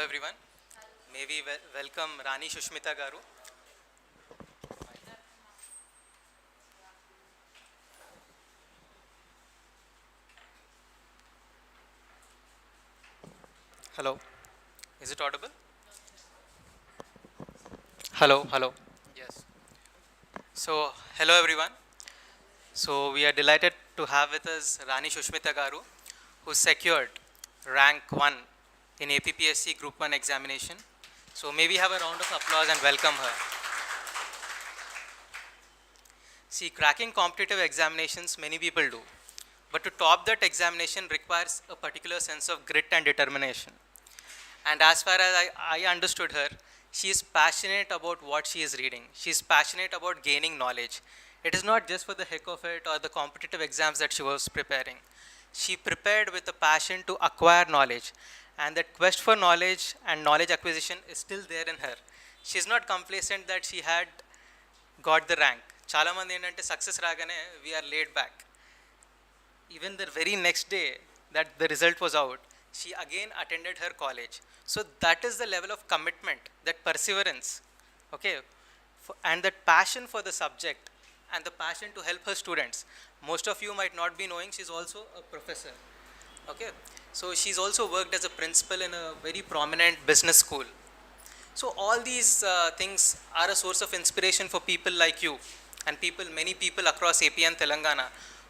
everyone. May we welcome Rani Susmitha garu. Hello. Is it audible? Hello. Yes. So, hello everyone. So, we are delighted to have with us Rani Susmitha garu, who secured rank 1 in APPSC Group-1 examination. So, may we have a round of applause and welcome her. See, cracking competitive examinations, many people do. But to top that examination requires a particular sense of grit and determination. And as far as I understood her, she is passionate about what she is reading. She is passionate about gaining knowledge. It is not just for the heck of it or the competitive exams that she was preparing. She prepared with a passion to acquire knowledge. And that quest for knowledge and knowledge acquisition is still there in her. She is not complacent that she had got the rank. Chala mandi endante success ragane we are laid back. Even the very next day that the result was out, she again attended her college. So that is the level of commitment, that perseverance, okay, and that passion for the subject and the passion to help her students. Most of you might not be knowing she's also a professor, okay. So she's also worked as a principal in a very prominent business school. So all these things are a source of inspiration for people like you and many people across AP and Telangana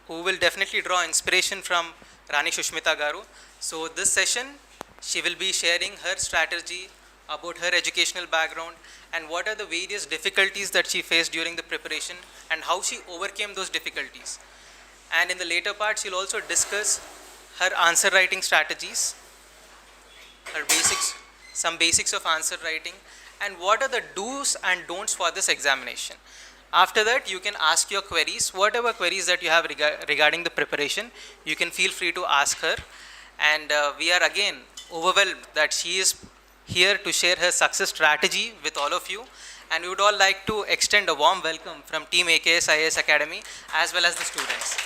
who will definitely draw inspiration from Rani Susmitha garu. So this session, she will be sharing her strategy about her educational background and what are the various difficulties that she faced during the preparation and how she overcame those difficulties. And in the later part, she'll also discuss her answer writing strategies, her basics, some basics of answer writing, and what are the do's and don'ts for this examination. After that, you can ask your queries, whatever queries that you have regarding the preparation, you can feel free to ask her. And we are again overwhelmed that she is here to share her success strategy with all of you. And we would all like to extend a warm welcome from Team AKS IAS Academy as well as the students.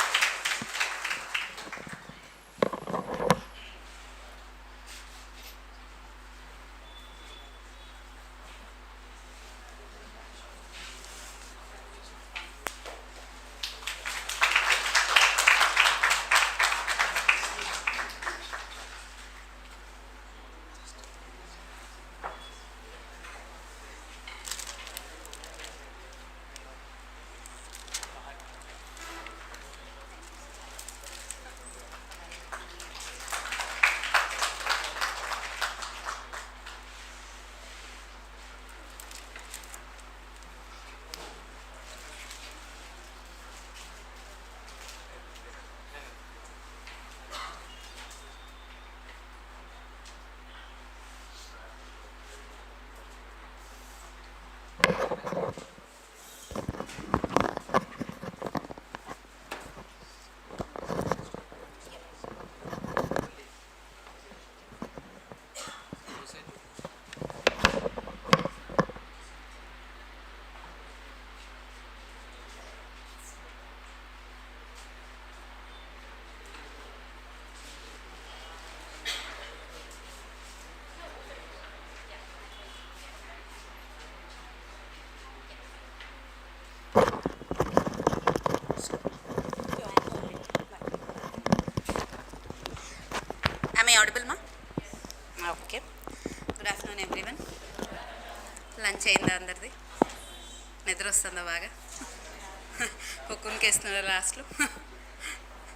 Am I audible, ma? Okay. Good afternoon, everyone. Lunch ayinda andardi? Nidra ostunda baga. Kokkunkestunnara last lo.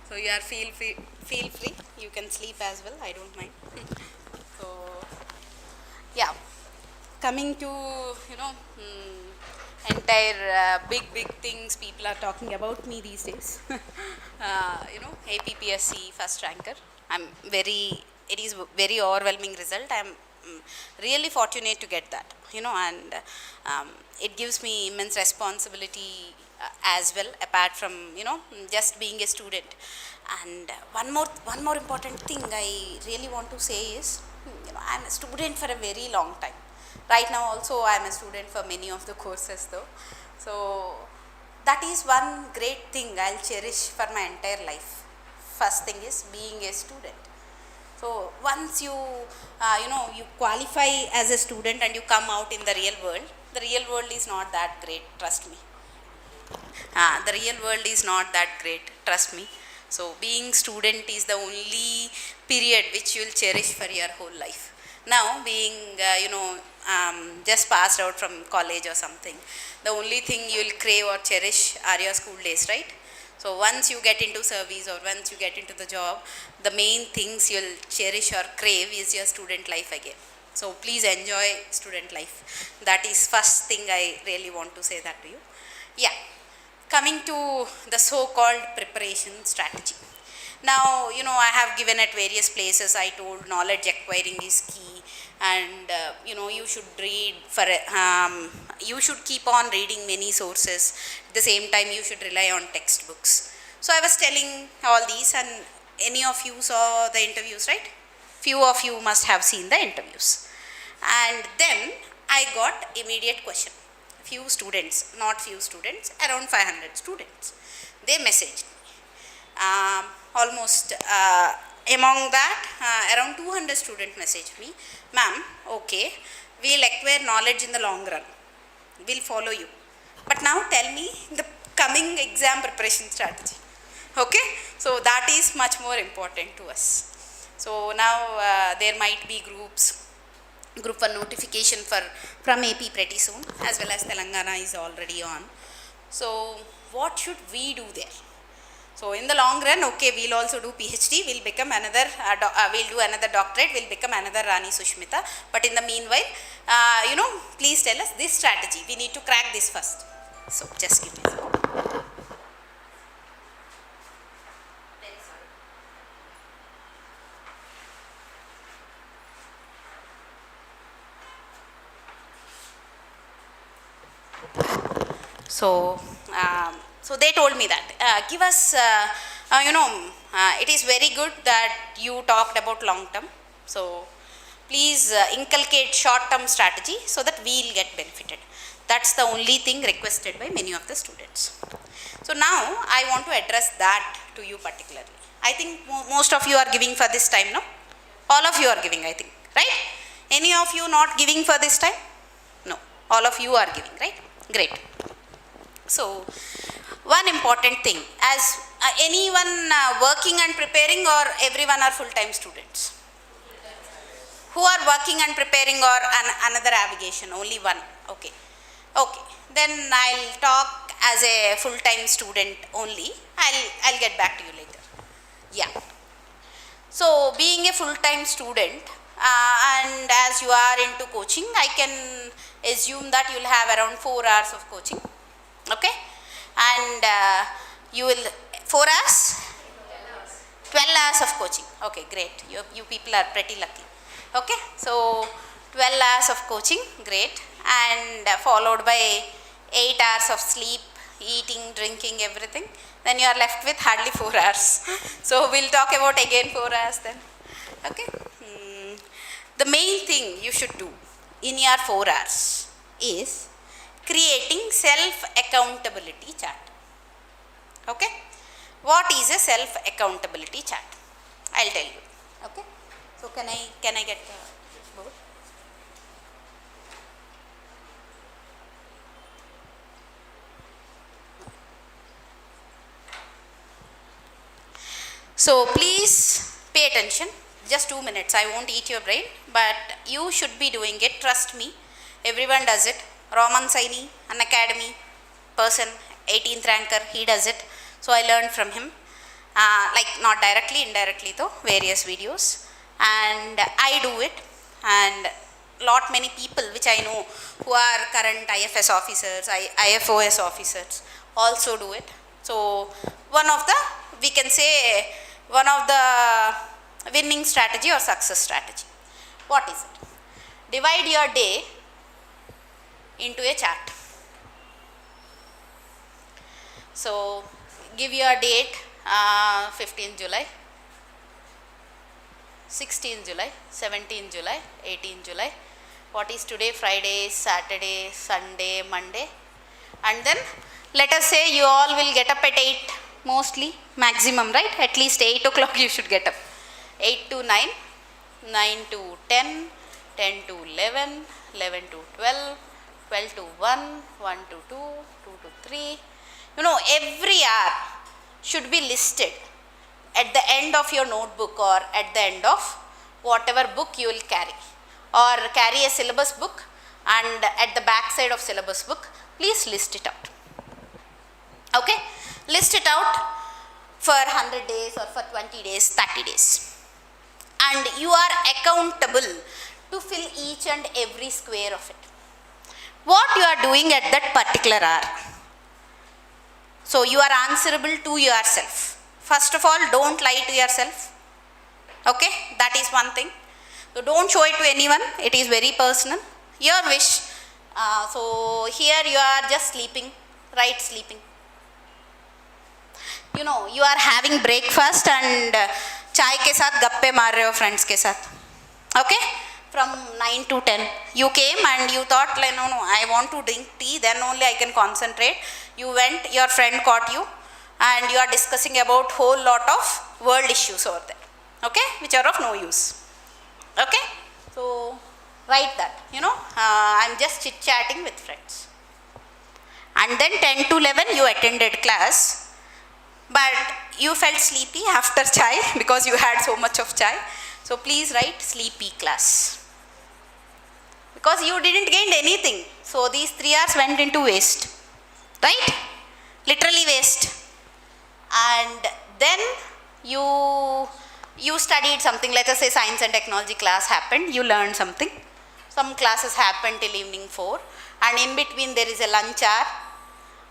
So you are feel free. You can sleep as well. I don't mind. So yeah, coming to entire big things people are talking about me these days. APPSC first ranker. It is very overwhelming result. I'm really fortunate to get that, and it gives me immense responsibility as well, apart from, just being a student. And one more important thing I really want to say is, I'm a student for a very long time. Right now also I'm a student for many of the courses though. So that is one great thing I'll cherish for my entire life. First thing is being a student. So once you, you qualify as a student and you come out in the real world is not that great, trust me. The real world is not that great, trust me. So being student is the only period which you will cherish for your whole life. Now being, just passed out from college or something, the only thing you will crave or cherish are your school days, right? So once you get into service or once you get into the job, the main things you will cherish or crave is your student life again. So please enjoy student life. That is first thing I really want to say that to you. Yeah. Coming to the so-called preparation strategy. Now, I have given at various places, I told knowledge acquiring is key, and you should read you should keep on reading many sources. At the same time, you should rely on textbooks. So I was telling all these, and any of you saw the interviews, right? Few of you must have seen the interviews. And then I got immediate question. Few students, not few students, around 500 students, they messaged me. Almost among that, around 200 students messaged me, ma'am, okay, we'll acquire knowledge in the long run, we'll follow you, but now tell me the coming exam preparation strategy. Okay, so that is much more important to us. So now there might be Group 1 notification from AP pretty soon, as well as Telangana is already on. So what should we do there? So in the long run, okay, we'll also do PhD, we'll become another, we'll do another doctorate, we'll become another Rani Susmitha. But in the meanwhile, please tell us this strategy. We need to crack this first. So just give me a second. So they told me that, give us, it is very good that you talked about long term. So please inculcate short term strategy so that we will get benefited. That's the only thing requested by many of the students. So now I want to address that to you particularly. I think most of you are giving for this time, no? All of you are giving, I think, right? Any of you not giving for this time? No, all of you are giving, right? Great. So one important thing, as anyone working and preparing, or everyone are full-time students? Who are working and preparing, or another navigation? Only one. Okay. Okay. Then I'll talk as a full-time student only. I'll get back to you later. Yeah. So being a full-time student, and as you are into coaching, I can assume that you'll have around 4 hours of coaching. Okay, and you will 4 hours, 12 hours of coaching. Okay, great. You people are pretty lucky. Okay, so 12 hours of coaching, great, and followed by 8 hours of sleep, eating, drinking, everything. Then you are left with hardly 4 hours. So we'll talk about again 4 hours then. Okay. The main thing you should do in your 4 hours is creating self-accountability chart. Okay? What is a self-accountability chart? I'll tell you. Okay? So can I get the board? So please pay attention. Just 2 minutes. I won't eat your brain, but you should be doing it. Trust me. Everyone does it. Raman Saini, an academy person, 18th ranker, he does it. So I learned from him, like not directly, indirectly though, various videos, and I do it, and many people which I know who are current IFS officers, IFOS officers also do it. So we can say one of the winning strategy or success strategy. What is it? Divide your day into a chart. So give your date, 15th July, 16th July, 17th July, 18th July. What is today? Friday, Saturday, Sunday, Monday. And then let us say you all will get up at 8 mostly, maximum, right? At least 8 o'clock you should get up. 8 to 9, 9 to 10, 10 to 11, 11 to 12, 12 to 1, 1 to 2, 2 to 3. You know, every hour should be listed at the end of your notebook or at the end of whatever book you will carry, or carry a syllabus book, and at the back side of syllabus book, please list it out. Okay, list it out for 100 days or for 20 days, 30 days. And you are accountable to fill each and every square of it. What you are doing at that particular hour. So you are answerable to yourself. First of all, don't lie to yourself. Okay, that is one thing. So don't show it to anyone. It is very personal. Your wish. So here you are just sleeping, right? Sleeping. You know, you are having breakfast and chai ke saath gappe maar rahe ho friends ke saath. Okay, from 9 to 10 you came and you thought like, no, I want to drink tea, then only I can concentrate. You went, your friend caught you, and you are discussing about whole lot of world issues over there, okay, which are of no use. Okay, so write that, you know, I'm just chit chatting with friends. And then 10 to 11 you attended class, but you felt sleepy after chai because you had so much of chai. So please write sleepy class, because you didn't gain anything. So these 3 hours went into waste, right? Literally waste. And then you studied something. Let us say science and technology class happened, you learned something. Some classes happened till evening 4, and in between there is a lunch hour,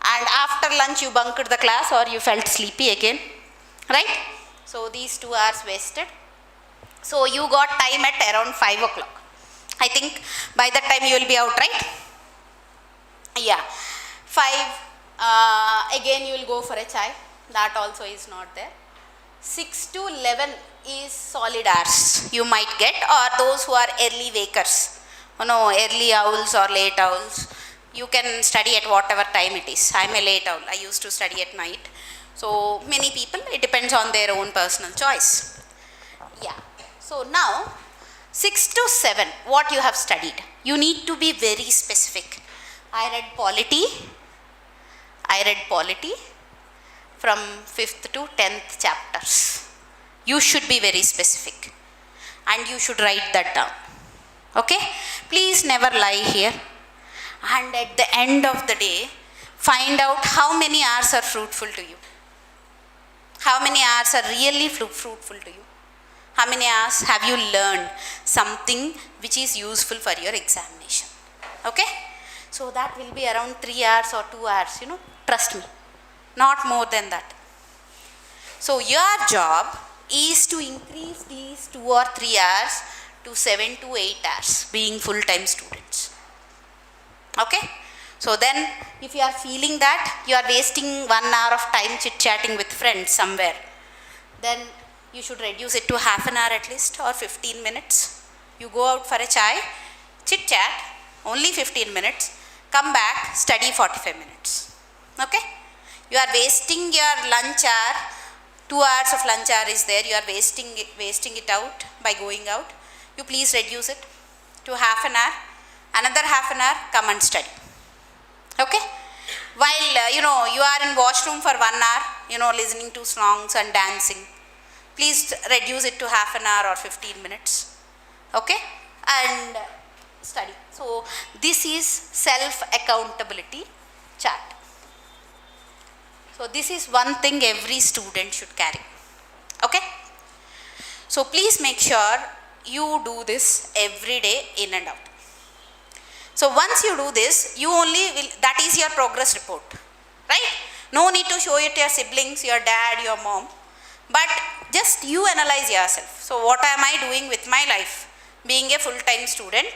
and after lunch you bunked the class or you felt sleepy again, right? So these 2 hours wasted. So you got time at around 5 o'clock. I think by that time you will be out, right? Yeah, 5, again you will go for a chai, that also is not there. 6 to 11 is solid hours you might get, or those who are early wakers, you know, early owls or late owls, you can study at whatever time it is. I am a late owl, I used to study at night. So many people, it depends on their own personal choice. Yeah, so now 6 to 7, what you have studied, you need to be very specific. I read polity from 5th to 10th chapters. You should be very specific and you should write that down. Okay, please never lie here. And at the end of the day, find out how many hours are fruitful to you. How many hours are really fruitful to you? How many hours have you learned something which is useful for your examination? Okay, so that will be around 3 hours or 2 hours, you know, trust me, not more than that. So your job is to increase these 2 or 3 hours to 7 to 8 hours, being full-time students. Okay, so then if you are feeling that you are wasting 1 hour of time chit-chatting with friends somewhere, then you should reduce it to half an hour at least, or 15 minutes. You go out for a chai, chit-chat, only 15 minutes, come back, study 45 minutes. Okay, you are wasting your lunch hour, 2 hours of lunch hour is there, you are wasting it out by going out. You please reduce it to half an hour, another half an hour, come and study. Okay, while you know, you are in washroom for 1 hour, you know, listening to songs and dancing, please reduce it to half an hour or 15 minutes. Okay, and study. So this is self accountability chart. So this is one thing every student should carry. Okay, so please make sure you do this every day, in and out. So once you do this, you only will, that is your progress report, right? No need to show it to your siblings, your dad, your mom, but just you analyze yourself. So what am I doing with my life? Being a full-time student,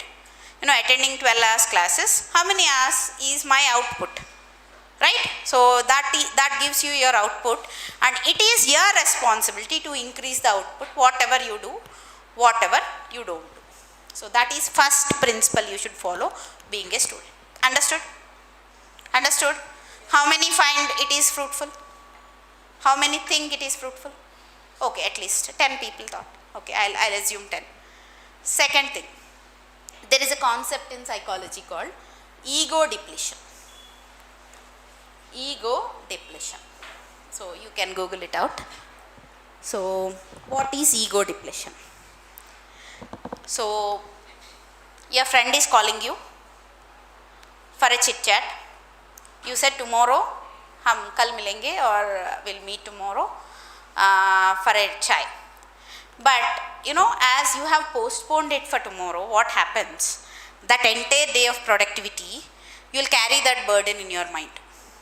you know, attending 12 hours classes, how many hours is my output, right? So that gives you your output, and it is your responsibility to increase the output, whatever you do, whatever you don't do. So that is first principle you should follow being a student. Understood? Understood? How many find it is fruitful? How many think it is fruitful? Okay, at least 10 people thought. Okay, I'll assume 10. Second thing, there is a concept in psychology called ego depletion. Ego depletion. So you can Google it out. So what is ego depletion? So your friend is calling you for a chit chat. You said tomorrow हम कल मिलेंगे or we'll meet tomorrow for a chai. But you know, as you have postponed it for tomorrow, what happens? That entire day of productivity, you will carry that burden in your mind.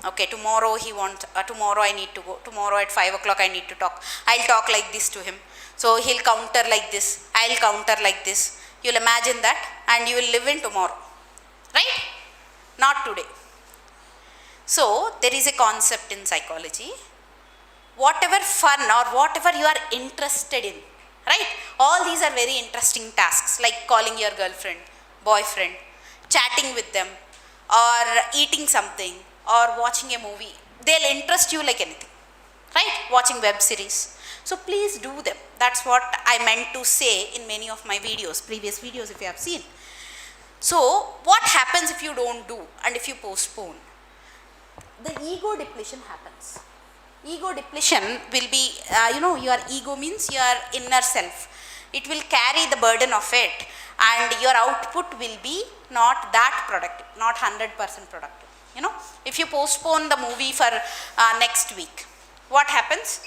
Okay, tomorrow he wants, tomorrow I need to go, tomorrow at 5 o'clock I need to talk. I'll talk like this to him. So he'll counter like this, I'll counter like this. You'll imagine that and you will live in tomorrow. Right? Not today. So there is a concept in psychology. Whatever fun or whatever you are interested in, right? All these are very interesting tasks, like calling your girlfriend, boyfriend, chatting with them, or eating something, or watching a movie. They'll interest you like anything, right? Watching web series. So please do them. That's what I meant to say in many of my videos, previous videos if you have seen. So what happens if you don't do and if you postpone? The ego depletion happens. Ego depletion will be, your ego means your inner self. It will carry the burden of it and your output will be not that productive, not 100% productive. If you postpone the movie for next week, what happens?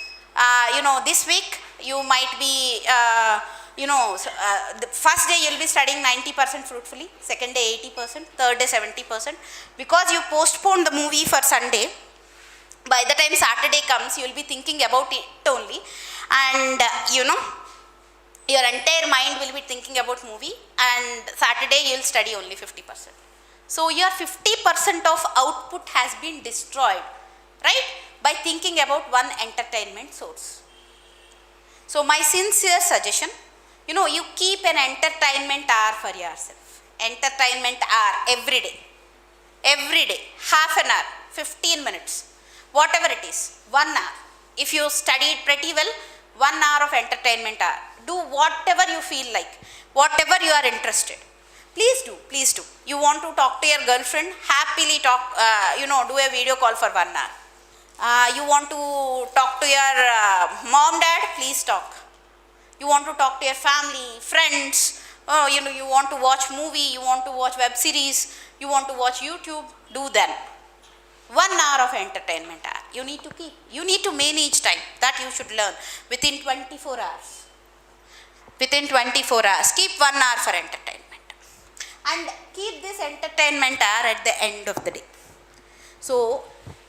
This week you might be, the first day you will be studying 90% fruitfully, second day 80%, third day 70%. Because you postponed the movie for Sunday, by the time Saturday comes, you will be thinking about it only, and your entire mind will be thinking about movie, and Saturday you will study only 50%. So your 50% of output has been destroyed, right, by thinking about one entertainment source. So my sincere suggestion, you keep an entertainment hour for yourself. Entertainment hour every day, half an hour, 15 minutes, whatever it is, 1 hour. If you studied pretty well, 1 hour of entertainment hour. Do whatever you feel like, whatever you are interested. Please do. You want to talk to your girlfriend, happily talk, do a video call for 1 hour. You want to talk to your mom, dad, please talk. You want to talk to your family, friends, you want to watch movie, you want to watch web series, you want to watch YouTube, do then. 1 hour of entertainment hour. You need to manage time. That you should learn within 24 hours. Within 24 hours, keep 1 hour for entertainment. And keep this entertainment hour at the end of the day. So,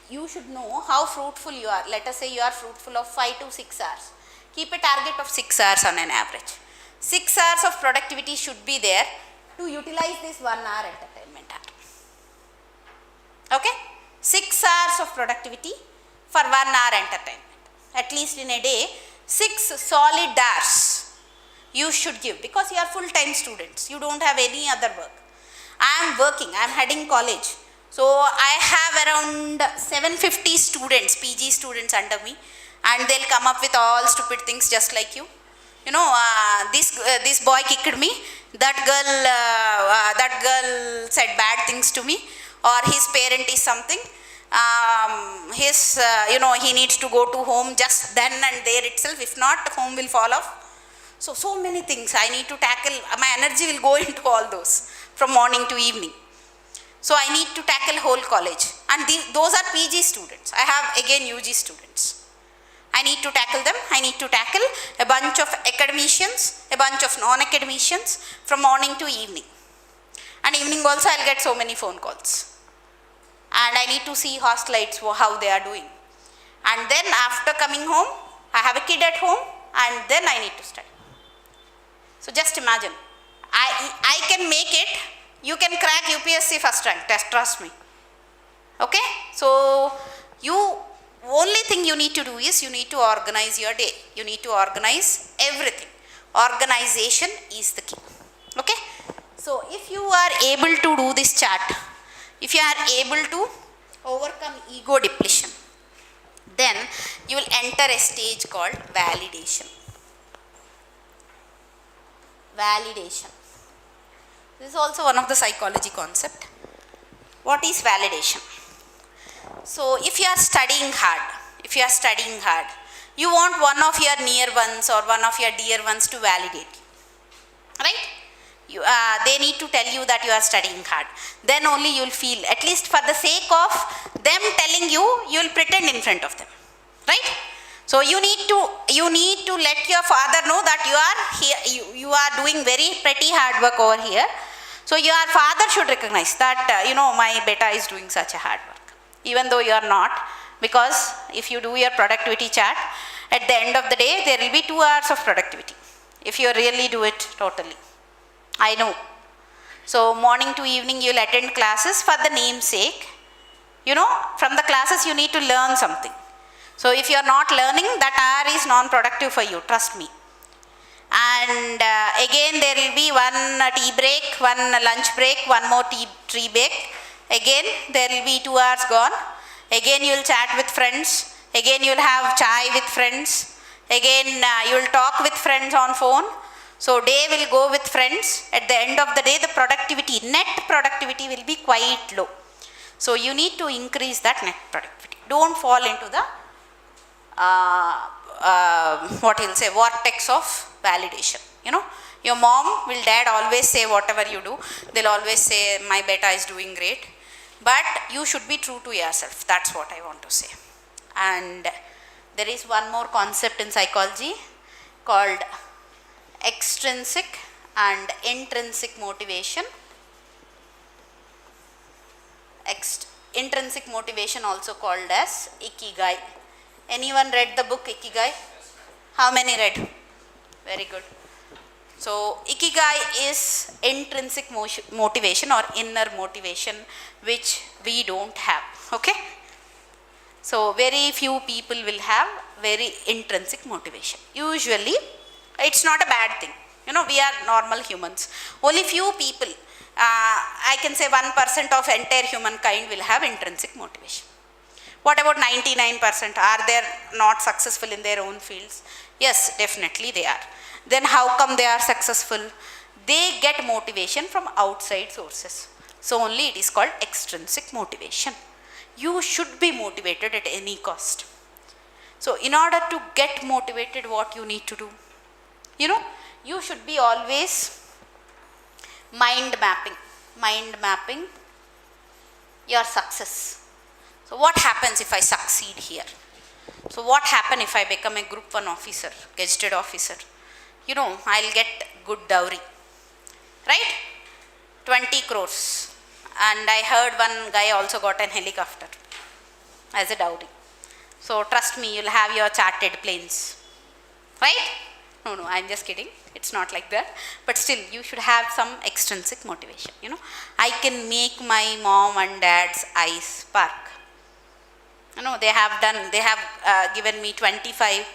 you should know how fruitful you are. Let us say you are fruitful of 5 to 6 hours. Keep a target of 6 hours on an average. 6 hours of productivity should be there to utilize this 1 hour entertainment hour. Okay? 6 hours of productivity for 1 hour entertainment. At least in a day, 6 solid hours you should give, because you are full-time students. You don't have any other work. I am working. I am heading college. So I have around 750 students, PG students under me, and they'll come up with all stupid things just like you. This boy kicked me. That girl said bad things to me, or his parent is something. He needs to go to home just then and there itself. If not, home will fall off. So many things I need to tackle. My energy will go into all those from morning to evening. So I need to tackle whole college, and those are PG students. I have again UG students. I need to tackle them. I need to tackle a bunch of academicians, a bunch of non-academicians from morning to evening. And evening also I'll get so many phone calls. And I need to see hostelites, how they are doing. And then after coming home, I have a kid at home, and then I need to study. So just imagine, I can make it. You can crack UPSC first rank test, trust me. Okay? So only thing you need to do is you need to organize your day. You need to organize everything. Organization is the key. Okay? So if you are able to do this chart, if you are able to overcome ego depletion, then you will enter a stage called validation. Validation. This is also one of the psychology concept. What is validation? So if you are studying hard, you want one of your near ones or one of your dear ones to validate you, right? They need to tell you that you are studying hard. Then only you will feel, at least for the sake of them telling you, you will pretend in front of them, right? So you need to let your father know that you are here, you are doing very pretty hard work over here. So your father should recognize that, my beta is doing such a hard work, even though you are not, because if you do your productivity chart, at the end of the day, there will be 2 hours of productivity, if you really do it totally. I know. So morning to evening you will attend classes for the name's sake. From the classes you need to learn something. So if you are not learning, that hour is non-productive for you, trust me. And again there will be one tea break, one lunch break, one more tea break. Again there will be 2 hours gone. Again you will chat with friends. Again you will have chai with friends. Again you will talk with friends on phone. So day will go with friends. At the end of the day, the productivity, net productivity will be quite low. So you need to increase that net productivity. Don't fall into the vortex of validation. Your mom will, dad always say whatever you do, they'll always say my beta is doing great. But you should be true to yourself. That's what I want to say. And there is one more concept in psychology called extrinsic and intrinsic motivation. Intrinsic motivation also called as Ikigai. Anyone read the book Ikigai? How many read? Very good. So Ikigai is intrinsic motivation or inner motivation which we don't have. Okay? So very few people will have very intrinsic motivation. Usually it's not a bad thing. We are normal humans. Only few people, I can say 1% of entire humankind will have intrinsic motivation. What about 99%? Are they not successful in their own fields? Yes, definitely they are. Then how come they are successful? They get motivation from outside sources. So only it is called extrinsic motivation. You should be motivated at any cost. So in order to get motivated, what you need to do? You should be always mind mapping your success. So what happens if I succeed here? So what happens if I become a Group-1 officer, gazetted officer? I'll get good dowry, right? 20 crores. And I heard one guy also got an helicopter as a dowry. So trust me, you'll have your chartered planes, right? No, I'm just kidding. It's not like that. But still, you should have some extrinsic motivation. I can make my mom and dad's eyes spark. They have given me 25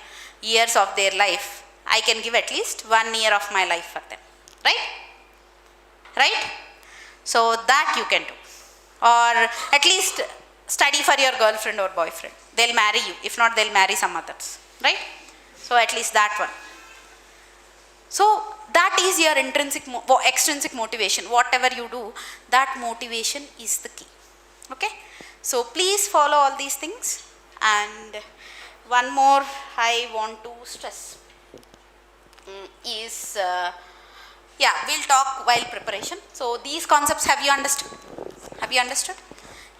years of their life. I can give at least 1 year of my life for them. Right? So that you can do. Or at least study for your girlfriend or boyfriend. They'll marry you. If not, they'll marry some others. Right? So at least that one. So that is your extrinsic motivation. Whatever you do, that motivation is the key. Okay? So please follow all these things. And one more I want to stress is, we'll talk while preparation. So these concepts, have you understood?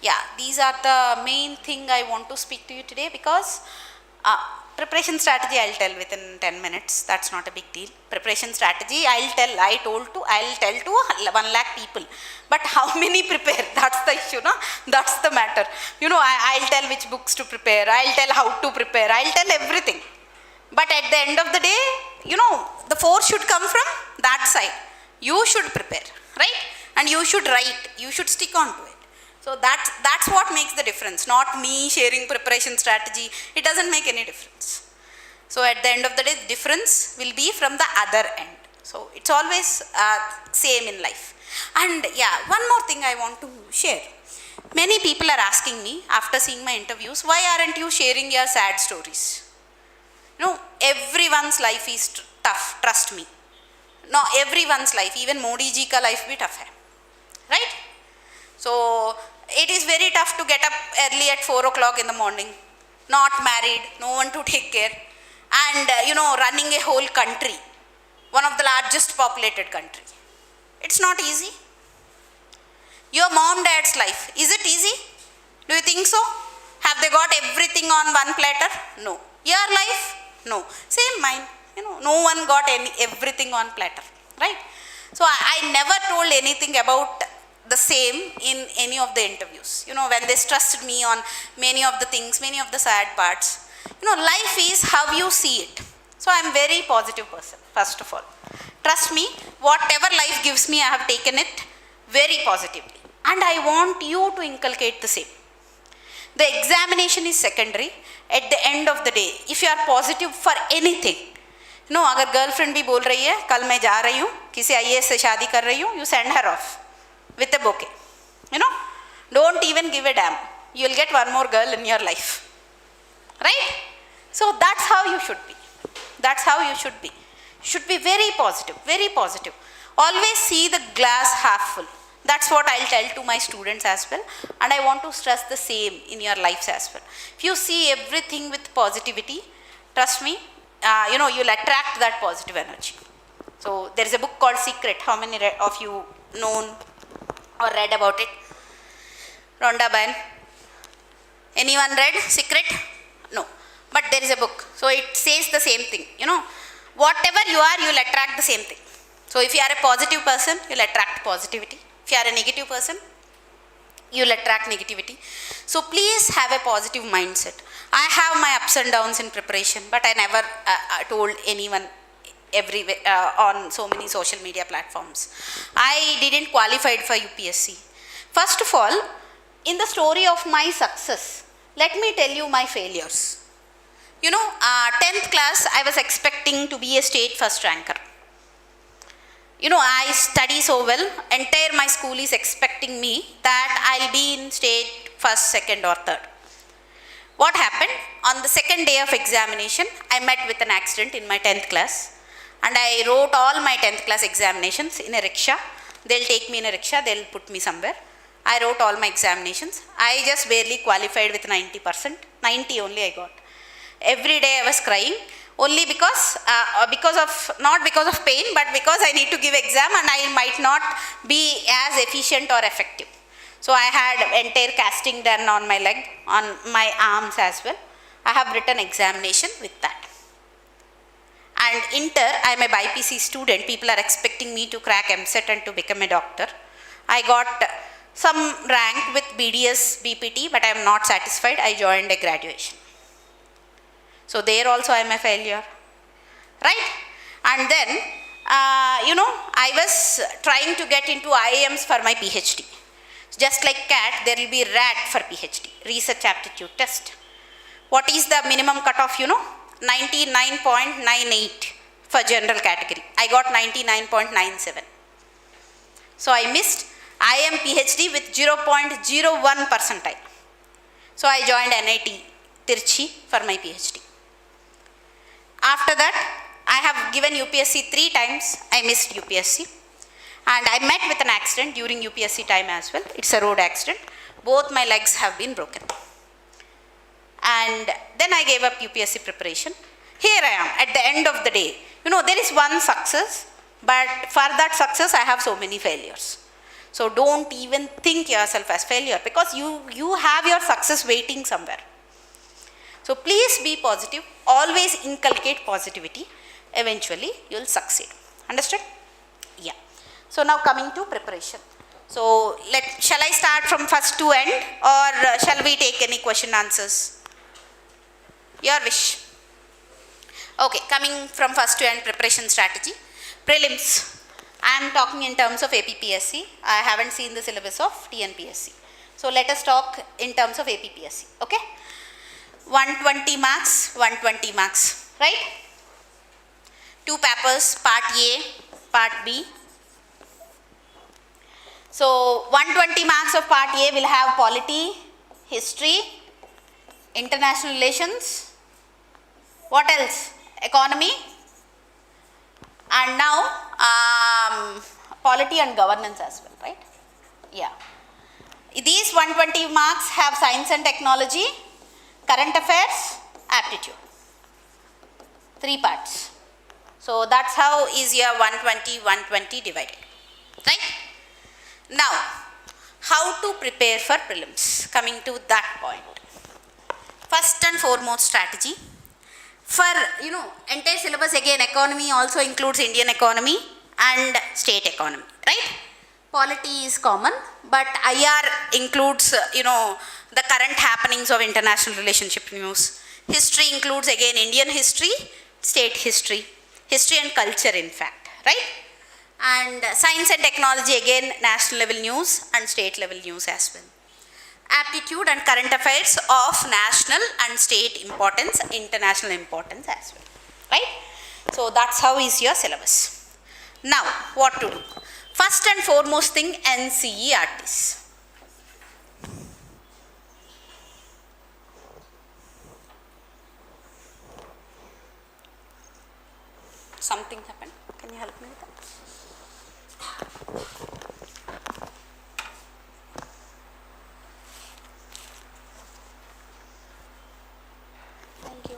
Yeah, these are the main thing I want to speak to you today, because preparation strategy I'll tell within 10 minutes. That's not a big deal. Preparation strategy I'll tell to 1 lakh people. But how many prepare? That's the issue, no? That's the matter. I'll tell which books to prepare. I'll tell how to prepare. I'll tell everything. But at the end of the day, the force should come from that side. You should prepare, right? And you should write. You should stick on to it. So that's what makes the difference, not me sharing preparation strategy. It doesn't make any difference. So at the end of the day, difference will be from the other end. So it's always same in life. And one more thing I want to share. Many people are asking me after seeing my interviews, why aren't you sharing your sad stories? Everyone's life is tough, trust me. No, everyone's life, even Modi ji ka life bhi tough hai, right? So it is very tough to get up early at 4 o'clock in the morning, not married, no one to take care, and running a whole country, one of the largest populated country. It's not easy. Your mom, dad's life, is it easy? Do you think so? Have they got everything on one platter? No. Your life? No. Same mine. No one got everything on platter, right? So I never told anything about the same in any of the interviews. When they trusted me on many of the things, many of the sad parts. Life is how you see it. So I'm very positive person, first of all. Trust me, whatever life gives me, I have taken it very positively. And I want you to inculcate the same. The examination is secondary. At the end of the day, if you are positive for anything, अगर girlfriend भी बोल रही है कल मैं जा रही हूँ किसी IAS से शादी कर रही हूँ, you send her off with a bouquet. Don't even give a damn. You will get one more girl in your life, right? So that's how you should be. That's how you should be. You should be very positive, very positive. Always see the glass half full. That's what I'll tell to my students as well, and I want to stress the same in your lives as well. If you see everything with positivity, trust me, you'll attract that positive energy. So there is a book called Secret. How many of you known or read about it? Rhonda Byrne. Anyone read Secret? No. But there is a book. So it says the same thing. Whatever you are, you'll attract the same thing. So if you are a positive person, you'll attract positivity. If you are a negative person, you'll attract negativity. So please have a positive mindset. I have my ups and downs in preparation, but I never told anyone everywhere on so many social media platforms. I didn't qualify for UPSC. First of all, in the story of my success, let me tell you my failures. 10th class, I was expecting to be a state first ranker. I study so well, entire my school is expecting me that I'll be in state first, second or third. What happened? On the second day of examination, I met with an accident in my 10th class, and I wrote all my 10th class examinations in a rickshaw. They'll take me in a rickshaw, they'll put me somewhere. I wrote all my examinations. I just barely qualified with 90%. 90 only I got. Every day I was crying. Only because not because of pain, but because I need to give exam and I might not be as efficient or effective. So I had entire casting done on my leg, on my arms as well. I have written examination with that. And inter, I am a BPC student. People are expecting me to crack MSET and to become a doctor. I got some rank with BDS, BPT, but I am not satisfied. I joined a graduation. So there also I am a failure, right? And then, I was trying to get into IIMs for my PhD. Just like CAT, there will be RAT for PhD, Research Aptitude Test. What is the minimum cutoff, 99.98 for general category. I got 99.97. So I missed IIM PhD with 0.01 percentile. So I joined NIT Tirchi for my PhD. After that, I have given UPSC 3 times. I missed UPSC. And I met with an accident during UPSC time as well. It's a road accident. Both my legs have been broken. And then I gave up UPSC preparation. Here I am at the end of the day. There is one success, but for that success, I have so many failures. So don't even think yourself as failure, because you have your success waiting somewhere. So please be positive. Always inculcate positivity. Eventually, you will succeed. Understood? Yeah. So now coming to preparation. So shall I start from first to end, or shall we take any question answers? Your wish. Okay, coming from first to end, preparation strategy. Prelims. I am talking in terms of APPSC. I haven't seen the syllabus of TNPSC. So let us talk in terms of APPSC. Okay? 120 marks, 120 marks, right? 2 papers, part A, part B. So 120 marks of part A will have polity, history, international relations, what else? Economy. And now polity and governance as well, right? Yeah. These 120 marks have science and technology, current affairs, aptitude. 3 parts. So that's how is your 120 divided, right? Now, how to prepare for prelims? Coming to that point. First and foremost strategy. For, entire syllabus again, economy also includes Indian economy and state economy, right? Polity is common, but IR includes, the current happenings of international relationship news. History includes again Indian history, state history and culture in fact, right? And science and technology again national level news and state level news as well. Aptitude and current affairs of national and state importance, international importance as well, right? So that's how is your syllabus. Now, what to do? First and foremost thing, NCERTs. Something happened. Can you help me with that? Thank you.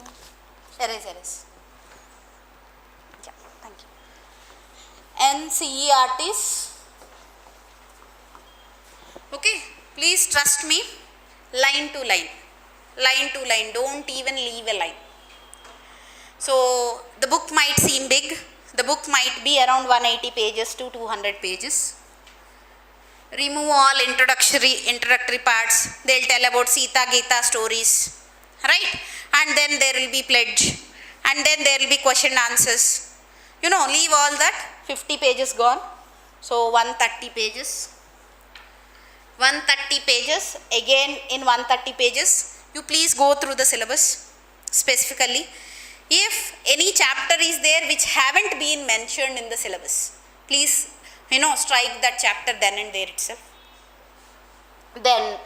Erase. Yeah, thank you. NCERTs. Okay, please trust me. Line to line. Don't even leave a line. So the book might seem big. The book might be around 180 pages to 200 pages. Remove all introductory parts. They'll tell about Sita Gita stories, right? And then there will be pledge. And then there will be question answers. Leave all that. 50 pages gone. So 130 pages. 130 pages. Again in 130 pages, you please go through the syllabus specifically. If any chapter is there which haven't been mentioned in the syllabus, please, strike that chapter then and there itself. Then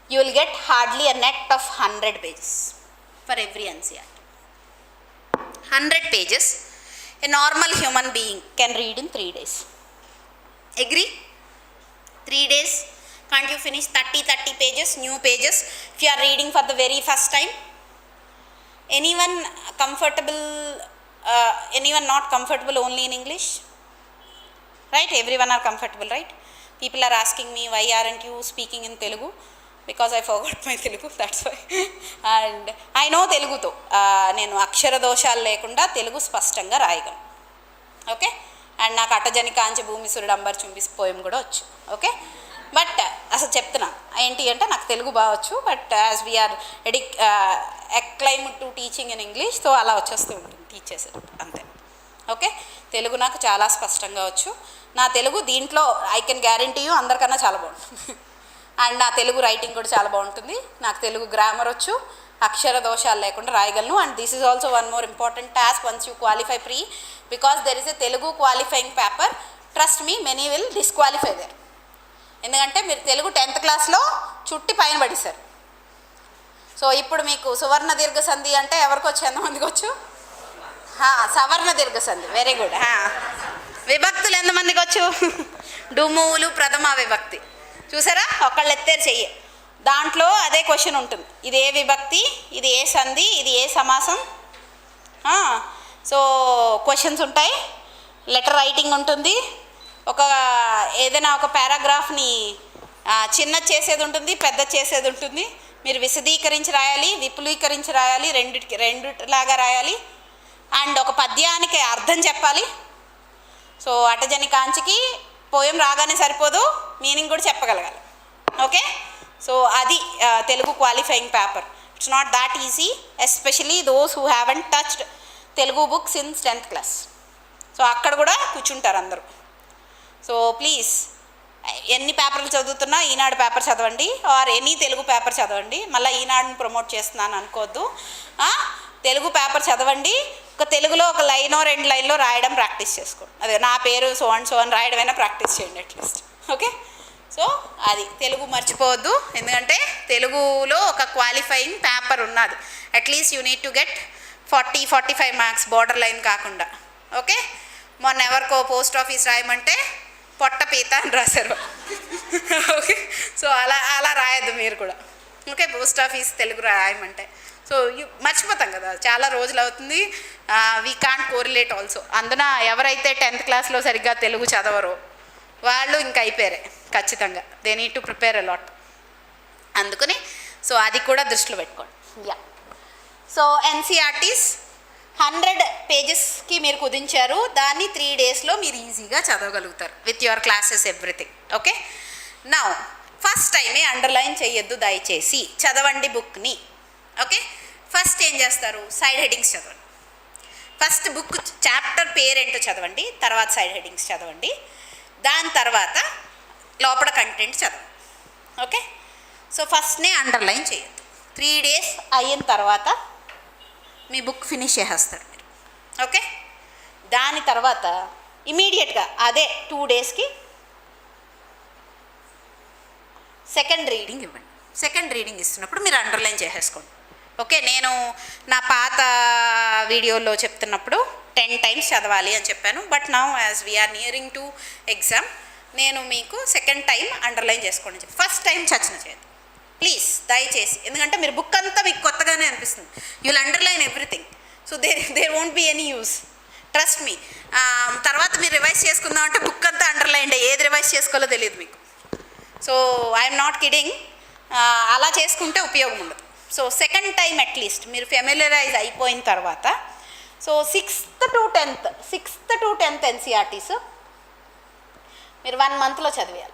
you will get hardly a net of 100 pages for every NCERT. 100 pages, a normal human being can read in 3 days. Agree? 3 days, can't you finish 30 pages, new pages, if you are reading for the very first time? Anyone not comfortable only in English? Right? Everyone are comfortable, right? People are asking me, why aren't you speaking in Telugu? Because I forgot my Telugu, that's why. And I know Telugu tho. Nenu akshara doshalu lekunda Telugu spashtanga raayaganu. Okay? And naaku atajani kaancha bhoomi surudu ambar chumbis poem kuda vachu. Okay? But అసలు చెప్తున్నా ఏంటి అంటే నాకు తెలుగు బావచ్చు, but as we are acclaim to teaching in English, so అలా వచ్చేస్తూ ఉంటుంది teach చేసేటప్పుడు అంతే. ఓకే, తెలుగు నాకు చాలా స్పష్టంగా వచ్చు. నా తెలుగు దీంట్లో ఐ కెన్ గ్యారంటీ యూ అందరికన్నా చాలా బాగుంటుంది. అండ్ నా తెలుగు రైటింగ్ కూడా చాలా బాగుంటుంది. నాకు తెలుగు గ్రామర్ వచ్చు, అక్షర దోషాలు లేకుండా రాయగలను. And this is also one more important task once you qualify pre, because there is a Telugu qualifying paper. Trust me, many will disqualify there. ఎందుకంటే మీరు తెలుగు 10th క్లాస్లో చుట్టి పైన పడిస్తారు. సో ఇప్పుడు మీకు సువర్ణ దీర్ఘ సంధి అంటే ఎవరికి వచ్చు, ఎంతమందికి వచ్చు? సవర్ణ దీర్ఘ సంధి, వెరీ గుడ్. విభక్తులు ఎంతమందికి వచ్చు? డుమువులు, ప్రథమ విభక్తి. చూసారా, ఒకళ్ళు ఎత్తారు చెయ్యి. దాంట్లో అదే క్వశ్చన్ ఉంటుంది, ఇది ఏ విభక్తి, ఇది ఏ సంధి, ఇది ఏ సమాసం. సో క్వశ్చన్స్ ఉంటాయి, లెటర్ రైటింగ్ ఉంటుంది, ఏదైనా ఒక పారాగ్రాఫ్ని చిన్న చేసేది ఉంటుంది, పెద్ద చేసేది ఉంటుంది. మీరు విశదీకరించి రాయాలి, విపులీకరించి రాయాలి, రెండులాగా రాయాలి. అండ్ ఒక పద్యానికి అర్థం చెప్పాలి. సో అటజని కాంచికి పోయం రాగానే సరిపోదు, మీనింగ్ కూడా చెప్పగలగాలి. ఓకే, సో అది Telugu qualifying paper. It's not that easy, especially those who haven't touched Telugu books in 10th class. So అక్కడ కూడా కూర్చుంటారు అందరూ. సో ప్లీజ్, ఎన్ని పేపర్లు చదువుతున్నా ఈనాడు పేపర్ చదవండి, ఆర్ ఎనీ తెలుగు పేపర్ చదవండి. మళ్ళీ ఈనాడుని ప్రమోట్ చేస్తున్నాను అనుకోవద్దు. తెలుగు పేపర్ చదవండి, ఒక తెలుగులో ఒక లైనో 2 లైన్లో రాయడం ప్రాక్టీస్ చేసుకోండి. అదే నా పేరు సో అండ్ రాయడమైనా ప్రాక్టీస్ చేయండి అట్లీస్ట్. ఓకే, సో అది తెలుగు మర్చిపోవద్దు, ఎందుకంటే తెలుగులో ఒక క్వాలిఫైయింగ్ పేపర్ ఉన్నది. At least you need to get 40-45 marks, border line కాకుండా. ఓకే, మొన్న ఎవరికో పోస్ట్ ఆఫీస్ రాయమంటే పొట్ట పీత అని రాశారు. ఓకే, సో అలా అలా రాయద్దు మీరు కూడా. ఓకే, పోస్ట్ ఆఫీస్ తెలుగు రాయమంటే సో మర్చిపోతాం కదా, చాలా రోజులు అవుతుంది. We can't correlate also. అందున ఎవరైతే 10th క్లాస్లో సరిగ్గా తెలుగు చదవరో వాళ్ళు ఇంకా అయిపోయారే ఖచ్చితంగా. They need to prepare a lot. అందుకని సో అది కూడా దృష్టిలో పెట్టుకోండి. యా, సో ఎన్సీఆర్టీస్ 100 పేజెస్కి మీరు కుదించారు. దాన్ని 3 డేస్లో మీరు ఈజీగా చదవగలుగుతారు with your classes everything. Okay, now first టైమే అండర్లైన్ చేయొద్దు దయచేసి, చదవండి బుక్ని. ఓకే, ఫస్ట్ ఏం చేస్తారు, సైడ్ హెడ్డింగ్స్ చదవండి. ఫస్ట్ బుక్ చాప్టర్ పేరేంటో చదవండి, తర్వాత సైడ్ హెడ్డింగ్స్ చదవండి, దాని తర్వాత లోపల కంటెంట్ చదవండి. ఓకే, సో ఫస్ట్నే అండర్లైన్ చేయొద్దు. 3 డేస్ అయిన తర్వాత మీ బుక్ ఫినిష్ చేసేస్తారు మీరు. ఓకే, దాని తర్వాత ఇమీడియట్గా అదే 2 డేస్కి సెకండ్ రీడింగ్ ఇవ్వండి. సెకండ్ రీడింగ్ ఇస్తున్నప్పుడు మీరు అండర్లైన్ చేసేసుకోండి. ఓకే, నేను నా పాత వీడియోలో చెప్తున్నప్పుడు 10 టైమ్స్ చదవాలి అని చెప్పాను. But now as we are nearing to exam, నేను మీకు సెకండ్ టైం అండర్లైన్ చేసుకోండి చెప్పి. ఫస్ట్ టైం చచ్చిన చేయదు ప్లీజ్, దయచేసి. ఎందుకంటే మీరు బుక్ అంతా మీకు కొత్తగానే అనిపిస్తుంది. You will underline everything. So there won't be any use, trust me. తర్వాత మీరు రివైజ్ చేసుకుందాం అంటే బుక్ అంతా అండర్లైన్, ఏది రివైజ్ చేసుకోవాలో తెలియదు మీకు. సో ఐఎమ్ నాట్ కిడింగ్, అలా చేసుకుంటే ఉపయోగం ఉండదు. సో సెకండ్ టైం అట్లీస్ట్ మీరు ఫెమిలరైజ్ అయిపోయిన తర్వాత, so 6th to 10th NCERTs మీరు 1 monthలో చదివేయాలి.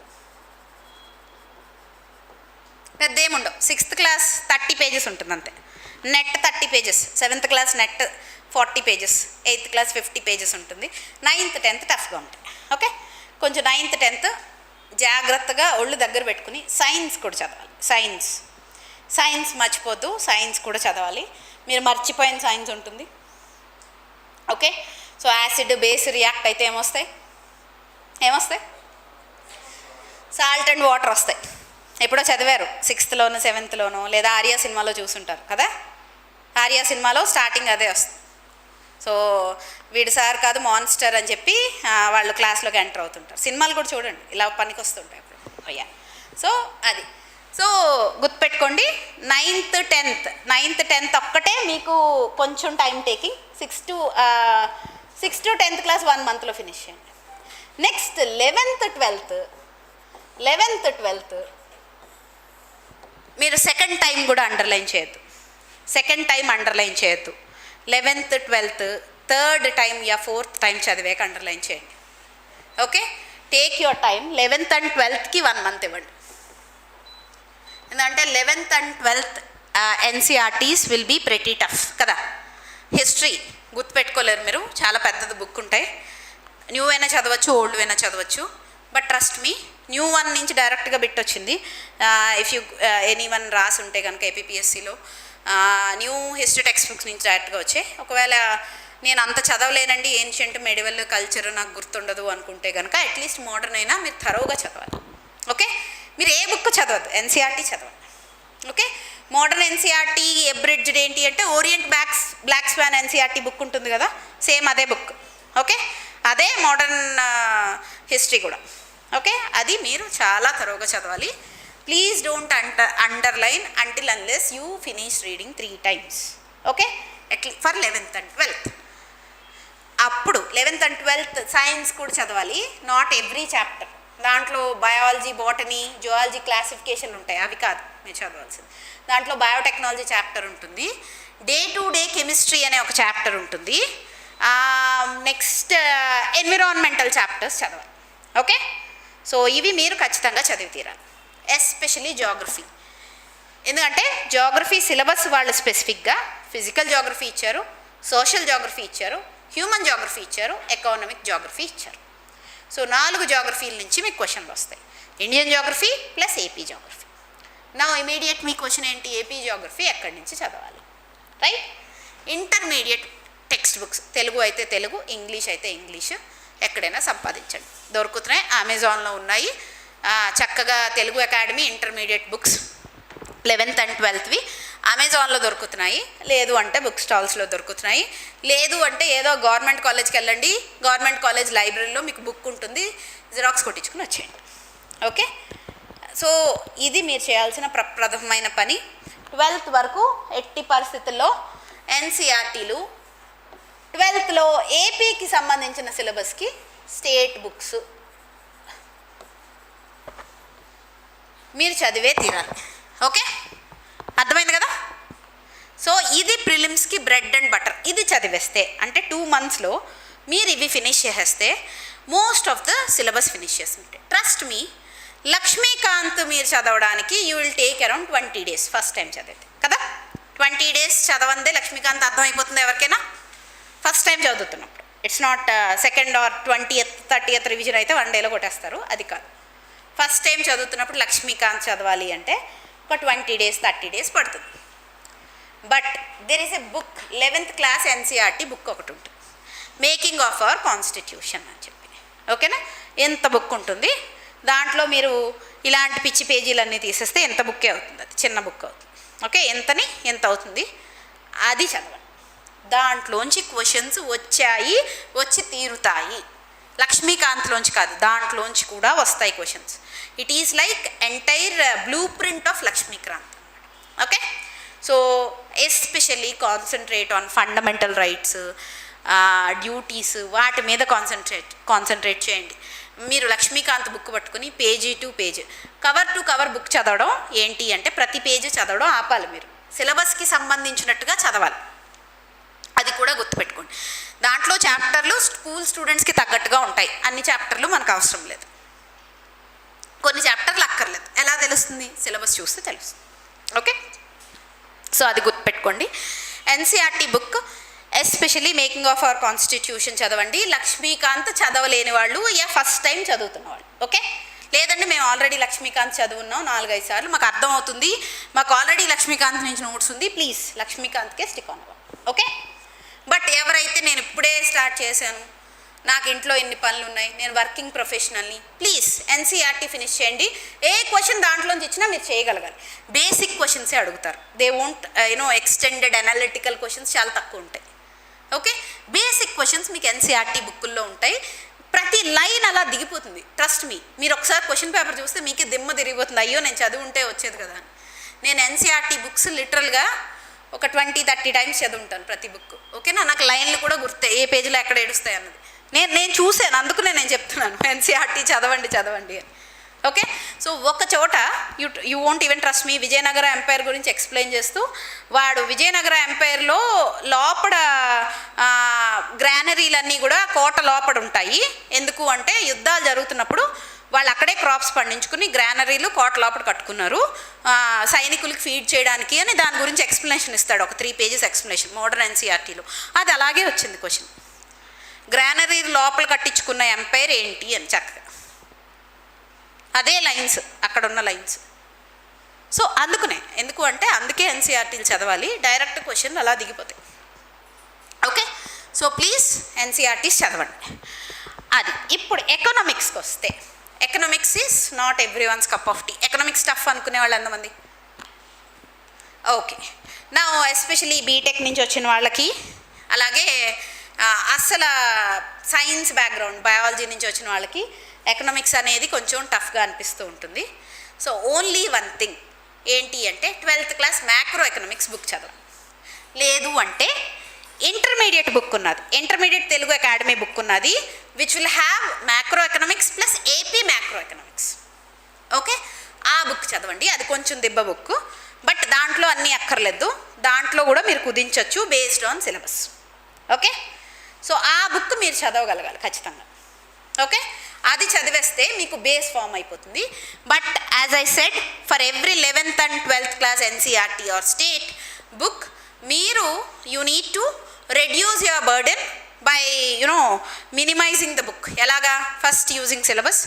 పెద్ద ఏముండవు. 6th క్లాస్ 30 పేజెస్ ఉంటుంది అంతే, net 30 pages. 7th class net 40 pages, 8th class 50 pages ఉంటుంది. 9th 10th టఫ్గా ఉంటాయి. ఓకే, కొంచెం 9th 10th జాగ్రత్తగా ఒళ్ళు దగ్గర పెట్టుకుని సైన్స్ కూడా చదవాలి. సైన్స్ మర్చిపోద్దు, సైన్స్ కూడా చదవాలి. మీరు మర్చిపోయిన సైన్స్ ఉంటుంది. Okay, so acid base react అయితే ఏమొస్తాయి, సాల్ట్ అండ్ వాటర్ వస్తాయి. ఎప్పుడో చదివారు 6thలోనో 7thలోనో, లేదా ఆర్యా సినిమాలో చూసుంటారు కదా. ఆర్యా సినిమాలో స్టార్టింగ్ అదే వస్తుంది. సో వీడు సార్ కాదు మాన్స్టర్ అని చెప్పి వాళ్ళు క్లాస్లోకి ఎంటర్ అవుతుంటారు. సినిమాలు కూడా చూడండి, ఇలా పనికి వస్తుంటాయి అప్పుడు. అయ్యా, సో అది. సో గుర్తుపెట్టుకోండి, 9th 10th ఒక్కటే మీకు కొంచెం time taking. 6 to 10th class 1 monthలో ఫినిష్ చేయండి. నెక్స్ట్ 11th 12th మీరు సెకండ్ టైం కూడా అండర్లైన్ చేయొద్దు. 11th 12th థర్డ్ టైం యా 4th టైం చదివాక అండర్లైన్ చేయండి. Okay, take your time. 11th and 12thకి 1 month ఇవ్వండి. ఎందుకంటే 11th and 12th NCERTs will be pretty tough కదా. హిస్టరీ గుర్తుపెట్టుకోలేరు మీరు, చాలా పెద్దది బుక్ ఉంటాయి. న్యూ అయినా చదవచ్చు, ఓల్డ్ అయినా చదవచ్చు. బట్ ట్రస్ట్ మీ, న్యూ 1 నుంచి డైరెక్ట్గా బిట్ వచ్చింది. ఇఫ్ యూ ఎనీవన్ రాసి ఉంటే కనుక ఏపీపీఎస్సీలో న్యూ హిస్టరీ టెక్స్ట్ బుక్స్ నుంచి డైరెక్ట్గా వచ్చాయి. ఒకవేళ నేను అంత చదవలేనండి, ఏన్షియంట్ మెడివల్ కల్చర్ నాకు గుర్తుండదు అనుకుంటే కనుక అట్లీస్ట్ మోడర్న్ అయినా మీరు థరోగా చదవాలి. ఓకే, మీరు ఏ బుక్ చదవద్దు, ఎన్సీఆర్టీ చదవండి. ఓకే, మోడర్న్ ఎన్సీఆర్టీ ఎబ్రిడ్జ్డ్ ఏంటి అంటే Orient Black Swan NCERT book ఉంటుంది కదా, సేమ్ అదే బుక్. ఓకే, అదే మోడర్న్ హిస్టరీ కూడా. ఓకే, అది మీరు చాలా థరోగా చదవాలి. Please don't underline until unless you finish reading 3 times. Okay, for 11th and 12th. అప్పుడు 11th and 12th సైన్స్ కూడా చదవాలి. Not every chapter. దాంట్లో బయాలజీ, బాటనీ, జువాలజీ క్లాసిఫికేషన్ ఉంటాయి, అవి కాదు మీరు చదవాల్సింది. దాంట్లో బయోటెక్నాలజీ చాప్టర్ ఉంటుంది. డే టు డే కెమిస్ట్రీ అనే ఒక చాప్టర్ ఉంటుంది. నెక్స్ట్ ఎన్విరాన్మెంటల్ చాప్టర్స్ చదవాలి. ఓకే, సో ఇవి మీరు ఖచ్చితంగా చదివి తీరాలి. Especially geography. ఎందుకంటే జాగ్రఫీ సిలబస్ వాళ్ళు స్పెసిఫిక్గా ఫిజికల్ జాగ్రఫీ ఇచ్చారు, సోషల్ జాగ్రఫీ ఇచ్చారు, హ్యూమన్ జాగ్రఫీ ఇచ్చారు, ఎకనామిక్ జాగ్రఫీ ఇచ్చారు. సో 4 జాగ్రఫీల నుంచి మీకు క్వశ్చన్లు వస్తాయి. Indian geography plus AP geography. నా ఇమీడియట్ మీ క్వశ్చన్ ఏంటి, ఏపీ జాగ్రఫీ ఎక్కడి నుంచి చదవాలి, right? Intermediate text books, Telugu అయితే తెలుగు, ఇంగ్లీష్ అయితే ఇంగ్లీష్, ఎక్కడైనా సంపాదించండి, దొరుకుతున్నాయి. అమెజాన్లో ఉన్నాయి. చక్కగా Telugu academy intermediate books 11th and 12thవి అమెజాన్లో దొరుకుతున్నాయి, లేదు అంటే బుక్ స్టాల్స్లో దొరుకుతున్నాయి, లేదు అంటే ఏదో గవర్నమెంట్ కాలేజ్కి వెళ్ళండి, గవర్నమెంట్ కాలేజ్ లైబ్రరీలో మీకు బుక్ ఉంటుంది, జిరాక్స్ కొట్టించుకుని వచ్చేయండి. ఓకే, సో ఇది మీరు చేయాల్సిన ప్రప్రథమైన పని. 12th వరకు ఎట్టి పరిస్థితుల్లో ఎన్సీఆర్టీలు, 12thలో ఏపీకి సంబంధించిన సిలబస్కి స్టేట్ బుక్స్ మీరు చదివే తీరాలి. ఓకే, అర్థమైంది కదా? సో ఇది ప్రిలిమ్స్కి బ్రెడ్ అండ్ బటర్. ఇది చదివేస్తే అంటే 2 monthsలో మీరు ఇవి ఫినిష్ చేసేస్తే most of the syllabus finish చేస్తుంటే, ట్రస్ట్ మీ, లక్ష్మీకాంత్ మీరు చదవడానికి you will take around 20 days first time చదివితే కదా. 20 days చదవందే లక్ష్మీకాంత్ అర్థమైపోతుంది ఎవరికైనా ఫస్ట్ టైం చదువుతున్నప్పుడు. It's not second are 20th 30th revision అయితే 1 dayలో కొట్టేస్తారు, అది కాదు. ఫస్ట్ టైం చదువుతున్నప్పుడు లక్ష్మీకాంత్ చదవాలి అంటే ఒక 20 days 30 days పడుతుంది. But there is a book, 11th class NCERT book ఒకటి ఉంటుంది, మేకింగ్ ఆఫ్ అవర్ కాన్స్టిట్యూషన్ అని చెప్పి. ఓకేనా, ఎంత బుక్ ఉంటుంది, దాంట్లో మీరు ఇలాంటి పిచ్చి పేజీలన్నీ తీసేస్తే ఎంత బుక్కే అవుతుంది, అది చిన్న బుక్ అవుతుంది. ఓకే, ఎంత అవుతుంది అది చదవండి. దాంట్లోంచి క్వశ్చన్స్ వచ్చి తీరుతాయి. లక్ష్మీకాంత్లోంచి కాదు, దాంట్లోంచి కూడా వస్తాయి questions. It is like entire blueprint of Laxmikanth. Okay, so especially concentrate on fundamental rights, duties, వాటి మీద కాన్సన్ట్రేట్ చేయండి. మీరు లక్ష్మీకాంత్ బుక్ పట్టుకుని page to page, cover to cover book చదవడం ఏంటి అంటే ప్రతి పేజీ చదవడం ఆపాలి. మీరు సిలబస్కి సంబంధించినట్టుగా చదవాలి, అది కూడా గుర్తుపెట్టుకోండి. దాంట్లో చాప్టర్లు స్కూల్ స్టూడెంట్స్కి తగ్గట్టుగా ఉంటాయి, అన్ని చాప్టర్లు మనకు అవసరం లేదు, కొన్ని చాప్టర్లు అక్కర్లేదు. ఎలా తెలుస్తుంది? సిలబస్ చూస్తే తెలుస్తుంది. ఓకే, సో అది గుర్తుపెట్టుకోండి. NCERT book especially making of our constitution చదవండి. లక్ష్మీకాంత్ చదవలేని వాళ్ళు ఫస్ట్ టైం చదువుతున్న వాళ్ళు. ఓకే, లేదంటే మేము ఆల్రెడీ లక్ష్మీకాంత్ చదువున్నాం 4-5 సార్లు, మాకు అర్థమవుతుంది, మాకు ఆల్రెడీ లక్ష్మీకాంత్ నుంచి నోట్స్ ఉంది, ప్లీజ్ లక్ష్మీకాంత్కే స్టిక్ ఆన్. ఓకే, బట్ ఎవరైతే నేను ఇప్పుడే స్టార్ట్ చేశాను, నాకు ఇంట్లో ఎన్ని పనులు ఉన్నాయి, నేను వర్కింగ్ ప్రొఫెషనల్ని, ప్లీజ్ ఎన్సీఆర్టీ ఫినిష్ చేయండి. ఏ క్వశ్చన్ దాంట్లోంచి ఇచ్చినా మీరు చేయగలగాలి. బేసిక్ క్వశ్చన్సే అడుగుతారు, they won't extended analytical questions చాలా తక్కువ ఉంటాయి. ఓకే, బేసిక్ క్వశ్చన్స్ మీకు ఎన్సీఆర్టీ బుక్కుల్లో ఉంటాయి. ప్రతి లైన్ అలా దిగిపోతుంది, ట్రస్ట్ మీ. మీరు ఒకసారి క్వశ్చన్ పేపర్ చూస్తే మీకే దిమ్మ తిరిగిపోతుంది, అయ్యో నేను చదివి ఉంటే వచ్చేది కదా. నేను ఎన్సీఆర్టీ బుక్స్ లిటరల్గా ఒక 20-30 times చదువుంటాను ప్రతి బుక్. ఓకేనా, నాకు లైన్లు కూడా గుర్తే, ఏ పేజీలో ఎక్కడ ఏడుస్తాయి అన్నది నేను చూశాను, అందుకునే నేను చెప్తున్నాను ఎన్సీఆర్టీ చదవండి అని. ఓకే, సో ఒక చోట you won't even trust me, Vijayanagara empire గురించి ఎక్స్ప్లెయిన్ చేస్తూ వాడు విజయనగర ఎంపైర్లో లోపల గ్రానరీలన్నీ కూడా కోట లోపల ఉంటాయి. ఎందుకు అంటే యుద్ధాలు జరుగుతున్నప్పుడు వాళ్ళు అక్కడే క్రాప్స్ పండించుకుని గ్రానరీలు కోట లోపల కట్టుకున్నారు సైనికులకి ఫీడ్ చేయడానికి అని. దాని గురించి ఎక్స్ప్లెనేషన్ ఇస్తాడు, ఒక 3 pages ఎక్స్ప్లెనేషన్ మోడర్న్ ఎన్సీఆర్టీలో. అది అలాగే వచ్చింది క్వశ్చన్, గ్రానరీ లోపల కట్టించుకున్న ఎంపైర్ ఏంటి అని చక్కగా అదే లైన్స్, అక్కడ ఉన్న లైన్స్. సో అందుకే ఎన్సీఆర్టీలు చదవాలి, డైరెక్ట్ క్వశ్చన్ అలా దిగిపోతాయి. ఓకే, సో ప్లీజ్ ఎన్సీఆర్టీస్ చదవండి. అది ఇప్పుడు ఎకనామిక్స్కి వస్తే, economics is not everyone's cup of tea. Economics tough అనుకునే వాళ్ళు ఎంతమంది? ఓకే, నా ఎస్పెషలీ బీటెక్ నుంచి వచ్చిన వాళ్ళకి, అలాగే అసలు సైన్స్ బ్యాక్గ్రౌండ్ బయాలజీ నుంచి వచ్చిన వాళ్ళకి ఎకనామిక్స్ అనేది కొంచెం టఫ్గా అనిపిస్తూ ఉంటుంది. సో ఓన్లీ వన్ థింగ్ ఏంటి అంటే 12th class macro economics book చదవాలి. లేదు అంటే ఇంటర్మీడియట్ బుక్ ఉన్నది, ఇంటర్మీడియట్ తెలుగు అకాడమీ బుక్ ఉన్నది, which will have macro economics plus AP macro economics. Okay, ఆ బుక్ చదవండి, అది కొంచెం దిబ్బ బుక్, బట్ దాంట్లో అన్నీ అక్కర్లేదు, దాంట్లో కూడా మీరు కుదించవచ్చు based on syllabus. Okay, so ఆ బుక్ మీరు చదవగలగాలి ఖచ్చితంగా. ఓకే, అది చదివేస్తే మీకు బేస్ ఫామ్ అయిపోతుంది. But as I said, for every 11th and 12th class NCERT or state book మీరు you need to reduce your burden by minimizing the book. ఎలాగా? ఫస్ట్ యూజింగ్ సిలబస్,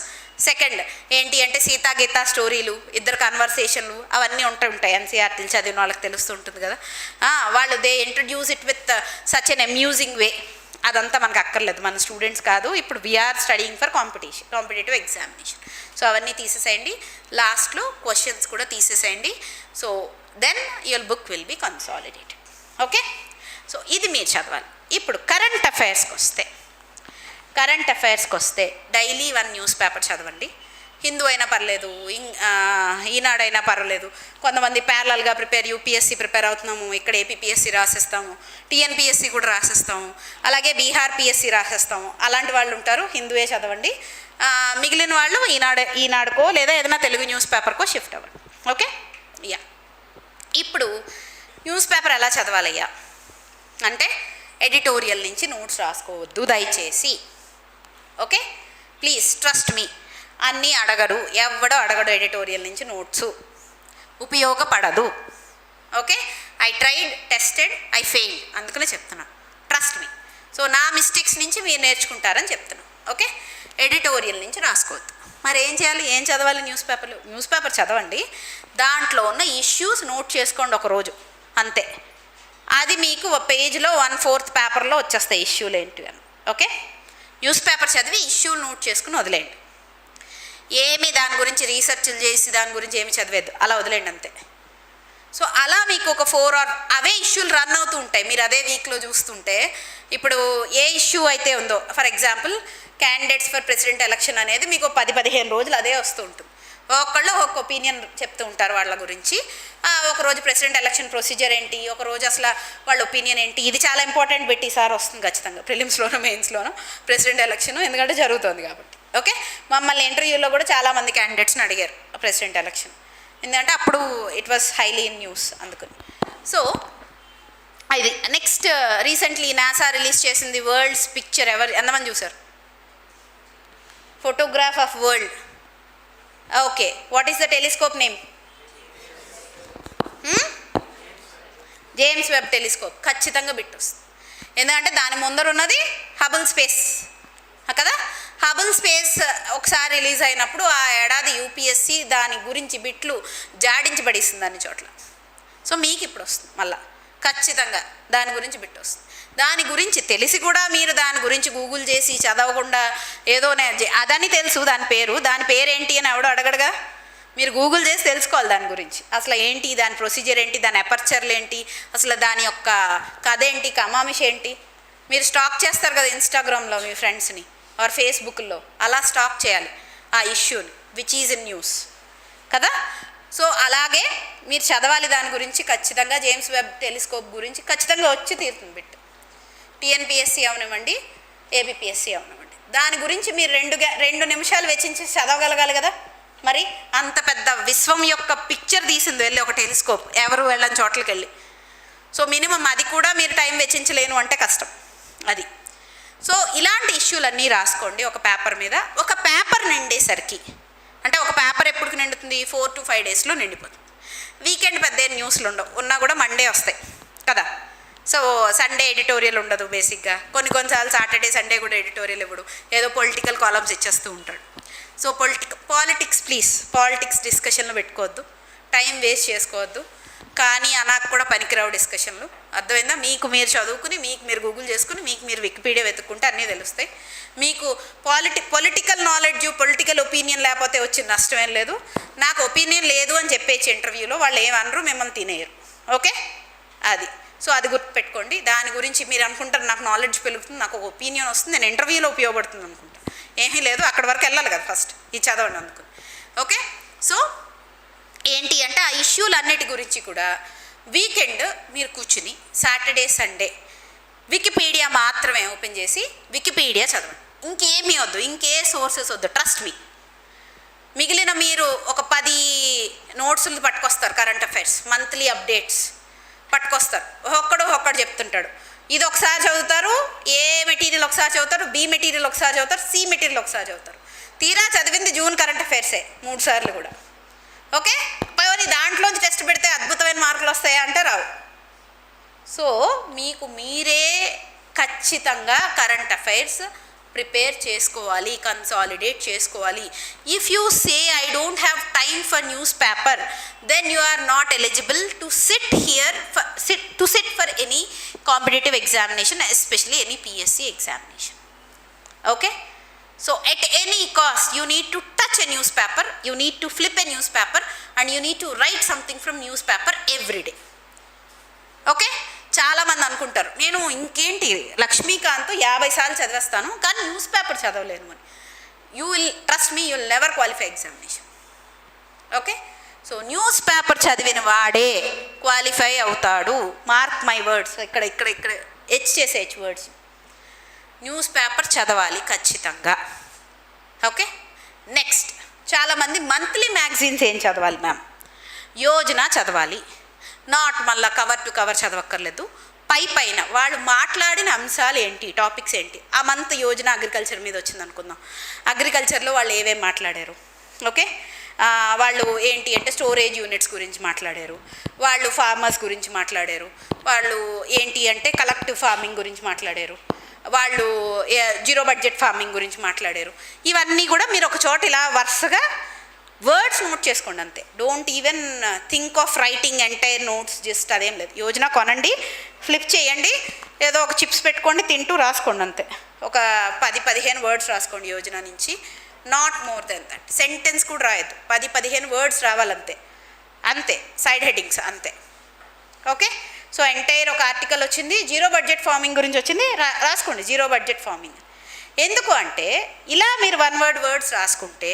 సెకండ్ ఏంటి అంటే సీతా గీతా స్టోరీలు, ఇద్దరు కన్వర్సేషన్లు అవన్నీ ఉంటాయి ఎన్సీఆర్టీలు చదివిన వాళ్ళకి తెలుస్తుంటుంది కదా. వాళ్ళు they introduce it with such an amusing way. అదంతా మనకు అక్కర్లేదు, మన స్టూడెంట్స్ కాదు, ఇప్పుడు we're studying for competitive examination. So అవన్నీ తీసేసేయండి, లాస్ట్లో క్వశ్చన్స్ కూడా తీసేసేయండి. So then your book will be consolidated. Okay, so ఇది మీరు చదవాలి. ఇప్పుడు కరెంట్ అఫైర్స్కి వస్తే డైలీ 1 న్యూస్ పేపర్ చదవండి. హిందూ అయినా పర్లేదు, ఈనాడైనా పర్వాలేదు. కొంతమంది ప్యారలల్గా యూపీఎస్సీ ప్రిపేర్ అవుతున్నాము, ఇక్కడ ఏపీపీఎస్సీ రాసేస్తాము, టీఎన్పిఎస్సీ కూడా రాసేస్తాము, అలాగే బీహార్ పిఎస్సీ రాసేస్తాము, అలాంటి వాళ్ళు ఉంటారు. హిందూయే చదవండి. మిగిలిన వాళ్ళు ఈనాడుకో లేదా ఏదైనా తెలుగు న్యూస్ పేపర్కో షిఫ్ట్ అవ్వండి. Okay, yeah. ఇప్పుడు న్యూస్ పేపర్ ఎలా చదవాలయ్యా అంటే ఎడిటోరియల్ నుంచి నోట్స్ రాసుకోవద్దు దయచేసి. Okay, please trust me. అన్నీ అడగరు, ఎవడో అడగడు ఎడిటోరియల్ నుంచి నోట్సు, ఉపయోగపడదు. Okay, I tried, tested, I failed, అందుకనే చెప్తున్నా, ట్రస్ట్ మీ. సో నా మిస్టేక్స్ నుంచి మీరు నేర్చుకుంటారని చెప్తున్నాను. ఓకే, ఎడిటోరియల్ నుంచి రాసుకోవద్దు. మరి ఏం చేయాలి, ఏం చదవాలి? న్యూస్ పేపర్ చదవండి, దాంట్లో ఉన్న ఇష్యూస్ నోట్ చేసుకోండి ఒకరోజు అంతే. అది మీకు ఒక పేజ్లో 1/4 పేపర్లో వచ్చేస్తాయి ఇష్యూలు ఏంటి అని. ఓకే, న్యూస్ పేపర్ చదివి ఇష్యూలు నోట్ చేసుకుని వదిలేయండి. ఏమి దాని గురించి రీసెర్చ్లు చేసి దాని గురించి ఏమి చదివేద్దు, అలా వదిలేండి అంతే. సో అలా మీకు ఒక 4 అవే ఇష్యూలు రన్ అవుతూ ఉంటాయి. మీరు అదే వీక్లో చూస్తుంటే ఇప్పుడు ఏ ఇష్యూ అయితే ఉందో, for example candidates for president election అనేది మీకు 10-15 రోజులు అదే వస్తూ ఉంటుంది. ఒకళ్ళు ఒక ఒపీనియన్ చెప్తూ ఉంటారు వాళ్ళ గురించి. ఒకరోజు ప్రెసిడెంట్ ఎలక్షన్ ప్రొసీజర్ ఏంటి, ఒకరోజు అసలు వాళ్ళ ఒపీనియన్ ఏంటి. ఇది చాలా ఇంపార్టెంట్ పెట్టి ఈసారి వస్తుంది ఖచ్చితంగా ప్రిలిమ్స్లోనూ మెయిన్స్లోనూ ప్రెసిడెంట్ ఎలక్షన్, ఎందుకంటే జరుగుతుంది కాబట్టి. ఓకే, మమ్మల్ని ఇంటర్వ్యూలో కూడా చాలామంది క్యాండిడేట్స్ని అడిగారు ప్రెసిడెంట్ ఎలక్షన్, ఎందుకంటే అప్పుడు it was highly in news అందుకని. సో ఇది నెక్స్ట్ రీసెంట్లీ నాసా రిలీజ్ చేసింది వరల్డ్స్ పిక్చర్. ఎంతమంది చూసారు? Photograph of world. Okay, what is the telescope name? James Webb telescope. ఖచ్చితంగా బిట్ వస్తుంది, ఎందుకంటే దాని ముందర ఉన్నది హబుల్ స్పేస్ కదా. హబుల్ స్పేస్ ఒకసారి రిలీజ్ అయినప్పుడు ఆ ఏడాది యూపీఎస్సీ దాని గురించి బిట్లు జాడించి పడేస్తుంది అన్ని చోట్ల. సో మీకు ఇప్పుడు వస్తుంది మళ్ళా ఖచ్చితంగా దాని గురించి బిట్ వస్తుంది. దాని గురించి తెలిసి కూడా మీరు దాని గురించి గూగుల్ చేసి చదవకుండా ఏదో అదని తెలుసు దాని పేరు ఏంటి అని ఎవడో అడగడుగా. మీరు గూగుల్ చేసి తెలుసుకోవాలి దాని గురించి, అసలు ఏంటి, దాని ప్రొసీజర్ ఏంటి, దాని అపర్చర్లు ఏంటి, అసలు దాని యొక్క కథ ఏంటి, కమామిష్ ఏంటి. మీరు స్టాక్ చేస్తారు కదా ఇన్స్టాగ్రామ్లో మీ ఫ్రెండ్స్ని ఆర్ ఫేస్బుక్లో, అలా స్టాక్ చేయాలి ఆ ఇష్యూని విచ్ ఈజ్ ఇన్ న్యూస్ కదా. సో అలాగే మీరు చదవాలి దాని గురించి ఖచ్చితంగా. జేమ్స్ వెబ్ టెలిస్కోప్ గురించి ఖచ్చితంగా వచ్చి తీరుతుంది బిట్. టీఎన్పిఎస్సీ అవనివ్వండి, ఏపీపీఎస్సీ అవనివ్వండి, దాని గురించి మీరు 2 నిమిషాలు వెచ్చించి చదవగలగాలి కదా. మరి అంత పెద్ద విశ్వం యొక్క పిక్చర్ తీసింది వెళ్ళి ఒక టెలిస్కోప్, ఎవరు వెళ్ళని చోట్లకి వెళ్ళి. సో మినిమం అది కూడా మీరు టైం వెచ్చించలేను అంటే కష్టం అది. సో ఇలాంటి ఇష్యూలన్నీ రాసుకోండి ఒక పేపర్ మీద. ఒక పేపర్ నిండేసరికి, అంటే ఒక పేపర్ ఎప్పటికి నిండుతుంది? 4 to 5 డేస్లో నిండిపోతుంది. వీకెండ్ పెద్ద న్యూస్లు ఉండవు, ఉన్నా కూడా మండే వస్తాయి కదా. సో సండే ఎడిటోరియల్ ఉండదు బేసిక్గా. కొన్నిసార్లు సాటర్డే సండే కూడా ఎడిటోరియల్ ఇవ్వడు, ఏదో పొలిటికల్ కాలమ్స్ ఇచ్చేస్తూ ఉంటాడు. సో పాలిటిక్స్ డిస్కషన్లు పెట్టుకోవద్దు, టైం వేస్ట్ చేసుకోవద్దు. కానీ నాకు కూడా పనికిరావు డిస్కషన్లు, అర్థమైందా? మీకు మీరు చదువుకుని, మీకు మీరు గూగుల్ చేసుకుని, మీకు మీరు వికీపీడియా వెతుక్కుంటే అన్నీ తెలుస్తాయి. మీకు పొలిటికల్ నాలెడ్జ్, పొలిటికల్ ఒపీనియన్ లేకపోతే వచ్చిన నష్టం ఏం లేదు. నాకు ఒపీనియన్ లేదు అని చెప్పేసి ఇంటర్వ్యూలో వాళ్ళు ఏమనరు, మిమ్మల్ని తినేయరు. ఓకే, అది. సో అది గుర్తుపెట్టుకోండి. దాని గురించి మీరు అనుకుంటారు నాకు నాలెడ్జ్ పెరుగుతుంది, నాకు ఒక ఒపీనియన్ వస్తుంది, నేను ఇంటర్వ్యూలో ఉపయోగపడుతుంది అనుకుంటాను. ఏమీ లేదు, అక్కడి వరకు వెళ్ళాలి కదా ఫస్ట్ ఇది చదవండి అందుకు. ఓకే, సో ఏంటి అంటే ఆ ఇష్యూలు అన్నిటి గురించి కూడా వీకెండ్ మీరు కూర్చుని సాటర్డే సండే వికీపీడియా మాత్రమే ఓపెన్ చేసి వికీపీడియా చదవండి. ఇంకేమీ వద్దు, ఇంకే సోర్సెస్ వద్దు, ట్రస్ట్ మీ. మిగిలిన మీరు ఒక 10 నోట్స్లు పట్టుకొస్తారు, కరెంట్ అఫైర్స్ మంత్లీ అప్డేట్స్ పట్టుకొస్తారు, ఒక్కడు చెప్తుంటాడు. ఇది ఒకసారి చదువుతారు, ఏ మెటీరియల్ ఒకసారి చదువుతారు, బి మెటీరియల్ ఒకసారి చదువుతారు, సి మెటీరియల్ ఒకసారి చదువుతారు. తీరా చదివింది జూన్ కరెంట్ అఫైర్సే 3 సార్లు కూడా. ఓకే, పోనీ దాంట్లోంచి టెస్ట్ పెడితే అద్భుతమైన మార్కులు వస్తాయా అంటే రావు. సో మీకు మీరే ఖచ్చితంగా కరెంట్ అఫైర్స్ ప్రిపేర్ చేసుకోవాలి, కన్సాలిడేట్ చేసుకోవాలి. If you say I don't have time for newspaper, then you are not eligible to sit for any competitive examination, especially any PSC examination. Okay, so at any cost you need to touch a newspaper, you need to flip a newspaper and you need to write something from news paper everyday. Okay, చాలామంది అనుకుంటారు నేను ఇంకేంటి లక్ష్మీకాంత్ 50 సార్లు చదివేస్తాను కానీ news paper చదవలేను అని. You will trust me, you will never qualify examination. Okay, so news paper చదివిన వాడే qualify అవుతాడు. మార్క్ మై వర్డ్స్, ఇక్కడ ఇక్కడ ఇక్కడ హెచ్ చేసే హెచ్ వర్డ్స్. న్యూస్ పేపర్ చదవాలి ఖచ్చితంగా. ఓకే, నెక్స్ట్ చాలామంది మంత్లీ మ్యాగజైన్స్ ఏం చదవాలి మ్యామ్? యోజన చదవాలి. నాట్ మళ్ళీ కవర్ టు కవర్ చదవక్కర్లేదు, పైన వాళ్ళు మాట్లాడిన అంశాలు ఏంటి, టాపిక్స్ ఏంటి. ఆ మంత్ యోజన అగ్రికల్చర్ మీద వచ్చింది అనుకుందాం, అగ్రికల్చర్లో వాళ్ళు ఏమేమి మాట్లాడారు. ఓకే, వాళ్ళు ఏంటి అంటే స్టోరేజ్ యూనిట్స్ గురించి మాట్లాడారు, వాళ్ళు ఫార్మర్స్ గురించి మాట్లాడారు, వాళ్ళు ఏంటి అంటే కలెక్టివ్ ఫార్మింగ్ గురించి మాట్లాడారు, వాళ్ళు జీరో బడ్జెట్ ఫార్మింగ్ గురించి మాట్లాడారు. ఇవన్నీ కూడా మీరు ఒక చోట ఇలా వరుసగా వర్డ్స్ నోట్ చేసుకోండి అంతే. Don't even think of writing entire notes, just అదేం లేదు. యోజన కొనండి, ఫ్లిప్ చేయండి, ఏదో ఒక చిప్స్ పెట్టుకోండి, తింటూ రాసుకోండి అంతే. ఒక 10-15 వర్డ్స్ రాసుకోండి యోజన నుంచి, not more than that. Sentence కూడా రాయద్దు, 10-15 వర్డ్స్ రావాలంతే, అంతే. సైడ్ హెడ్డింగ్స్ అంతే. ఓకే, సో ఎంటైర్ ఒక ఆర్టికల్ వచ్చింది, జీరో బడ్జెట్ ఫార్మింగ్ గురించి వచ్చింది, రాసుకోండి జీరో బడ్జెట్ ఫార్మింగ్. ఎందుకు అంటే ఇలా మీరు 1 word వర్డ్స్ రాసుకుంటే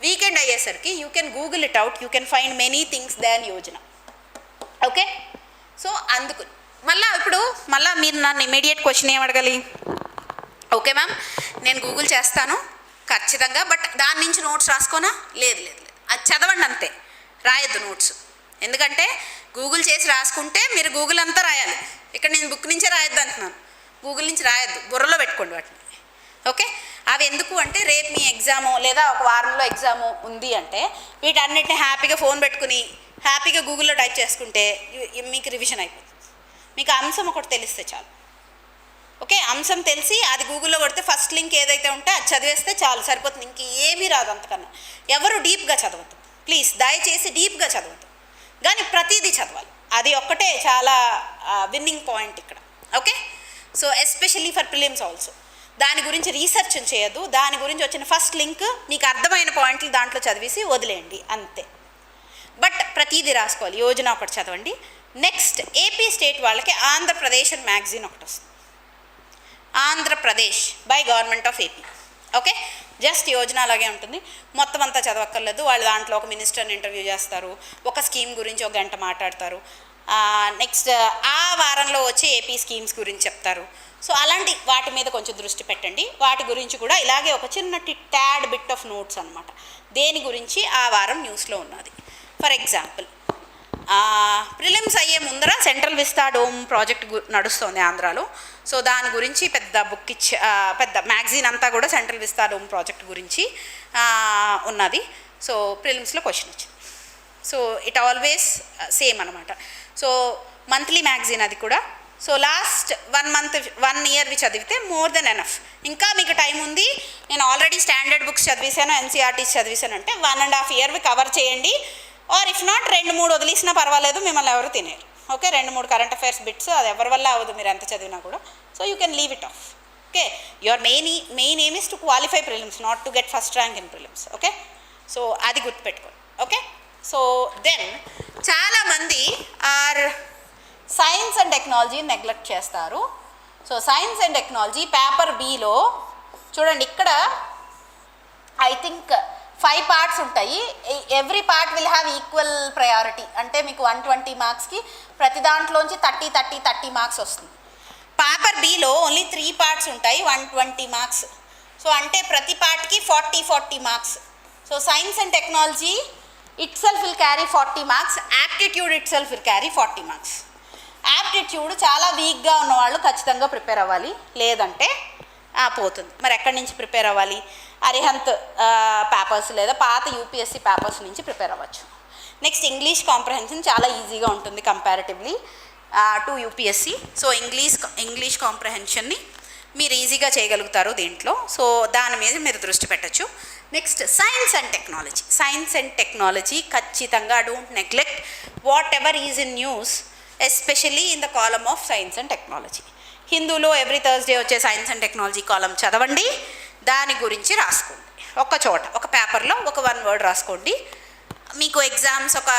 వీకెండ్ అయ్యేసరికి you can Google it out, you can find many things than Yojana. Okay, so అందుకు మళ్ళీ మీరు నన్ను ఇమీడియట్ క్వశ్చన్ ఏం అడగాలి? ఓకే మ్యామ్, నేను గూగుల్ చేస్తాను ఖచ్చితంగా, బట్ దాని నుంచి నోట్స్ రాసుకోనా? లేదు లేదు లేదు, అది చదవండి అంతే, రాయొద్దు నోట్స్. ఎందుకంటే గూగుల్ చేసి రాసుకుంటే మీరు గూగుల్ అంతా రాయాలి. ఇక్కడ నేను బుక్ నుంచే రాయొద్దు అంటున్నాను, గూగుల్ నుంచి రాయొద్దు, బుర్రలో పెట్టుకోండి వాటిని. ఓకే, అవి ఎందుకు అంటే రేపు మీ ఎగ్జాము లేదా ఒక వారంలో ఎగ్జాము ఉంది అంటే వీటన్నిటిని హ్యాపీగా ఫోన్ పెట్టుకుని హ్యాపీగా గూగుల్లో టైప్ చేసుకుంటే మీకు రివిజన్ అయిపోతుంది. మీకు అంశం ఒకటి తెలిస్తే చాలు. ఓకే, అంశం తెలిసి అది గూగుల్లో కొడితే ఫస్ట్ లింక్ ఏదైతే ఉంటే అది చదివేస్తే చాలు, సరిపోతుంది. ఇంక ఏమీ రాదు అంతకన్నా. ఎవరు డీప్గా చదవద్దు ప్లీజ్, దయచేసి డీప్గా చదవద్దు, కానీ ప్రతిదీ చదవాలి. అది ఒక్కటే చాలా విన్నింగ్ పాయింట్ ఇక్కడ. Okay, so especially for prelims also దాని గురించి రీసెర్చ్ చేయొద్దు, దాని గురించి వచ్చిన ఫస్ట్ లింక్ మీకు అర్థమైన పాయింట్లు దాంట్లో చదివేసి వదిలేయండి అంతే. బట్ ప్రతిదీ రాసుకోవాలి. యోజన ఒకటి చదవండి. నెక్స్ట్ ఏపీ స్టేట్ వాళ్ళకి ఆంధ్రప్రదేశ్ అని మ్యాగజైన్ ఒకటి వస్తుంది, Andhra Pradesh by government of AP. Okay, just Yojana అలాగే ఉంటుంది, మొత్తం అంతా చదవక్కర్లేదు. వాళ్ళు దాంట్లో ఒక మినిస్టర్ని ఇంటర్వ్యూ చేస్తారు, ఒక స్కీమ్ గురించి 1 గంట మాట్లాడతారు, నెక్స్ట్ ఆ వారంలో వచ్చే ఏపీ స్కీమ్స్ గురించి చెప్తారు. సో అలాంటి వాటి మీద కొంచెం దృష్టి పెట్టండి. వాటి గురించి కూడా ఇలాగే ఒక చిన్న ట్యాడ్ బిట్ ఆఫ్ నోట్స్ అనమాట, దేని గురించి ఆ వారం న్యూస్లో ఉన్నది. ఫర్ ఎగ్జాంపుల్ ప్రిలిమ్స్ అయ్యే ముందర సెంట్రల్ విస్తా డోమ్ ప్రాజెక్ట్ నడుస్తుంది ఆంధ్రాలో. సో దాని గురించి పెద్ద బుక్ ఇచ్చి పెద్ద మ్యాగజైన్ అంతా కూడా సెంట్రల్ విస్తా డోమ్ ప్రాజెక్ట్ గురించి ఉన్నది. సో ప్రిలిమ్స్లో క్వశ్చన్ వచ్చింది. సో ఇట్ ఆల్వేస్ సేమ్ అనమాట. సో మంత్లీ మ్యాగజైన్ అది కూడా. సో లాస్ట్ 1 year చదివితే మోర్ దెన్ ఎనఫ్. ఇంకా మీకు టైం ఉంది, నేను ఆల్రెడీ స్టాండర్డ్ బుక్స్ చదివేశాను, ఎన్సీఆర్టీస్ చదివేశాను అంటే 1.5 year కవర్ చేయండి. ఆర్ ఇఫ్ నాట్ 2-3 వదిలేసినా పర్వాలేదు, మిమ్మల్ని ఎవరు తినేరు. ఓకే, 2-3 కరెంట్ అఫైర్స్ బిట్స్, అది ఎవరి వల్ల అవ్వదు మీరు ఎంత చదివినా కూడా. So you can leave it of. Okay, your main aim is to qualify prelims, not to get first rank in prelims. Okay, so అది గుర్తుపెట్టుకోండి. ఓకే, సో దెన్ చాలామంది సైన్స్ అండ్ టెక్నాలజీ నెగ్లెక్ట్ చేస్తారు. So science and technology paper below చూడండి, ఇక్కడ I think 5 parts ఉంటాయి. Every part will have equal priority. అంటే మీకు 120 మార్క్స్కి ప్రతి దాంట్లోంచి 30 మార్క్స్ వస్తుంది. పేపర్ బిలో ఓన్లీ 3 parts ఉంటాయి, 120 మార్క్స్. సో అంటే ప్రతి పార్ట్కి 40 marks. So science and technology it self will carry 40 marks, aptitude it self will carry 40 marks. Aptitude చాలా వీక్గా ఉన్నవాళ్ళు ఖచ్చితంగా ప్రిపేర్ అవ్వాలి, లేదంటే పోతుంది. మరి ఎక్కడి నుంచి ప్రిపేర్ అవ్వాలి? అరిహంత్ పేపర్స్ లేదా పాత యూపీఎస్సీ పేపర్స్ నుంచి ప్రిపేర్ అవ్వచ్చు. నెక్స్ట్ ఇంగ్లీష్ కాంప్రహెన్షన్ చాలా ఈజీగా ఉంటుంది comparatively to UPSC. So English కాంప్రహెన్షన్ని మీరు ఈజీగా చేయగలుగుతారు దీంట్లో. సో దాని మీద మీరు దృష్టి పెట్టచ్చు. నెక్స్ట్ సైన్స్ అండ్ టెక్నాలజీ ఖచ్చితంగా don't neglect whatever is in news, especially in the column of science and technology. హిందూలో ఎవ్రీ థర్స్డే వచ్చే సైన్స్ అండ్ టెక్నాలజీ కాలమ్ చదవండి, దాని గురించి రాసుకోండి. ఒక చోట ఒక పేపర్లో ఒక 1 word రాసుకోండి, మీకు ఎగ్జామ్స్ ఒక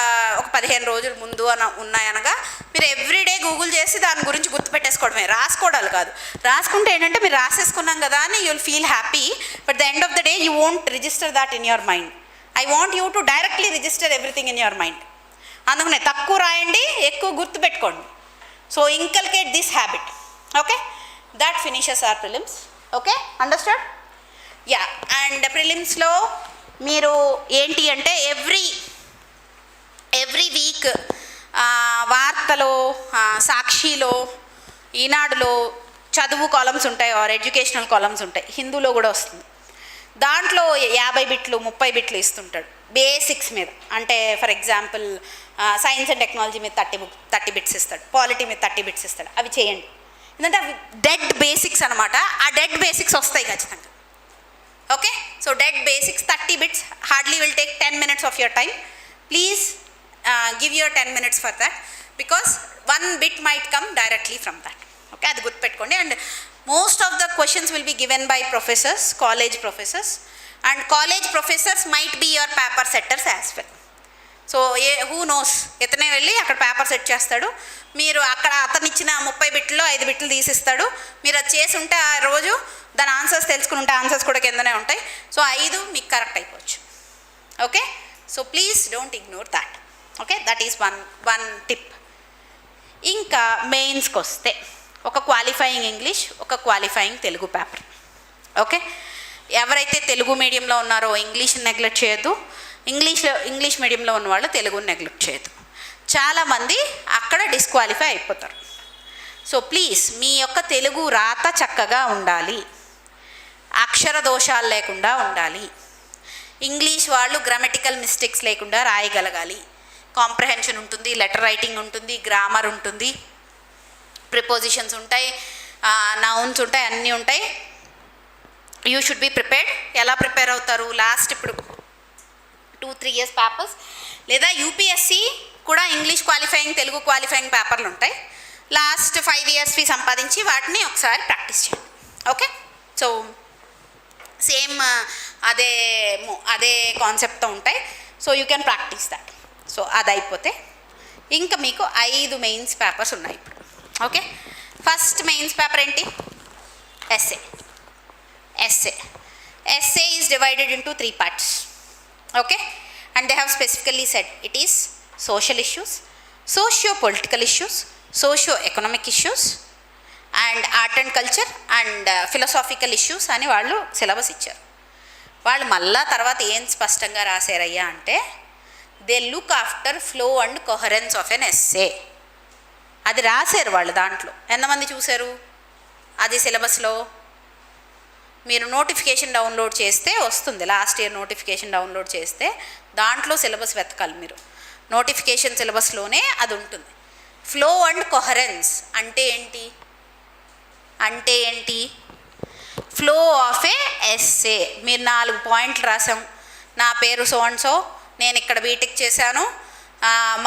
15 రోజుల ముందు ఉన్నాయనగా మీరు ఎవ్రీడే గూగుల్ చేసి దాని గురించి గుర్తుపెట్టేసుకోవడమే, రాసుకోవడాలు కాదు. రాసుకుంటే ఏంటంటే మీరు రాసేసుకున్నాం కదా అని you will feel happy, but the end of the day you won't register that in your mind. I want you to directly register everything in your mind. అందుకనే తక్కువ రాయండి, ఎక్కువ గుర్తుపెట్టుకోండి. So inculcate this habit. Okay, that finishes our prelims. Okay, understand? Yeah. And ప్రిలిమ్స్లో మీరు ఏంటి అంటే every week వార్తలో, సాక్షిలో, ఈనాడులో చదువు కాలమ్స్ ఉంటాయి, ఆర్ ఎడ్యుకేషనల్ కాలమ్స్ ఉంటాయి. హిందూలో కూడా వస్తుంది. దాంట్లో 50 బిట్లు 30 బిట్లు ఇస్తుంటాడు బేసిక్స్ మీద. అంటే for example science and technology మీద 30 బిట్స్ ఇస్తాడు, పాలిటీ మీద 30 బిట్స్ ఇస్తాడు. అవి చేయండి, ఎందుకంటే అవి డెడ్ బేసిక్స్ అనమాట. ఆ డెడ్ బేసిక్స్ వస్తాయి ఖచ్చితంగా. Okay, so dead basics 30 bits hardly will take 10 minutes of your time. Please give your 10 minutes for that, because 1 bit might come directly from that. Okay, అది గుర్తుపెట్టుకోండి. And most of the questions will be given by professors, college professors, and college professors might be your paper setters as well. So who knows, ఇతనే వెళ్ళి అక్కడ paper set చేస్తాడు, మీరు అక్కడ అతను ఇచ్చిన 30 బిట్లో 5 బిట్లు తీసిస్తాడు. మీరు అది చేసి ఉంటే ఆ రోజు దాని ఆన్సర్స్ తెలుసుకుని ఉంటే ఆన్సర్స్ కూడా కిందనే ఉంటాయి. సో 5 మీకు కరెక్ట్ అయిపోవచ్చు. Okay, so please don't ignore that. Okay, that is one tip. ఇంకా మెయిన్స్కి వస్తే ఒక క్వాలిఫైయింగ్ ఇంగ్లీష్, ఒక క్వాలిఫైయింగ్ తెలుగు పేపర్. ఓకే, ఎవరైతే తెలుగు మీడియంలో ఉన్నారో ఇంగ్లీష్ని నెగ్లెక్ట్ చేయొద్దు, ఇంగ్లీష్ మీడియంలో ఉన్న వాళ్ళు తెలుగుని నెగ్లెక్ట్ చేయొద్దు. చాలామంది అక్కడ డిస్క్వాలిఫై అయిపోతారు. సో ప్లీజ్ మీ యొక్క తెలుగు రాత చక్కగా ఉండాలి, అక్షర దోషాలు లేకుండా ఉండాలి, ఇంగ్లీష్ వాళ్ళు గ్రామటికల్ మిస్టేక్స్ లేకుండా రాయగలగాలి. కాంప్రహెన్షన్ ఉంటుంది, లెటర్ రైటింగ్ ఉంటుంది, గ్రామర్ ఉంటుంది, ప్రిపోజిషన్స్ ఉంటాయి, నౌన్స్ ఉంటాయి, అన్నీ ఉంటాయి. You should be prepared. ఎలా ప్రిపేర్ అవుతారు? లాస్ట్ ఇప్పుడు 2-3 years పేపర్స్, లేదా యూపీఎస్సి కూడా ఇంగ్లీష్ క్వాలిఫైయింగ్, తెలుగు క్వాలిఫైయింగ్ పేపర్లు ఉంటాయి. లాస్ట్ 5 years ఫీ సంపాదించి వాటిని ఒకసారి ప్రాక్టీస్ చేయండి. ఓకే, సో సేమ్ అదే కాన్సెప్ట్తో ఉంటాయి. So you can practice that. So అది అయిపోతే ఇంకా మీకు 5 మెయిన్స్ పేపర్స్ ఉన్నాయి ఇప్పుడు. ఓకే, ఫస్ట్ మెయిన్స్ పేపర్ ఏంటి? Essay is divided into 3 parts. Okay, and they have specifically said it is social issues, socio-political issues, socio-economic issues, and art and culture, and philosophical issues అని వాళ్ళు syllabus ఇచ్చారు. వాళ్ళు మళ్ళా తర్వాత ఏం స్పష్టంగా రాశారయ్యా అంటే they look after flow and coherence of an essay. అది రాశారు వాళ్ళు. దాంట్లో ఎంతమంది చూశారు అది సిలబస్లో? మీరు నోటిఫికేషన్ డౌన్లోడ్ చేస్తే వస్తుంది, లాస్ట్ ఇయర్ నోటిఫికేషన్ డౌన్లోడ్ చేస్తే దాంట్లో సిలబస్ వెతకాలి మీరు. నోటిఫికేషన్ సిలబస్లోనే అది ఉంటుంది. ఫ్లో అండ్ కొహరెన్స్ అంటే ఏంటి? Flow of A essay. మీరు 4 పాయింట్లు రాసాం, నా పేరు సో అండ్ సో, నేను ఇక్కడ బీటెక్ చేశాను,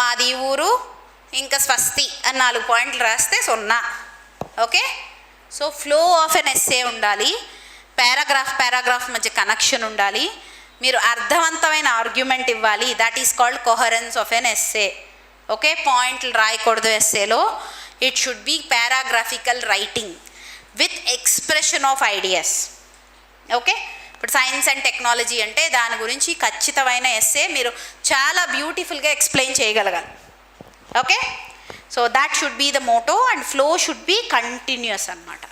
మాది ఊరు, ఇంకా స్వస్తి అని 4 పాయింట్లు రాస్తే 0. Okay, so flow of an essay ఉండాలి, పారాగ్రాఫ్ మధ్య కనెక్షన్ ఉండాలి, మీరు అర్థవంతమైన ఆర్గ్యుమెంట్ ఇవ్వాలి. That is called coherence of an essay. Okay, పాయింట్లు రాయకూడదు ఎస్సేలో. It should be paragraphical writing with expression of ideas. Okay, ఇప్పుడు సైన్స్ అండ్ టెక్నాలజీ అంటే దాని గురించి ఖచ్చితమైన ఎస్సే మీరు చాలా బ్యూటిఫుల్గా ఎక్స్ప్లెయిన్ చేయగలగాలి. Okay, so that should be the motto. And flow should be continuous అన్నమాట.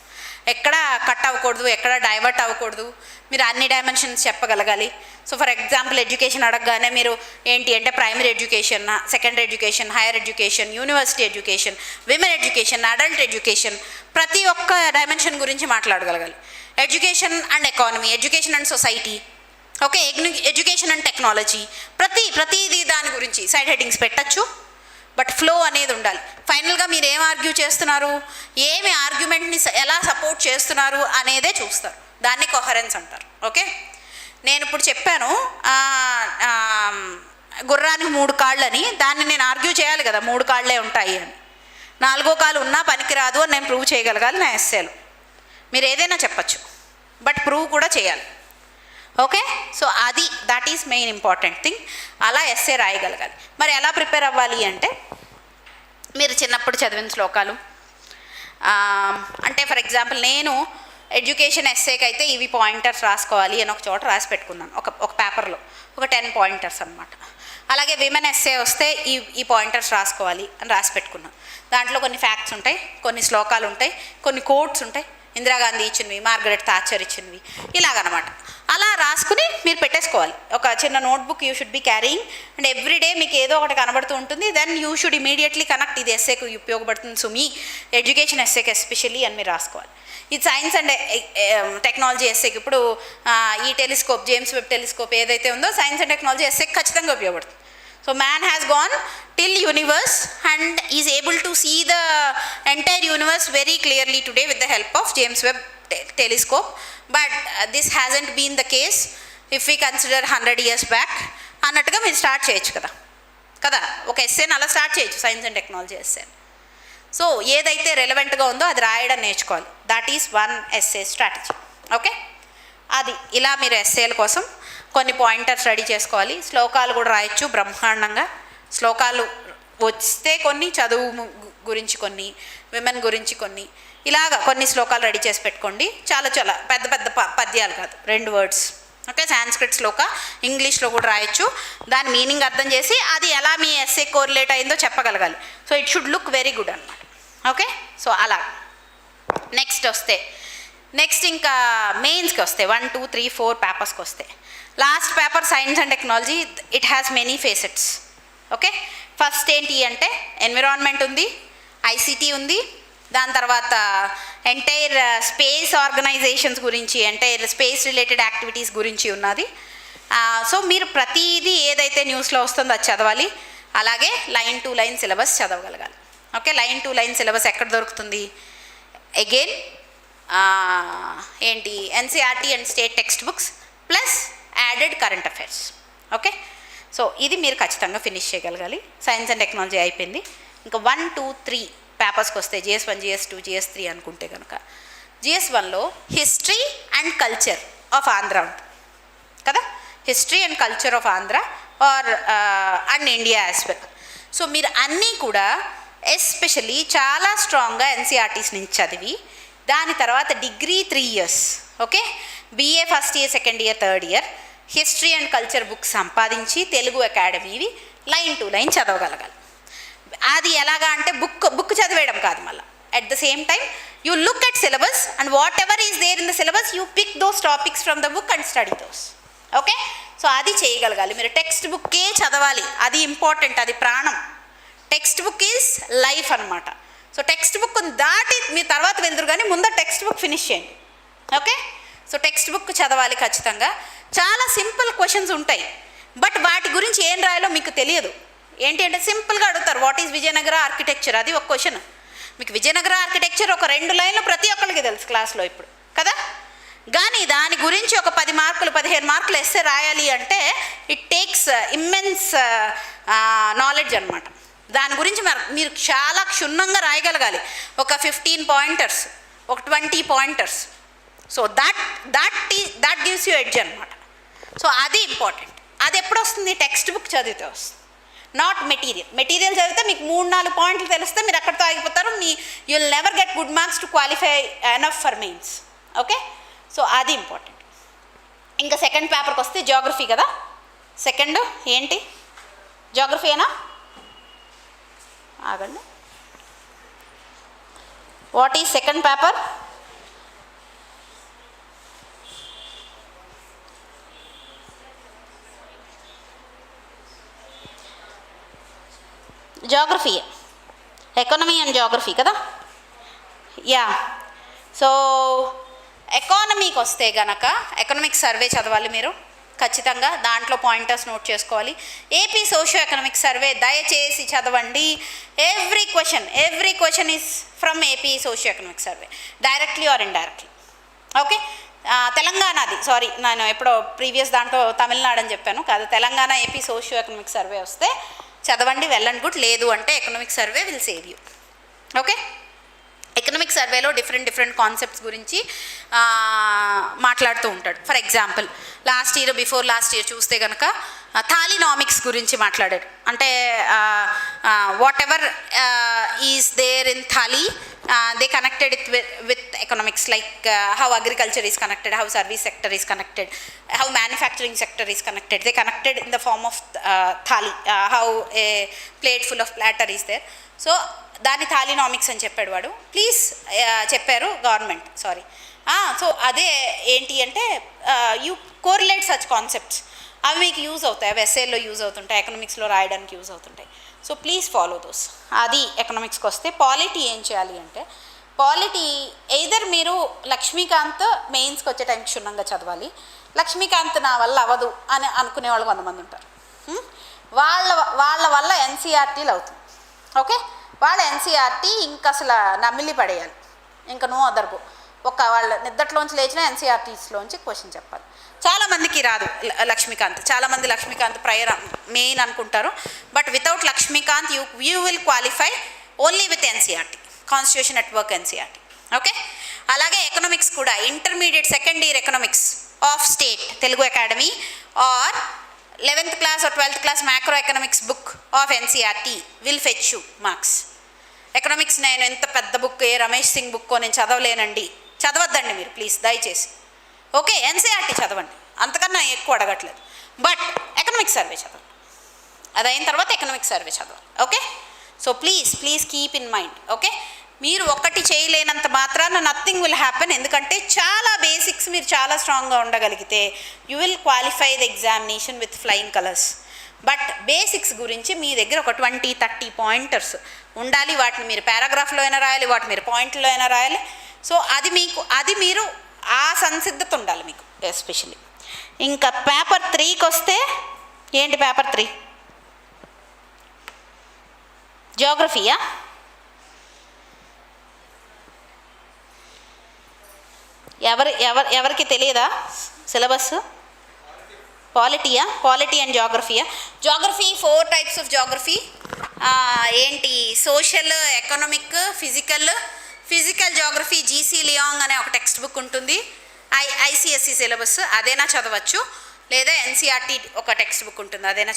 ఎక్కడ కట్ అవ్వకూడదు, ఎక్కడ డైవర్ట్ అవ్వకూడదు, మీరు అన్ని డైమెన్షన్స్ చెప్పగలగాలి. సో ఫర్ ఎగ్జాంపుల్ ఎడ్యుకేషన్ అడగగానే మీరు ఏంటి అంటే primary education, secondary education, higher education, university education, women education, adult education, ప్రతి ఒక్క డైమెన్షన్ గురించి మాట్లాడగలగాలి. Education and economy, education and society, okay, education and technology, ప్రతిదీ దాని గురించి సైడ్ హెడ్డింగ్స్ పెట్టచ్చు. బట్ ఫ్లో అనేది ఉండాలి. ఫైనల్గా మీరు ఏం ఆర్గ్యూ చేస్తున్నారు, ఏమి ఆర్గ్యుమెంట్ని ఎలా సపోర్ట్ చేస్తున్నారు అనేదే చూస్తారు. దాన్ని కొహరెన్స్ అంటారు. ఓకే, నేను ఇప్పుడు చెప్పాను గుర్రానికి 3 కాళ్ళని, దాన్ని నేను ఆర్గ్యూ చేయాలి కదా 3 కాళ్ళే ఉంటాయి అని. 4వ కాలు ఉన్నా పనికిరాదు అని నేను ప్రూవ్ చేయగలగాలి నా ఎస్సేలో. మీరు ఏదైనా చెప్పచ్చు, బట్ ప్రూవ్ కూడా చేయాలి. ఓకే, సో అది that is main important thing. అలా ఎస్సే రాయగలగాలి. మరి ఎలా ప్రిపేర్ అవ్వాలి అంటే, మీరు చిన్నప్పుడు చదివిన శ్లోకాలు, అంటే ఫర్ ఎగ్జాంపుల్ నేను ఎడ్యుకేషన్ ఎస్సేకి అయితే ఇవి పాయింటర్స్ రాసుకోవాలి అని ఒక చోట రాసి పెట్టుకున్నాను, ఒక పేపర్లో ఒక 10 పాయింటర్స్ అనమాట. అలాగే విమెన్ ఎస్సే వస్తే ఈ పాయింటర్స్ రాసుకోవాలి అని రాసి పెట్టుకున్నాను. దాంట్లో కొన్ని ఫ్యాక్ట్స్ ఉంటాయి, కొన్ని శ్లోకాలు ఉంటాయి, కొన్ని కోట్స్ ఉంటాయి, ఇందిరాగాంధీ ఇచ్చినవి, మార్గరెట్ థాచర్ ఇచ్చినవి, ఇలాగనమాట. అలా రాసుకుని మీరు పెట్టేసుకోవాలి. ఒక చిన్న notebook you should be carrying, and everyday మీకు ఏదో ఒకటి కనబడుతూ ఉంటుంది. Then you should immediately connect, ఇది ఎస్సేకి ఉపయోగపడుతుంది సుమి, ఎడ్యుకేషన్ ఎస్సేకి ఎస్పెషల్లీ అని మీరు రాసుకోవాలి. ఇది సైన్స్ అండ్ టెక్నాలజీ ఎస్సేకి ఇప్పుడు ఈ టెలిస్కోప్, జేమ్స్ వెబ్ టెలిస్కోప్ ఏదైతే ఉందో సైన్స్ అండ్ టెక్నాలజీ ఎస్సేకి ఖచ్చితంగా ఉపయోగపడుతుంది. So man has gone till universe and is able to see the entire universe very clearly today with the help of James Webb telescope. But this hasn't been the case if we consider 100 years back. అన్నట్టుగా మీరు start చేయొచ్చు కదా ఒక ఎస్సేని అలా start చేయొచ్చు, science and technology essay. So ఏదైతే రెలవెంట్గా ఉందో అది రాయడం నేర్చుకోవాలి. That is one essay strategy. Okay, అది ఇలా మీరు ఎస్సేల కోసం కొన్ని పాయింటర్స్ రెడీ చేసుకోవాలి. శ్లోకాలు కూడా రాయొచ్చు బ్రహ్మాండంగా. శ్లోకాలు వస్తే కొన్ని, చదువు గురించి కొన్ని, విమెన్ గురించి కొన్ని, ఇలాగా కొన్ని శ్లోకాలు రెడీ చేసి పెట్టుకోండి. చాలా పెద్ద పెద్ద పద్యాలు కాదు, 2 వర్డ్స్. ఓకే, సాంస్క్రిట్ శ్లోక ఇంగ్లీష్లో కూడా రాయొచ్చు. దాని మీనింగ్ అర్థం చేసి అది ఎలా మీ ఎస్సే కోరిలేట్ అయిందో చెప్పగలగాలి. So it should look very good అనమాట. ఓకే, సో అలా. నెక్స్ట్ ఇంకా మెయిన్స్కి వస్తే 1, 2, 3, 4 పేపర్స్కి వస్తే, last paper science and technology, it has many facets. Okay, first ఏంటి అంటే ఎన్విరాన్మెంట్ ఉంది, ఐసిటీ ఉంది, దాని తర్వాత ఎంటైర్ స్పేస్ ఆర్గనైజేషన్స్ గురించి, ఎంటైర్ స్పేస్ రిలేటెడ్ యాక్టివిటీస్ గురించి ఉన్నది. సో మీరు ప్రతిదీ ఏదైతే న్యూస్లో వస్తుందో అది చదవాలి. అలాగే లైన్ టు లైన్ సిలబస్ చదవగలగాలి. Okay, line to line syllabus ఎక్కడ దొరుకుతుంది? అగైన్ ఏంటి, NCERT and state text books plus added current affairs. Okay, so ఇది మీరు ఖచ్చితంగా ఫినిష్ చేయగలగాలి. సైన్స్ అండ్ టెక్నాలజీ అయిపోయింది. ఇంకా 1, 2, 3 పేపర్స్కి వస్తే GS1, GS2, GS3 అనుకుంటే కనుక, GS1లో history and culture of Andhra ఉంటుంది కదా, history and culture of Andhra or and India as well. So మీరు అన్నీ కూడా ఎస్పెషల్లీ చాలా స్ట్రాంగ్గా ఎన్సీఆర్టీస్ నుంచి చదివి, దాని తర్వాత degree 3 years, okay, BA first year, second year, third year history and culture books సంపాదించి తెలుగు అకాడమీవి లైన్ టు లైన్ చదవగలగాలి. అది ఎలాగా అంటే బుక్ చదివేయడం కాదు, మళ్ళీ at the same time you look at syllabus and whatever is there in the syllabus you pick those topics from the book and study those. Okay, so అది చేయగలగాలి. మీరు టెక్స్ట్ బుక్కే చదవాలి, అది ఇంపార్టెంట్, అది ప్రాణం. టెక్స్ట్ బుక్ ఈజ్ లైఫ్ అనమాట. So text book దాటి మీరు తర్వాత వెళ్తురు, కానీ ముందర టెక్స్ట్ బుక్ ఫినిష్ చేయండి. ఓకే, సో టెక్స్ట్ బుక్ చదవాలి ఖచ్చితంగా. చాలా సింపుల్ క్వశ్చన్స్ ఉంటాయి, బట్ వాటి గురించి ఏం రాయాలో మీకు తెలియదు. ఏంటి అంటే సింపుల్గా అడుగుతారు, వాట్ ఈజ్ విజయనగర ఆర్కిటెక్చర్, అది ఒక క్వశ్చన్. మీకు విజయనగర ఆర్కిటెక్చర్ ఒక 2 లైన్లు ప్రతి ఒక్కరికి తెలుసు క్లాస్లో ఇప్పుడు కదా, కానీ దాని గురించి ఒక 10 మార్కులు 15 మార్కులు ఎస్సే రాయాలి అంటే ఇట్ టేక్స్ ఇమ్మెన్స్ నాలెడ్జ్ అనమాట. దాని గురించి మీరు చాలా క్షుణ్ణంగా రాయగలగాలి. ఒక 15 పాయింటర్స్, ఒక 20 pointers. So that gives you edge అనమాట. సో అది ఇంపార్టెంట్. అది ఎప్పుడు వస్తుంది? టెక్స్ట్ బుక్ చదివితే వస్తుంది, నాట్ మెటీరియల్ చదివితే మీకు 3-4 పాయింట్లు తెలిస్తే మీరు అక్కడితో ఆగిపోతారు. You will never get good marks to qualify enough for mains. Okay, so అది ఇంపార్టెంట్. ఇంకా సెకండ్ పేపర్కి వస్తే జియోగ్రఫీ కదా. సెకండ్ ఏంటి, జియోగ్రఫీనా? ఆగండి, what is second paper? Geography, economy and geography కదా. యా, సో ఎకానమీకి వస్తే గనక ఎకనామిక్ సర్వే చదవాలి మీరు ఖచ్చితంగా. దాంట్లో పాయింటర్స్ నోట్ చేసుకోవాలి. ఏపీ సోషియో ఎకనామిక్ సర్వే దయచేసి చదవండి. Every question is from AP socio economic survey, directly or indirectly. Okay, తెలంగాణది, సారీ నేను ఎప్పుడో ప్రీవియస్ దాంట్లో తమిళనాడు అని చెప్పాను కాదు, Telangana AP socio economic survey వస్తే చదవండి, వెల్ అండ్ గుడ్. లేదు అంటే economic survey will save you. Okay, economic సర్వేలో డిఫరెంట్ కాన్సెప్ట్స్ గురించి మాట్లాడుతూ ఉంటాడు. For example before last year చూస్తే కనుక థాలినామిక్స్ గురించి మాట్లాడాడు. అంటే whatever is there in thali they connected it with economics, like how agriculture is connected, how service sector is connected, how manufacturing sector is connected, they connected in the form of thali, how a plate full of platter is there. So దాన్ని thalinomics అని చెప్పాడు వాడు. చెప్పారు government, sorry. So అదే ఏంటి అంటే you correlate such concepts, అవి మీకు యూజ్ అవుతాయి, అవి ఎస్ఏలో యూజ్ అవుతుంటాయి, ఎకనామిక్స్లో రాయడానికి యూజ్ అవుతుంటాయి. So please follow those. అది ఎకనామిక్స్కి వస్తే పాలిటీ ఏం చేయాలి అంటే, పాలిటీ ఎయిదర్ మీరు లక్ష్మీకాంత్ మెయిన్స్కి వచ్చే టైంకి క్షుణ్ణంగా చదవాలి. లక్ష్మీకాంత్ నా వల్ల అవ్వదు అని అనుకునే వాళ్ళు కొంతమంది ఉంటారు. వాళ్ళ వల్ల ఎన్సీఆర్టీలు అవుతుంది. ఓకే, వాళ్ళ ఎన్సీఆర్టీ ఇంకా అసలు నమిలి పడేయాలి, ఇంకా నో అదర్ గో. వాళ్ళ నిద్దట్లోంచి లేచిన ఎన్సీఆర్టీస్లోంచి క్వశ్చన్ చెప్పాలి. చాలామందికి రాదు లక్ష్మీకాంత్, చాలామంది లక్ష్మీకాంత్ ప్రయర్ మెయిన్ అనుకుంటారు. But without Laxmikanth you will qualify only with NCERT, constitution at work NCERT. Okay, అలాగే ఎకనామిక్స్ కూడా intermediate second year economics of state Telugu Academy or 11th class or 12th class macro economics book of NCERT will fetch you marks. Economics నేను ఎంత పెద్ద book, ఏ రమేష్ సింగ్ బుక్కో నేను చదవలేనండి, చదవద్దండి మీరు please దయచేసి. Okay, NCERT చదవండి, అంతకన్నా ఎక్కువ అడగట్లేదు. బట్ ఎకనామిక్ సర్వే చదవండి, అదైన తర్వాత ఎకనామిక్ సర్వే చదవాలి. Okay, so please keep in mind. Okay, మీరు ఒక్కటి చేయలేనంత మాత్రాన నథింగ్ విల్ హ్యాపెన్. ఎందుకంటే చాలా బేసిక్స్ మీరు చాలా స్ట్రాంగ్గా ఉండగలిగితే you will qualify the examination with flying colours. But basics గురించి మీ దగ్గర ఒక 20-30 పాయింటర్స్ ఉండాలి. వాటిని మీరు పారాగ్రాఫ్లో అయినా రాయాలి, వాటిని మీరు పాయింట్లో అయినా రాయాలి. సో అది మీరు ఆ సంసిద్ధత ఉండాలి మీకు ఎస్పెషల్లీ. ఇంకా పేపర్ 3కి వస్తే ఏంటి పేపర్ 3? జియోగ్రఫీయా? ఎవరికి తెలియదా సిలబస్? పాలిటీయా? పాలిటీ అండ్ జాగ్రఫీయా? జాగ్రఫీ 4 types ఆఫ్ జాగ్రఫీ ఏంటి? Social, economic, physical geography. GC Leong అనే ఒక టెక్స్ట్ బుక్ ఉంటుంది, ఐసిఎస్సి సిలబస్, అదైనా చదవచ్చు. లేదా ఎన్సీఆర్టీ ఒక టెక్స్ట్ బుక్ ఉంటుంది, అదైనా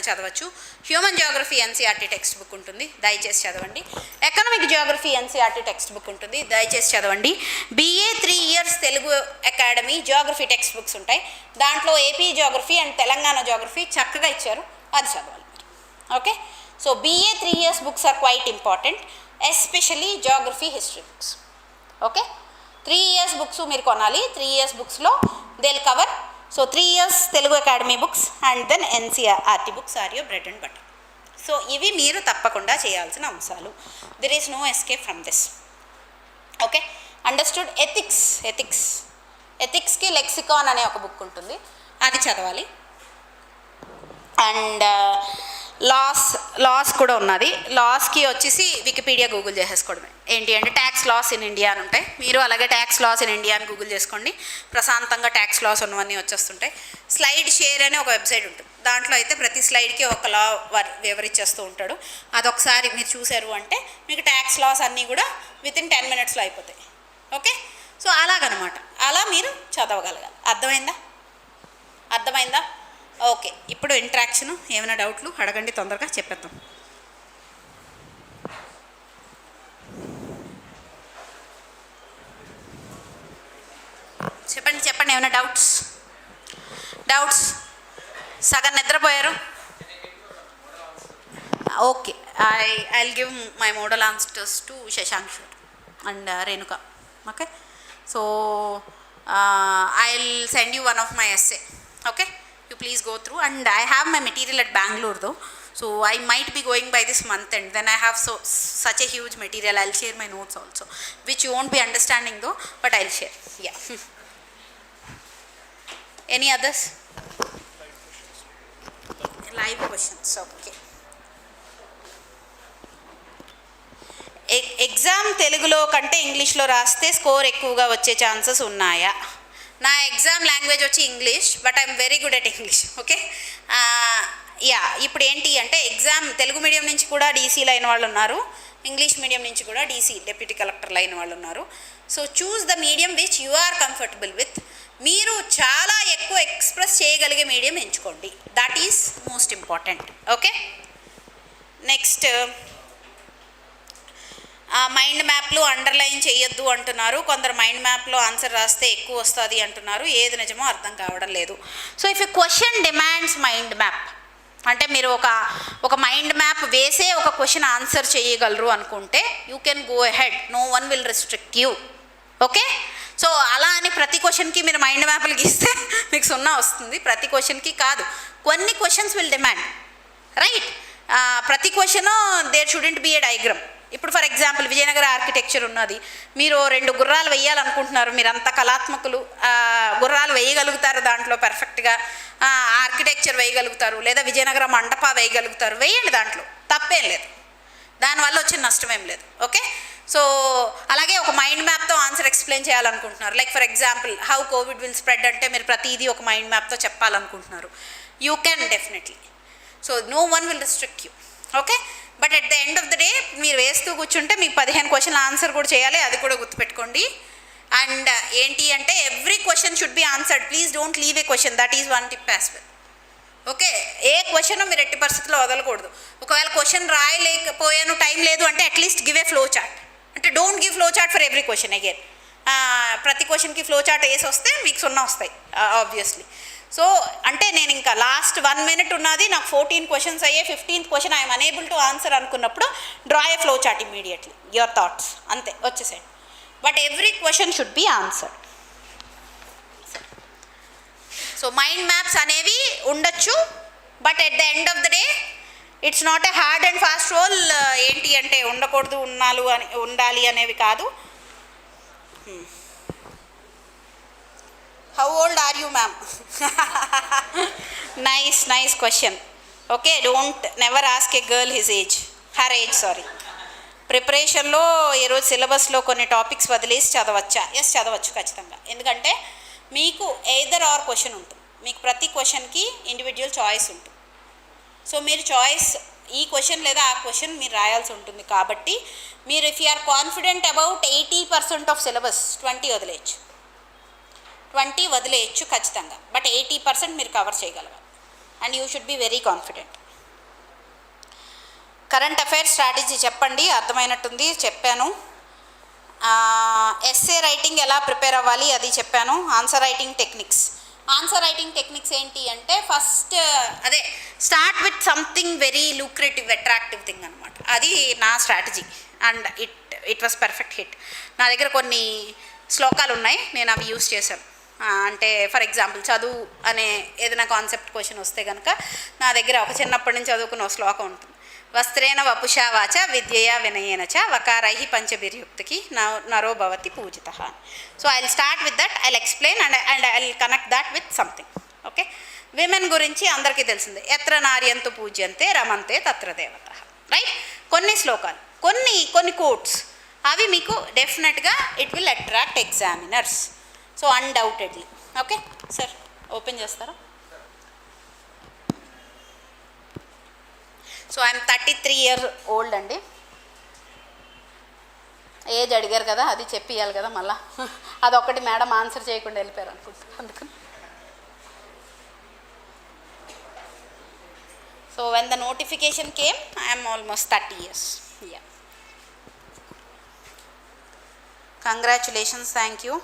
చదవచ్చు. Human geography NCERT text book ఉంటుంది, దయచేసి చదవండి. Economic geography NCERT text book ఉంటుంది, దయచేసి చదవండి. BA 3 years Telugu Academy geography textbooks ఉంటాయి, దాంట్లో AP geography and Telangana geography చక్కగా ఇచ్చారు, అది చదవాలి. Okay, so BA 3 years books are quite important, especially geography, history books. Okay, 3 years books మీరు కొనాలి. 3 years బుక్స్లో they will cover. So 3 years Telugu Academy books and then NCERT books are your bread and butter. So ఇవి మీరు తప్పకుండా చేయాల్సిన అంశాలు. There is no escape from this. Okay, understood? ఎథిక్స్కి lexicon అనే ఒక బుక్ ఉంటుంది, అది చదవాలి. అండ్ లాస్ కూడా ఉన్నది. లాస్కి వచ్చేసి వికీపీడియా గూగుల్ చేసేసుకోవడమే. ఏంటి అంటే ట్యాక్స్ లాస్ ఇన్ ఇండియా అని ఉంటాయి, మీరు అలాగే ట్యాక్స్ లాస్ ఇన్ ఇండియా అని గూగుల్ చేసుకోండి, ప్రశాంతంగా ట్యాక్స్ లాస్ ఉన్నవన్నీ వచ్చేస్తుంటాయి. స్లైడ్ షేర్ అనే ఒక వెబ్సైట్ ఉంటుంది, దాంట్లో అయితే ప్రతి స్లైడ్కి ఒక లా వివరించేస్తూ ఉంటాడు. అదొకసారి మీరు చూశారు అంటే మీకు ట్యాక్స్ లాస్ అన్నీ కూడా వితిన్ 10 minutesలో అయిపోతాయి. ఓకే, సో అలాగనమాట, అలా మీరు చదవగలగాలి. అర్థమైందా? ఓకే, ఇప్పుడు ఇంట్రాక్షను. ఏమైనా డౌట్లు అడగండి, తొందరగా చెప్పేద్దాం. చెప్పండి ఏమైనా డౌట్స్? సగం నిద్రపోయారు? Okay, I will give my model answers to Shashank and Renuka. Okay, so I will send you one of my essay. Okay, you please go through, and I have my material at Bangalore though, so I might be going by this month end. Then I have such a huge material. I'll share my notes also, which you won't be understanding though, but I'll share. Yeah. Any others? Live questions. Okay. Exam తెలుగులో కంటే ఇంగ్లీష్లో రాస్తే score ఎక్కువగా వచ్చే chances ఉన్నాయా? నా exam language వచ్చి English, but I'm very good at English. Okay, ఇప్పుడు ఏంటి అంటే ఎగ్జామ్ తెలుగు మీడియం నుంచి కూడా డీసీలో అయిన వాళ్ళు ఉన్నారు, ఇంగ్లీష్ మీడియం నుంచి కూడా డీసీ డెప్యూటీ కలెక్టర్ లైన్ వాళ్ళు ఉన్నారు. So choose the medium which you are comfortable with. మీరు చాలా ఎక్కువ ఎక్స్ప్రెస్ చేయగలిగే మీడియం ఎంచుకోండి. That is most important. Okay, next mind మ్యాప్లు అండర్లైన్ చేయొద్దు అంటున్నారు. కొందరు మైండ్ మ్యాప్లో ఆన్సర్ రాస్తే ఎక్కువ వస్తుంది అంటున్నారు. ఏది నిజమో అర్థం కావడం లేదు. So if a question demands mind map అంటే మీరు ఒక మైండ్ మ్యాప్ వేసే ఒక క్వశ్చన్ ఆన్సర్ చేయగలరు అనుకుంటే you can go ahead, no one will restrict you. Okay, so అలా అని ప్రతి క్వశ్చన్కి మీరు మైండ్ మ్యాప్లు గీస్తే మీకు 0 వస్తుంది. ప్రతి క్వశ్చన్కి కాదు, కొన్ని క్వశ్చన్స్ విల్ డిమాండ్, రైట్. ప్రతి question there should be a diagram. ఇప్పుడు ఫర్ ఎగ్జాంపుల్ విజయనగర ఆర్కిటెక్చర్ ఉన్నది, మీరు 2 గుర్రాలు వేయాలనుకుంటున్నారు, మీరు అంత కళాత్మకులు, గుర్రాలు వేయగలుగుతారు, దాంట్లో పర్ఫెక్ట్గా ఆర్కిటెక్చర్ వేయగలుగుతారు, లేదా విజయనగర మండప వేయగలుగుతారు, వేయండి, దాంట్లో తప్పేం లేదు, దానివల్ల వచ్చిన నష్టమేం లేదు. ఓకే, సో అలాగే ఒక మైండ్ మ్యాప్తో ఆన్సర్ ఎక్స్ప్లెయిన్ చేయాలనుకుంటున్నారు, like for example how Covid will spread అంటే మీరు ప్రతిదీ ఒక మైండ్ మ్యాప్తో చెప్పాలనుకుంటున్నారు, you can definitely. So no one will restrict you. Okay, but at the end of the day మీరు వేస్తూ కూర్చుంటే మీకు 15 క్వశ్చన్ల ఆన్సర్ కూడా చేయాలి, అది కూడా గుర్తుపెట్టుకోండి. అండ్ ఏంటి అంటే every question should be answered. Please don't leave a question, that is one tip as well. Okay, A question మీరు ఎట్టి పరిస్థితుల్లో వదలకూడదు. ఒకవేళ క్వశ్చన్ రాయలేకపోయాను, టైం లేదు అంటే at least give a flow chart. అంటే don't give flow chart for every question again. ప్రతి క్వశ్చన్కి ఫ్లో చార్ట్ వేసి వస్తే మీకు 0 వస్తాయి ఆబ్వియస్లీ. సో అంటే నేను ఇంకా లాస్ట్ 1 minute ఉన్నది, నాకు 14 క్వశ్చన్స్ అయ్యే, 15th question I'm unable to answer అనుకున్నప్పుడు draw a flow chart immediately, your thoughts అంతే వచ్చేసేయండి. But every question should be answered. So mind maps అనేవి ఉండొచ్చు, but at the end of the day it's not a hard and fast rule. ఏంటి అంటే ఉండకూడదు, ఉండాలి అనేవి కాదు. How old are you ma'am? Nice question. Okay, never ask a girl his age, her age, sorry. ప్రిపరేషన్లో ఈరోజు సిలబస్లో కొన్ని టాపిక్స్ వదిలేసి చదవచ్చా? ఎస్, చదవచ్చు ఖచ్చితంగా. ఎందుకంటే మీకు ఎయిదర్ ఆర్ క్వశ్చన్ ఉంటుంది, మీకు ప్రతి క్వశ్చన్కి ఇండివిజువల్ చాయిస్ ఉంటుంది. సో మీరు చాయిస్ ఈ క్వశ్చన్ లేదా ఆ క్వశ్చన్ మీరు రాయాల్సి ఉంటుంది. కాబట్టి మీరు if you are confident about 80% of syllabus 20 వదిలేయచ్చు ఖచ్చితంగా, బట్ 80% మీరు కవర్ చేయగలగాలి. And you should be very confident. Current affairs strategy చెప్పండి, అర్థమైనట్టుంది, చెప్పాను. ఎస్సే రైటింగ్ ఎలా ప్రిపేర్ అవ్వాలి అది చెప్పాను. ఆన్సర్ రైటింగ్ టెక్నిక్స్ ఏంటి అంటే ఫస్ట్ అదే start with something very lucrative attractive thing అనమాట. అది నా strategy and it was perfect hit. నా దగ్గర కొన్ని శ్లోకాలు ఉన్నాయి, నేను అవి యూస్ చేశాను. అంటే ఫర్ ఎగ్జాంపుల్ చదువు అనే ఏదైనా కాన్సెప్ట్ క్వశ్చన్ వస్తే కనుక నా దగ్గర ఒక చిన్నప్పటి నుంచి చదువుకున్న శ్లోకం ఉంటుంది. వస్త్రేణ వపుషా వాచ విద్యయా వినయేన చ వకారై పంచభిర్యుక్తికి నరో భవతి పూజిత. So I will start with that, I will explain and I will connect that with something. Okay, women గురించి అందరికీ తెలిసిందే, ఎత్ర నార్యంతు పూజ్యంతే రమంతే తత్ర దేవత, రైట్. కొన్ని శ్లోకాలు, కొన్ని కోట్స్, అవి మీకు డెఫినెట్గా it will attract examiners. So undoubtedly. Okay sir, open చేస్తారా? సో ఐఎమ్ 33 years old అండి. ఏజ్ అడిగారు కదా, అది చెప్పియాలి కదా మళ్ళా. అదొక్కటి మేడం ఆన్సర్ చేయకుండా వెళ్ళిపోయారు అనుకుంటారు, అందుకని. So when the notification came I'm almost 30 years. Yeah, congratulations, thank you.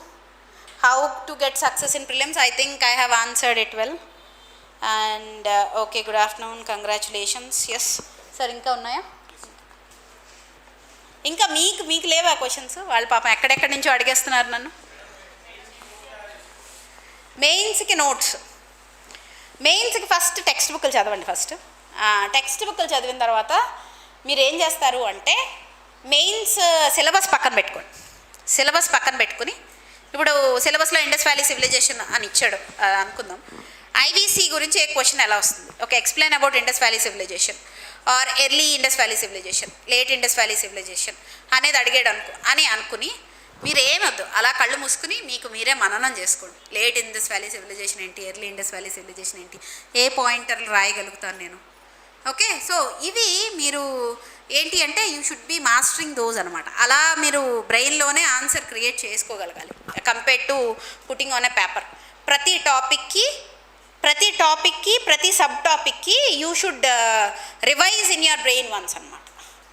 How to get success in prelims? I think I have answered it well. And okay, good afternoon, congratulations. Yes sir, ఇంకా ఉన్నాయా? ఇంకా మీకు లేవా questions? వాళ్ళు పాపం ఎక్కడెక్కడి నుంచో అడిగేస్తున్నారు నన్ను. మెయిన్స్కి నోట్స్, మెయిన్స్కి ఫస్ట్ టెక్స్ట్ బుక్లు చదవండి. టెక్స్ట్ బుక్లు చదివిన తర్వాత మీరు ఏం చేస్తారు అంటే మెయిన్స్ సిలబస్ పక్కన పెట్టుకుని ఇప్పుడు సిలబస్లో ఇండస్ వ్యాలీ సివిలైజేషన్ అని ఇచ్చాడు అనుకుందాం. ఐవీసీ గురించి ఏ క్వశ్చన్ ఎలా వస్తుంది? Okay, explain about Indus valley civilisation or early Indus valley civilisation, late Indus valley civilisation అనేది అడిగాడు అనుకుని మీరు ఏమొద్దు, అలా కళ్ళు మూసుకుని మీకు మీరే మననం చేసుకోండి. లేట్ ఇండస్ వ్యాలీ సివిలైజేషన్ ఏంటి, ఎర్లీ ఇండస్ వ్యాలీ సివిలైజేషన్ ఏంటి, ఏ పాయింటర్లు రాయగలుగుతాను నేను, ఓకే, సో ఇవి మీరు ఏంటి అంటే you should be mastering those అనమాట. అలా మీరు బ్రెయిన్లోనే ఆన్సర్ క్రియేట్ చేసుకోగలగాలి compared to putting on a paper. ప్రతి టాపిక్కి ప్రతి సబ్ టాపిక్కి you should revise in your brain once అనమాట.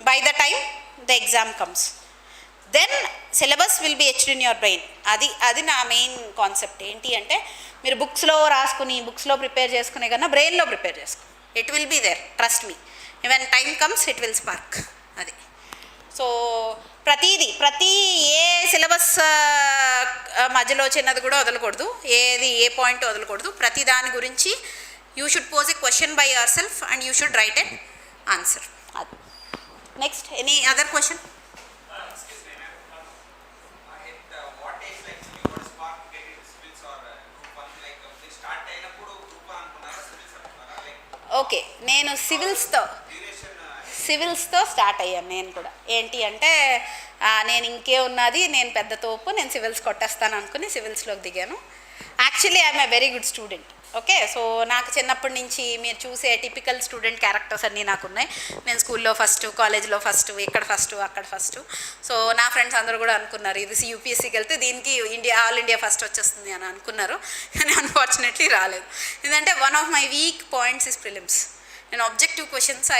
By the time the exam comes then syllabus will be etched in your brain. అది నా మెయిన్ కాన్సెప్ట్. ఏంటి అంటే మీరు బుక్స్లో రాసుకుని బుక్స్లో ప్రిపేర్ చేసుకునే కన్నా బ్రెయిన్లో ప్రిపేర్ చేసుకో. It will be there, trust me. When time comes it will spark. అది సో ప్రతి ఏ సిలబస్ మధ్యలో చిన్నది కూడా వదలకూడదు, ఏ పాయింట్ వదలకూడదు. ప్రతి దాని గురించి you should pose a question by yourself and you should write an answer. అది next. Any other question? Okay, నేను సివిల్స్తో స్టార్ట్ అయ్యాను. నేను కూడా ఏంటి అంటే నేను ఇంకే ఉన్నది, నేను పెద్ద తోపు, నేను సివిల్స్ కొట్టేస్తాను అనుకుని సివిల్స్లోకి దిగాను. Actually I'm a very good student. Okay, so నాకు చిన్నప్పటి నుంచి మీరు చూసే టిపికల్ స్టూడెంట్ క్యారెక్టర్స్ అన్నీ నాకు ఉన్నాయి. నేను స్కూల్లో ఫస్ట్, కాలేజ్లో ఫస్ట్, ఇక్కడ ఫస్ట్, అక్కడ ఫస్ట్. సో నా ఫ్రెండ్స్ అందరూ కూడా అనుకున్నారు ఇది యూపీఎస్సీకి వెళ్తే దీనికి ఆల్ ఇండియా ఫస్ట్ వచ్చేస్తుంది అని అనుకున్నారు. కానీ అన్ఫార్చునేట్లీ రాలేదు. ఎందుకంటే one of my weak points is prelims. నేను objective questions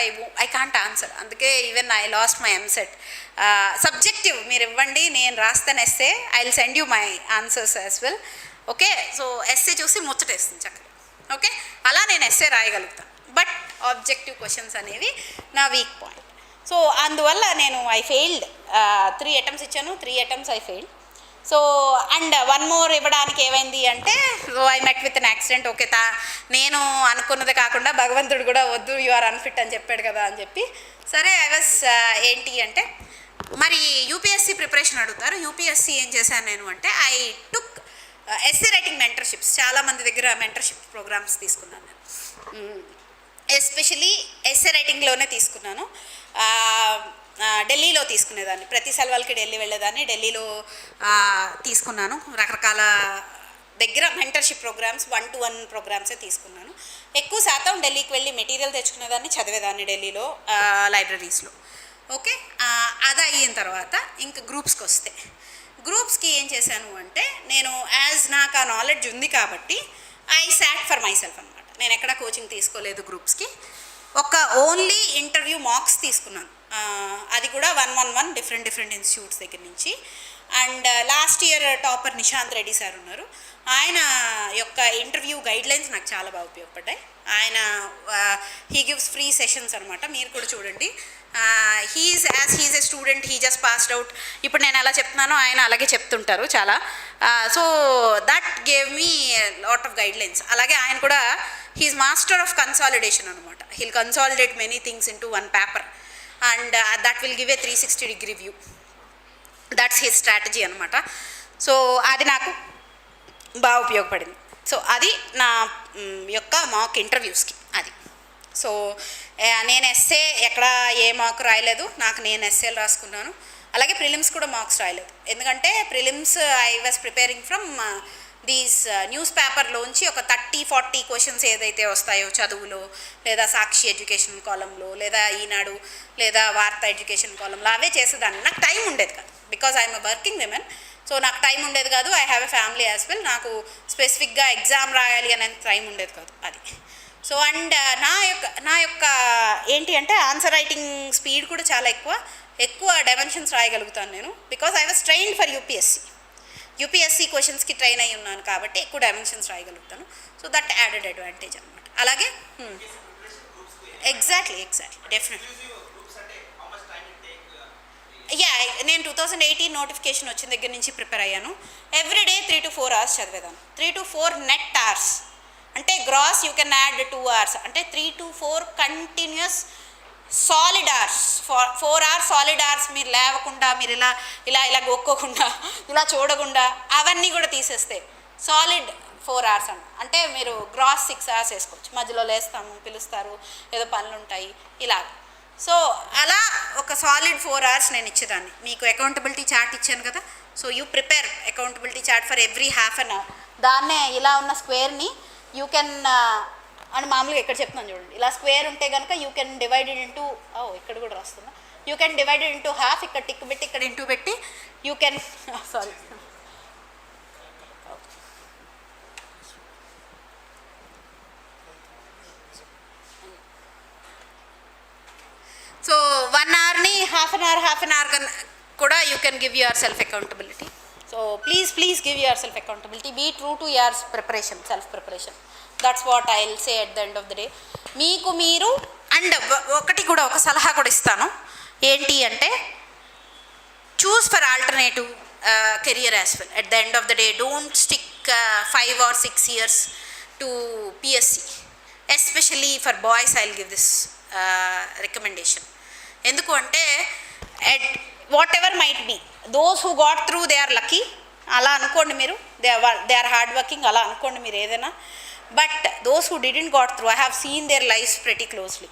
I can't answer. అందుకే even I lost my EAMCET. Subjective మీరు ఇవ్వండి, నేను రాస్తాను essay, I will send you my answers as well. Okay, so essay చూసి ముచ్చటేస్తుంది చక్కగా. ఓకే, అలా నేను ఎస్సే రాయగలుగుతాను. బట్ ఆబ్జెక్టివ్ క్వశ్చన్స్ అనేవి నా వీక్ పాయింట్. సో అందువల్ల ఐ ఫెయిల్డ్. 3 attempts ఇచ్చాను, 3 attempts I failed. So and 1 more ఇవ్వడానికి ఏమైంది అంటే I met with an accident. Okay, నేను అనుకున్నది కాకుండా భగవంతుడు కూడా వద్దు, యు ఆర్ అన్ఫిట్ అని చెప్పాడు కదా అని చెప్పి సరే ఐ వాస్ ఏంటి అంటే మరి యూపీఎస్సీ ప్రిపరేషన్ అడుగుతారు. యూపీఎస్సీ ఏం చేశాను నేను అంటే I took essay writing mentorships. చాలామంది దగ్గర మెంటర్షిప్ ప్రోగ్రామ్స్ తీసుకున్నాను నేను. ఎస్పెషలీ ఎస్సే రైటింగ్లోనే తీసుకున్నాను. ఢిల్లీలో తీసుకునేదాన్ని, ప్రతి సెలవులకి ఢిల్లీ వెళ్ళేదాన్ని. ఢిల్లీలో తీసుకున్నాను. రకరకాల దగ్గర మెంటర్షిప్ ప్రోగ్రామ్స్, 1-to-1 ప్రోగ్రామ్సే తీసుకున్నాను. ఎక్కువ శాతం ఢిల్లీకి వెళ్ళి మెటీరియల్ తెచ్చుకునేదాన్ని, చదివేదాన్ని ఢిల్లీలో లైబ్రరీస్లో. ఓకే, అది అయిన తర్వాత ఇంక గ్రూప్స్కి వస్తే, గ్రూప్స్కి ఏం చేశాను అంటే నేను యాజ్ నాకు ఆ నాలెడ్జ్ ఉంది కాబట్టి I sat for myself అనమాట. నేను ఎక్కడ కోచింగ్ తీసుకోలేదు గ్రూప్స్కి. ఓన్లీ ఇంటర్వ్యూ మార్క్స్ తీసుకున్నాను. అది కూడా 1-1-1 డిఫరెంట్ ఇన్స్టిట్యూట్స్ దగ్గర నుంచి. And last year topper Nishant Reddy sir ఉన్నారు. ఆయన యొక్క ఇంటర్వ్యూ గైడ్లైన్స్ నాకు చాలా బాగా ఉపయోగపడ్డాయి. ఆయన హీ గివ్స్ ఫ్రీ సెషన్స్ అనమాట. మీరు కూడా చూడండి. He's a student, he just passed out. ఇప్పుడు నేను ఎలా చెప్తున్నానో ఆయన అలాగే చెప్తుంటారు చాలా. So that gave me lot of guidelines. అలాగే ఆయన కూడా హీఈస్ మాస్టర్ ఆఫ్ కన్సాలిడేషన్ అనమాట. He'll consolidate many things into one paper and that will give a 360-degree view. That's his strategy అనమాట. సో అది నాకు బాగా ఉపయోగపడింది. సో అది నా యొక్క మాక్ ఇంటర్వ్యూస్కి అది. సో నేను ఎస్సే ఎక్కడ ఏ మార్క్ రాయలేదు, నేను ఎస్సేలు రాసుకున్నాను. అలాగే ప్రిలిమ్స్ కూడా మార్క్స్ రాయలేదు. ఎందుకంటే prelims I was preparing from these news పేపర్లోంచి ఒక 30-40 క్వశ్చన్స్ ఏదైతే వస్తాయో చదువులో, లేదా సాక్షి ఎడ్యుకేషన్ కాలంలో, లేదా ఈనాడు, లేదా వార్త ఎడ్యుకేషన్ కాలంలో అవే చేసేదాన్ని. నాకు టైం ఉండేది కాదు, because I'm a working women. So నాకు టైం ఉండేది కాదు. I have a family as well. నాకు స్పెసిఫిక్గా ఎగ్జామ్ రాయాలి అనే టైం ఉండేది కాదు అది. సో అండ్ నా యొక్క ఏంటి అంటే ఆన్సర్ రైటింగ్ స్పీడ్ కూడా చాలా ఎక్కువ డైమెన్షన్స్ రాయగలుగుతాను నేను. Because I was trained for UPSC క్వశ్చన్స్కి ట్రైన్ అయి ఉన్నాను కాబట్టి ఎక్కువ డైమెన్షన్స్ రాయగలుగుతాను. సో దట్ యాడెడ్ అడ్వాంటేజ్ అనమాట. అలాగే ఎగ్జాక్ట్లీ డెఫినెట్లీ. యా, నేను 2018 నోటిఫికేషన్ వచ్చిన దగ్గర నుంచి ప్రిపేర్ అయ్యాను. ఎవ్రీడే 3 to 4 hours చదివేదాను. 3 to 4 నెట్ అవర్స్ అంటే gross you can add 2 hours అంటే 3 to 4 continuous solid hours. 4 hours solid hours మీరు లేవకుండా, మీరు ఇలా గొక్కోకుండా, ఇలా చూడకుండా అవన్నీ కూడా తీసేస్తే సాలిడ్ 4 hours అంటే మీరు గ్రాస్ 6 hours వేసుకోవచ్చు. మధ్యలో లేస్తాము, పిలుస్తారు, ఏదో పనులు ఉంటాయి, ఇలా. సో అలా ఒక సాలిడ్ 4 hours నేను ఇచ్చేదాన్ని. మీకు అకౌంటబిలిటీ చార్ట్ ఇచ్చాను కదా. So you prepare accountability chart for every half an hour. దాన్నే ఇలా ఉన్న స్క్వేర్ని యూ కెన్ అని మామూలుగా ఎక్కడ చెప్తున్నాను చూడండి, ఇలా స్క్వేర్ ఉంటే కనుక యూ కెన్ డివైడెడ్ ఇంటూ, ఇక్కడ కూడా రాస్తున్నా, you can divided into half, ఇక్కడ టిక్ పెట్టి ఇక్కడ ఇంటూ పెట్టి యూ కెన్ సారీ సో 1 hourని హాఫ్ అన్ అవర్ కూడా you can give yourself accountability. So please give yourself accountability, be true to your preparation, self preparation. That's what I will say at the end of the day. మీకు మీరు and ఒక సలహా కూడా ఇస్తాను, ఏంటి అంటే choose for alternative career as well. At the end of the day don't stick 5 or 6 years to PSC. Especially for boys I will give this recommendation. ఎందుకు అంటే whatever might be, those who got through they are lucky, అలా అనుకోండి మీరు, they are hard working, అలా అనుకోండి మీరు ఏదైనా. But those who didn't got through, I have seen there lifes pretty closely.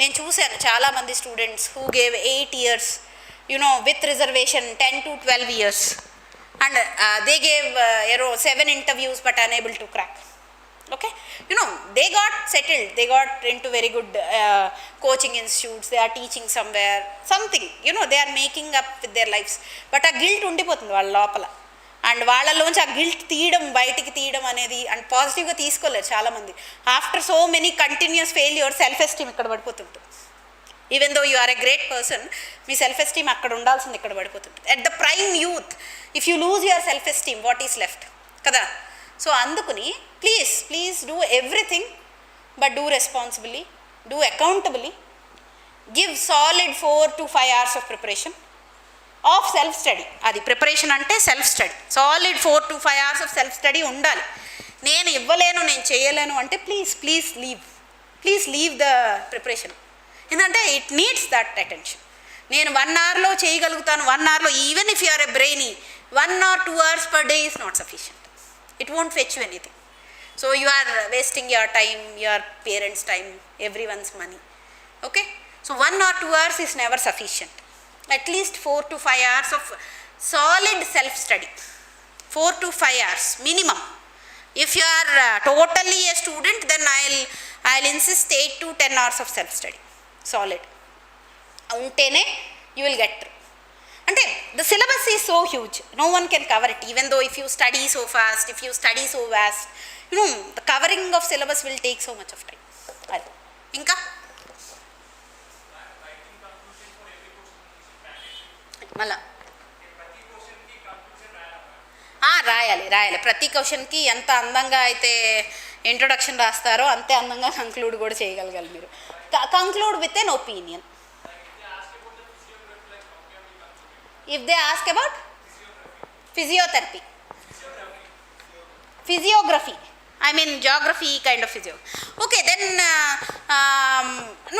నేను చూశాను చాలామంది students who gave 8 years, with reservation 10 to 12 years, and they gave 7 interviews but unable to crack. Okay, they got settled, they got into very good coaching institutes, they are teaching somewhere, something, they are making up with their lives. But a guilt ఉండిపోతుంది వాళ్ళ లోపల, and వాళ్ళలోంచి ఆ guilt బయటికి తీయడం అనేది and పాజిటివ్గా తీసుకోలేరు చాలామంది. After so many continuous failure self esteem ఇక్కడ పడిపోతుంటుంది. Even though you are a great person, మీ సెల్ఫ్ ఎస్టీమ్ అక్కడ ఉండాల్సింది ఇక్కడ పడిపోతుంది. At the prime youth if you lose your self esteem, what is left కదా. సో అందుకుని please do everything, but do responsibly, do accountably, give solid 4 to 5 hours of preparation of self study. అది preparation అంటే self study, solid 4 to 5 hours of self study ఉండాలి. నేను ఇవ్వలేను, నేను చేయలేను అంటే ప్లీజ్ లీవ్ ద ప్రిపరేషన్. ఎందుకంటే ఇట్ నీడ్స్ దట్ అటెన్షన్. నేను 1 hourలో చేయగలుగుతాను, 1 hourలో, even if you are a brainy, 1 or 2 hours per day is not sufficient. It won't fetch you anything. So you are wasting your time, your parents' time, everyone's money. Okay? So 1 or 2 hours is never sufficient. At least 4 to 5 hours of solid self-study. 4 to 5 hours minimum. If you are totally a student, then I'll insist 8 to 10 hours of self-study. Solid. Untene you will get through. అంటే the syllabus is so huge, no one can cover it. Even though if you study so fast, if you study so vast, the covering of syllabus will take so much of time. అది ఇంకా మళ్ళా రాయాలి. ప్రతి క్వశ్చన్కి ఎంత అందంగా అయితే introduction రాస్తారో అంతే అందంగా కంక్లూడ్ కూడా చేయగలగాలి మీరు. Conclude with an opinion. If they ask about physiotherapy, physiography, I mean geography kind of physio. Okay, then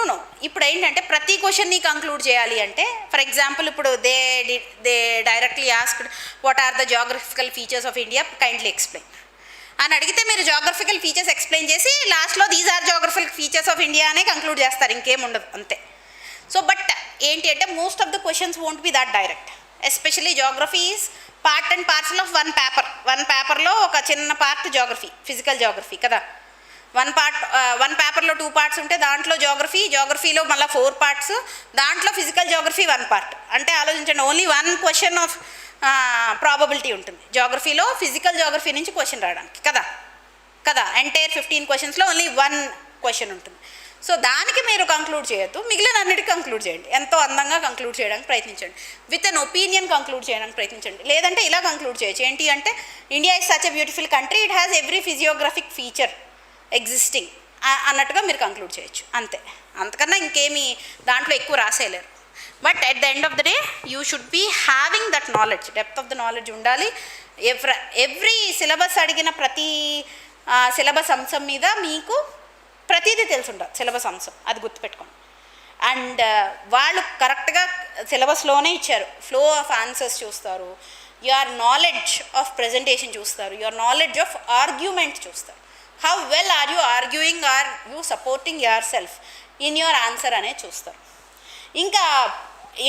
no. ఇప్పుడు ఏంటంటే ప్రతి క్వశ్చన్ని కంక్లూడ్ చేయాలి అంటే, ఫర్ ఎగ్జాంపుల్ ఇప్పుడు they directly asked what are the geographical features of India, kindly explain అని అడిగితే మీరు జాగ్రఫికల్ ఫీచర్స్ ఎక్స్ప్లెయిన్ చేసి లాస్ట్లో these are geographical features of India అనే కంక్లూడ్ చేస్తారు, ఇంకేం ఉండదు అంతే. సో బట్ ఏంటి అంటే most of the questions won't be that direct. Especially geography is part and parcel of one పేపర్లో ఒక చిన్న పార్ట్ జాగ్రఫీ, ఫిజికల్ జాగ్రఫీ కదా. వన్ పేపర్లో 2 parts ఉంటే దాంట్లో జాగ్రఫీలో మళ్ళీ 4 parts, దాంట్లో ఫిజికల్ జాగ్రఫీ 1 part. అంటే ఆలోచించండి, ఓన్లీ 1 question ఆఫ్ ప్రాబబిలిటీ ఉంటుంది జాగ్రఫీలో, ఫిజికల్ జాగ్రఫీ నుంచి క్వశ్చన్ రావడానికి కదా. ఎంటైర్ 15 questions ఓన్లీ 1 question ఉంటుంది. సో దానికి మీరు కంక్లూడ్ చేయొద్దు, మిగిలిన అన్నిటికీ కంక్లూడ్ చేయండి. ఎంతో అందంగా కంక్లూడ్ చేయడానికి ప్రయత్నించండి, విత్ అన్ ఒపీనియన్ కంక్లూడ్ చేయడానికి ప్రయత్నించండి. లేదంటే ఇలా కంక్లూడ్ చేయొచ్చు, ఏంటి అంటే India is such a beautiful country, it has every physiographic feature existing అన్నట్టుగా మీరు కంక్లూడ్ చేయొచ్చు అంతే. అంతకన్నా ఇంకేమీ దాంట్లో ఎక్కువ రాసేయలేరు. But at the end of the day you should be having that knowledge, depth of the knowledge ఉండాలి. ఎవ్రీ సిలబస్ అడిగిన ప్రతి సిలబస్ అంశం మీద మీకు ప్రతిదీ తెలిసి ఉండాలి, సిలబస్ అంశం, అది గుర్తుపెట్టుకోండి. అండ్ వాళ్ళు కరెక్ట్గా సిలబస్లోనే ఇచ్చారు, ఫ్లో ఆఫ్ ఆన్సర్స్ చూస్తారు, యువర్ నాలెడ్జ్ ఆఫ్ ప్రజెంటేషన్ చూస్తారు, యువర్ నాలెడ్జ్ ఆఫ్ ఆర్గ్యుమెంట్ చూస్తారు. How well are you arguing, are you supporting yourself in your answer అనేది చూస్తారు. ఇంకా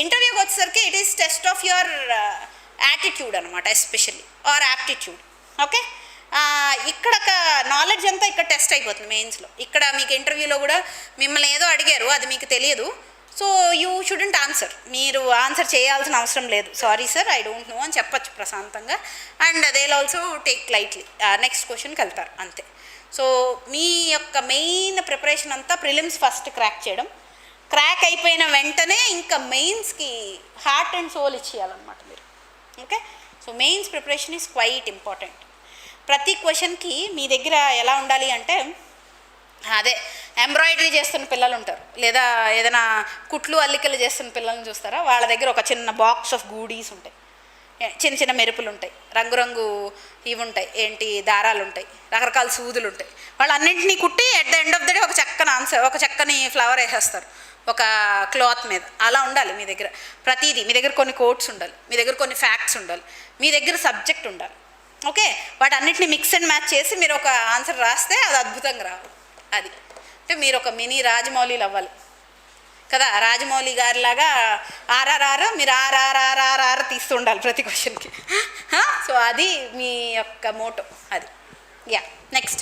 ఇంటర్వ్యూకి వచ్చేసరికి it is test of your attitude అనమాట, ఎస్పెషల్లీ, ఆర్ యాప్టిట్యూడ్. ఓకే, ఇక్కడ knowledge అంతా ఇక్కడ టెస్ట్ అయిపోతుంది మెయిన్స్లో. ఇక్కడ మీకు ఇంటర్వ్యూలో కూడా మిమ్మల్ని ఏదో అడిగారు, అది మీకు తెలియదు, సో యూ షుడెంట్ ఆన్సర్. మీరు ఆన్సర్ చేయాల్సిన అవసరం లేదు. Sorry sir, I don't know అని చెప్పచ్చు ప్రశాంతంగా. And they will also take lightly. Next క్వశ్చన్కి వెళ్తారు అంతే. సో మీ యొక్క మెయిన్ ప్రిపరేషన్ అంతా ప్రిలిమ్స్ ఫస్ట్ క్రాక్ చేయడం. క్రాక్ అయిపోయిన వెంటనే ఇంకా మెయిన్స్కి హార్ట్ అండ్ సోల్ ఇచ్చేయాలన్నమాట మీరు. Okay, so mains preparation is quiet important. ప్రతి క్వశ్చన్కి మీ దగ్గర ఎలా ఉండాలి అంటే, అదే ఎంబ్రాయిడరీ చేస్తున్న పిల్లలు ఉంటారు, లేదా ఏదైనా కుట్లు అల్లికలు చేస్తున్న పిల్లల్ని చూస్తారా, వాళ్ళ దగ్గర ఒక చిన్న బాక్స్ ఆఫ్ గూడీస్ ఉంటాయి, చిన్న చిన్న మెరుపులు ఉంటాయి, రంగురంగు ఇవి ఉంటాయి, ఏంటి దారాలు ఉంటాయి, రకరకాల సూదులు ఉంటాయి. వాళ్ళన్నింటినీ కుట్టి at the end of the day ఒక చక్కని ఫ్లవర్ వేసేస్తారు ఒక క్లాత్ మీద. అలా ఉండాలి మీ దగ్గర ప్రతిదీ. మీ దగ్గర కొన్ని కోట్స్ ఉండాలి, మీ దగ్గర కొన్ని ఫ్యాక్ట్స్ ఉండాలి, మీ దగ్గర సబ్జెక్ట్ ఉండాలి. ఓకే, వాటన్నిటిని మిక్స్ అండ్ మ్యాచ్ చేసి మీరు ఒక ఆన్సర్ రాస్తే అది అద్భుతంగా రావాలి. అది అంటే మీరు ఒక మినీ రాజమౌళిలు అవ్వాలి కదా, రాజమౌళి గారిలాగా ఆర్ఆర్ఆర్ మీరు ఆర్ఆర్ఆర్ఆర్ఆర్ తీస్తూ ఉండాలి ప్రతి క్వశ్చన్కి. సో అది మీ యొక్క మోటో అది. Yeah, next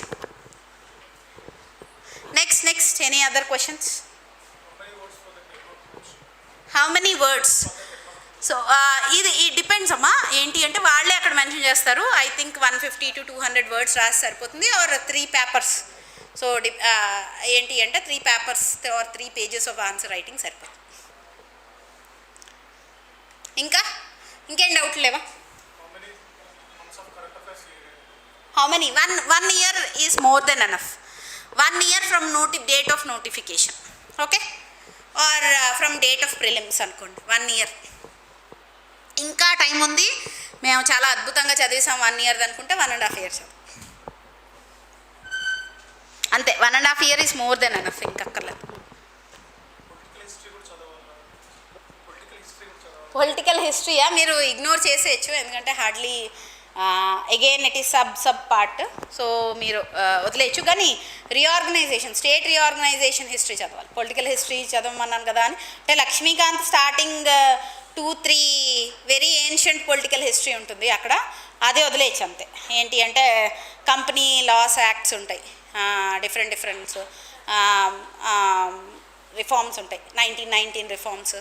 any other questions? How many words? So ఇది డిపెండ్స్ అమ్మా. ఏంటి అంటే వాళ్ళే అక్కడ మెన్షన్ చేస్తారు. ఐ థింక్ 150 to 200 వర్డ్స్ రాసి సరిపోతుంది, ఆర్ 3 పేపర్స్. సో ఏంటి అంటే 3 papers or 3 pages of answer writing సరిపోతుంది. ఇంకేం డౌట్ లేవా? How many? One year is more than enough. 1 year from date of notification, okay, or from date of prelims అనుకోండి. 1 year. ఇంకా time ఉంది, మేము చాలా అద్భుతంగా చదివేసాం 1 year అనుకుంటే 1.5 years అంతే. 1.5 year is more than enough, ఇంకక్కర్లేదు. పొలిటికల్ హిస్టరీయా మీరు ఇగ్నోర్ చేసేయచ్చు, ఎందుకంటే hardly again it is sub part, so మీరు వదిలేయచ్చు. కానీ స్టేట్ రీఆర్గనైజేషన్ హిస్టరీ చదవాలి. పొలిటికల్ హిస్టరీ చదవమన్నాను కదా అని అంటే Laxmikanth starting 2-3 very ancient political history ఉంటుంది అక్కడ, అదే వదిలేయచ్చు అంతే. ఏంటి అంటే కంపెనీ లాస్ యాక్ట్స్ ఉంటాయి, డిఫరెంట్ రిఫార్మ్స్ ఉంటాయి, 1919 రిఫార్మ్స్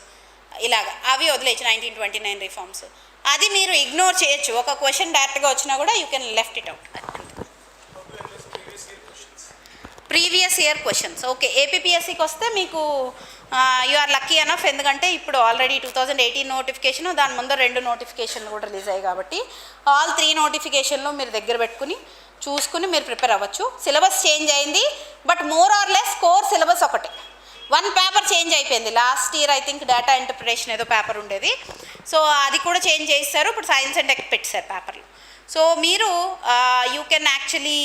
ఇలాగా, అవి వదిలేయచ్చు. 1929 రిఫార్మ్స్ అది మీరు ఇగ్నోర్ చేయొచ్చు. ఒక క్వశ్చన్ డైరెక్ట్గా వచ్చినా కూడా you can left it out. Previous year questions. Okay, ఏపీపీఎస్సీకి వస్తే మీకు యు ఆర్ లక్కీ ఎనఫ్, ఎందుకంటే ఇప్పుడు ఆల్రెడీ 2018 నోటిఫికేషన్, దాని ముందు 2 నోటిఫికేషన్లు కూడా రిలీజ్ అయ్యాయి కాబట్టి ఆల్ 3 నోటిఫికేషన్లు మీరు దగ్గర పెట్టుకుని చూసుకుని మీరు ప్రిపేర్ అవ్వచ్చు. సిలబస్ చేంజ్ అయింది, but more or less core syllabus ఒకటే. 1 పేపర్ చేంజ్ అయిపోయింది. Last year I think data interpretation ఏదో పేపర్ ఉండేది, సో అది కూడా చేంజ్ చేస్తారు. ఇప్పుడు సైన్స్ అండ్ టెక్ పెట్టారు పేపర్లు. సో మీరు you can actually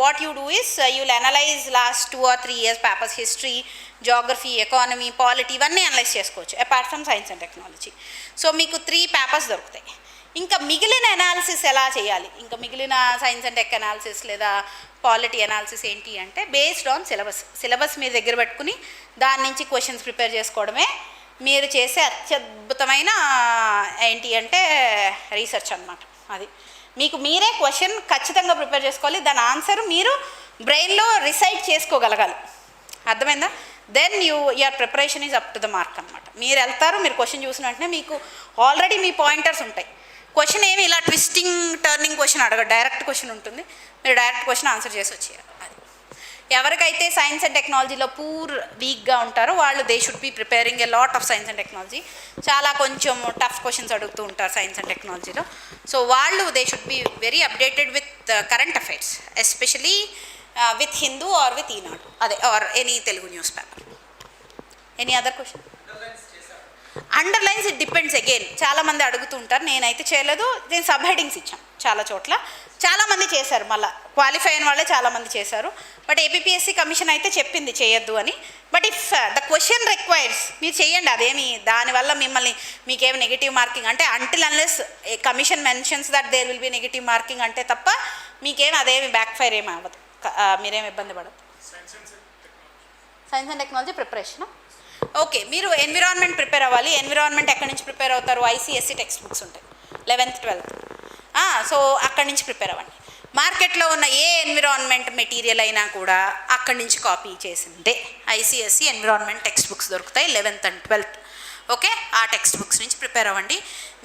what you do is you will analyse last 2 or 3 years papers, history, geography, economy, polity, ఇవన్నీ అనలైజ్ చేసుకోవచ్చు apart from science and technology. So మీకు 3 పేపర్స్ దొరుకుతాయి. ఇంకా మిగిలిన అనాలిసిస్ ఎలా చేయాలి, ఇంకా మిగిలిన సైన్స్ అండ్ టెక్ అనాలిసిస్ లేదా పాలిటీ అనాలిసిస్ ఏంటి అంటే బేస్డ్ ఆన్ సిలబస్ మీరు దగ్గర పెట్టుకుని దాని నుంచి క్వశ్చన్స్ ప్రిపేర్ చేసుకోవడమే మీరు చేసే అత్యద్భుతమైన ఏంటి అంటే రీసెర్చ్ అన్నమాట. అది మీకు మీరే క్వశ్చన్ ఖచ్చితంగా ప్రిపేర్ చేసుకోవాలి, దాని ఆన్సర్ మీరు బ్రెయిన్లో రిసైడ్ చేసుకోగలగాలి. అర్థమైందా? Then your preparation is up to the mark అనమాట. మీరు వెళ్తారు, మీరు క్వశ్చన్ చూసిన వెంటనే మీకు ఆల్రెడీ మీ పాయింటర్స్ ఉంటాయి. క్వశ్చన్ ఏమి ఇలా ట్విస్టింగ్ టర్నింగ్ క్వశ్చన్ అడగదు, డైరెక్ట్ క్వశ్చన్ ఉంటుంది, మీరు డైరెక్ట్ క్వశ్చన్ ఆన్సర్ చేసి వచ్చేయాలి. అది ఎవరికైతే సైన్స్ అండ్ టెక్నాలజీలో వీక్గా ఉంటారో వాళ్ళు they should be preparing a lot of science and technology. చాలా కొంచెం టఫ్ క్వశ్చన్స్ అడుగుతూ ఉంటారు సైన్స్ అండ్ టెక్నాలజీలో. సో వాళ్ళు they should be very updated with current affairs, especially with Hindu or with Eenadu, అదే or any Telugu news paper. Any other question? Underlines it depends again. చాలామంది అడుగుతూ ఉంటారు, నేనైతే చేయలేదు. నేను సబ్ హెడింగ్స్ ఇచ్చాను చాలా చోట్ల, చాలామంది చేశారు, మళ్ళీ క్వాలిఫై అయిన వాళ్ళే చాలామంది చేశారు. బట్ ఏపీపీఎస్సీ కమిషన్ అయితే చెప్పింది చేయొద్దు అని. But if the question requires మీరు చేయండి, అదేమి దానివల్ల మీకేమి నెగిటివ్ మార్కింగ్ అంటే until unless commission mentions that there will be negative marking అంటే తప్ప మీకేమి అదేమి బ్యాక్ ఫైర్ ఏమి అవ్వదు, మీరేమి ఇబ్బంది పడదు. Science and technology preparation. Okay, మీరు ఎన్విరాన్మెంట్ ప్రిపేర్ అవ్వాలి. ఎన్విరాన్మెంట్ ఎక్కడి నుంచి ప్రిపేర్ అవుతారు? ఐసీఎస్సీ టెక్స్ట్ బుక్స్ ఉంటాయి 11th 12th, సో అక్కడి నుంచి ప్రిపేర్ అవ్వండి. మార్కెట్లో ఉన్న ఏ ఎన్విరాన్మెంట్ మెటీరియల్ అయినా కూడా అక్కడి నుంచి కాపీ చేసిందే. ఐసిఎస్సి ఎన్విరాన్మెంట్ టెక్స్ట్ బుక్స్ దొరుకుతాయి 11th and 12th. ఓకే, ఆ టెక్స్ట్ బుక్స్ నుంచి ప్రిపేర్ అవ్వండి.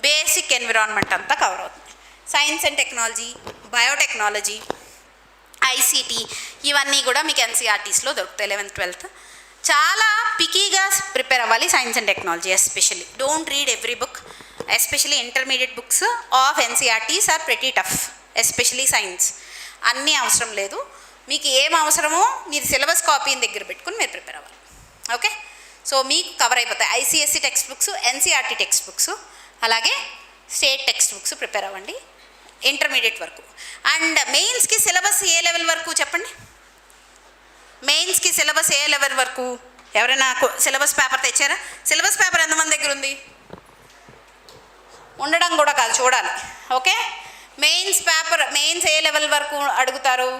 బేసిక్ ఎన్విరాన్మెంట్ అంతా కవర్ అవుతుంది. Science and technology, biotechnology, ICT ఇవన్నీ కూడా మీకు ఎన్సీఆర్టీస్లో దొరుకుతాయి 11th, 12th. చాలా పికీగా ప్రిపేర్ అవ్వాలి science and technology especially. Don't read every book, especially intermediate books of NCERTs are pretty tough, especially science. అన్నీ అవసరం లేదు, మీకు ఏం అవసరమో మీరు సిలబస్ కాపీని దగ్గర పెట్టుకుని మీరు ప్రిపేర్ అవ్వాలి. ఓకే, సో మీకు కవర్ అయిపోతాయి ICSC text books, NCERT text books, అలాగే స్టేట్ టెక్స్ట్ బుక్స్ ప్రిపేర్ అవ్వండి ఇంటర్మీడియట్ వరకు. అండ్ మెయిన్స్కి సిలబస్ ఏ లెవెల్ వరకు చెప్పండి? మెయిన్స్కి సిలబస్ ఏ లెవెల్ వరకు? ఎవరైనా సిలబస్ పేపర్ తెచ్చారా? సిలబస్ పేపర్ ఎంతమంది దగ్గర ఉంది? ఉండడం కూడా కాదు, చూడాలి. ఓకే, మెయిన్స్ పేపర్, మెయిన్స్ ఏ లెవెల్ వరకు అడుగుతారు?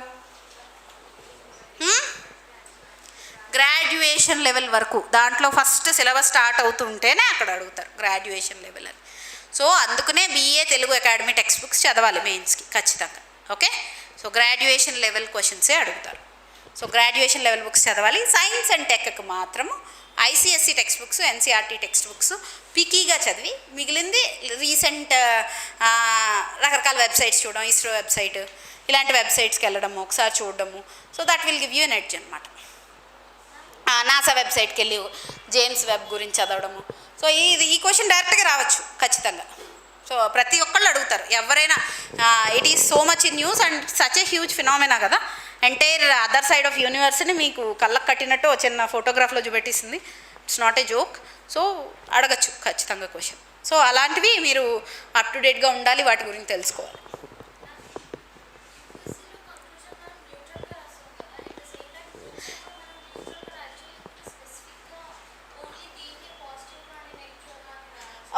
గ్రాడ్యుయేషన్ లెవెల్ వరకు. దాంట్లో ఫస్ట్ సిలబస్ స్టార్ట్ అవుతుంటేనే అక్కడ అడుగుతారు గ్రాడ్యుయేషన్ లెవెల్ అని. సో అందుకనే BA Telugu academy text books చదవాలి మెయిన్స్కి ఖచ్చితంగా. ఓకే, సో గ్రాడ్యుయేషన్ లెవెల్ క్వశ్చన్సే అడుగుతారు. సో గ్రాడ్యుయేషన్ లెవెల్ బుక్స్ చదవాలి. సైన్స్ అండ్ టెక్కి మాత్రము ICSE text books, NCERT text books పికీగా చదివి మిగిలింది రీసెంట్ రకరకాల వెబ్సైట్స్ చూడడం, ఇస్రో వెబ్సైట్ ఇలాంటి వెబ్సైట్స్కి వెళ్ళడము, ఒకసారి చూడడము. So that will give you N edge అనమాట. నాసా వెబ్సైట్కి వెళ్ళి జేమ్స్ వెబ్ గురించి చదవడము. సో ఈ క్వశ్చన్ డైరెక్ట్గా రావచ్చు ఖచ్చితంగా. సో ప్రతి ఒక్కళ్ళు అడుగుతారు ఎవరైనా. It is so much in news and such a huge phenomena కదా. ఎంటైర్ అదర్ సైడ్ ఆఫ్ యూనివర్స్ని మీకు కళ్ళకు కట్టినట్టు చిన్న ఫోటోగ్రాఫ్లో చూపెట్టిస్తుంది. It's not a joke. So అడగచ్చు ఖచ్చితంగా క్వశ్చన్. సో అలాంటివి మీరు అప్ టు డేట్గా ఉండాలి, వాటి గురించి తెలుసుకోవాలి.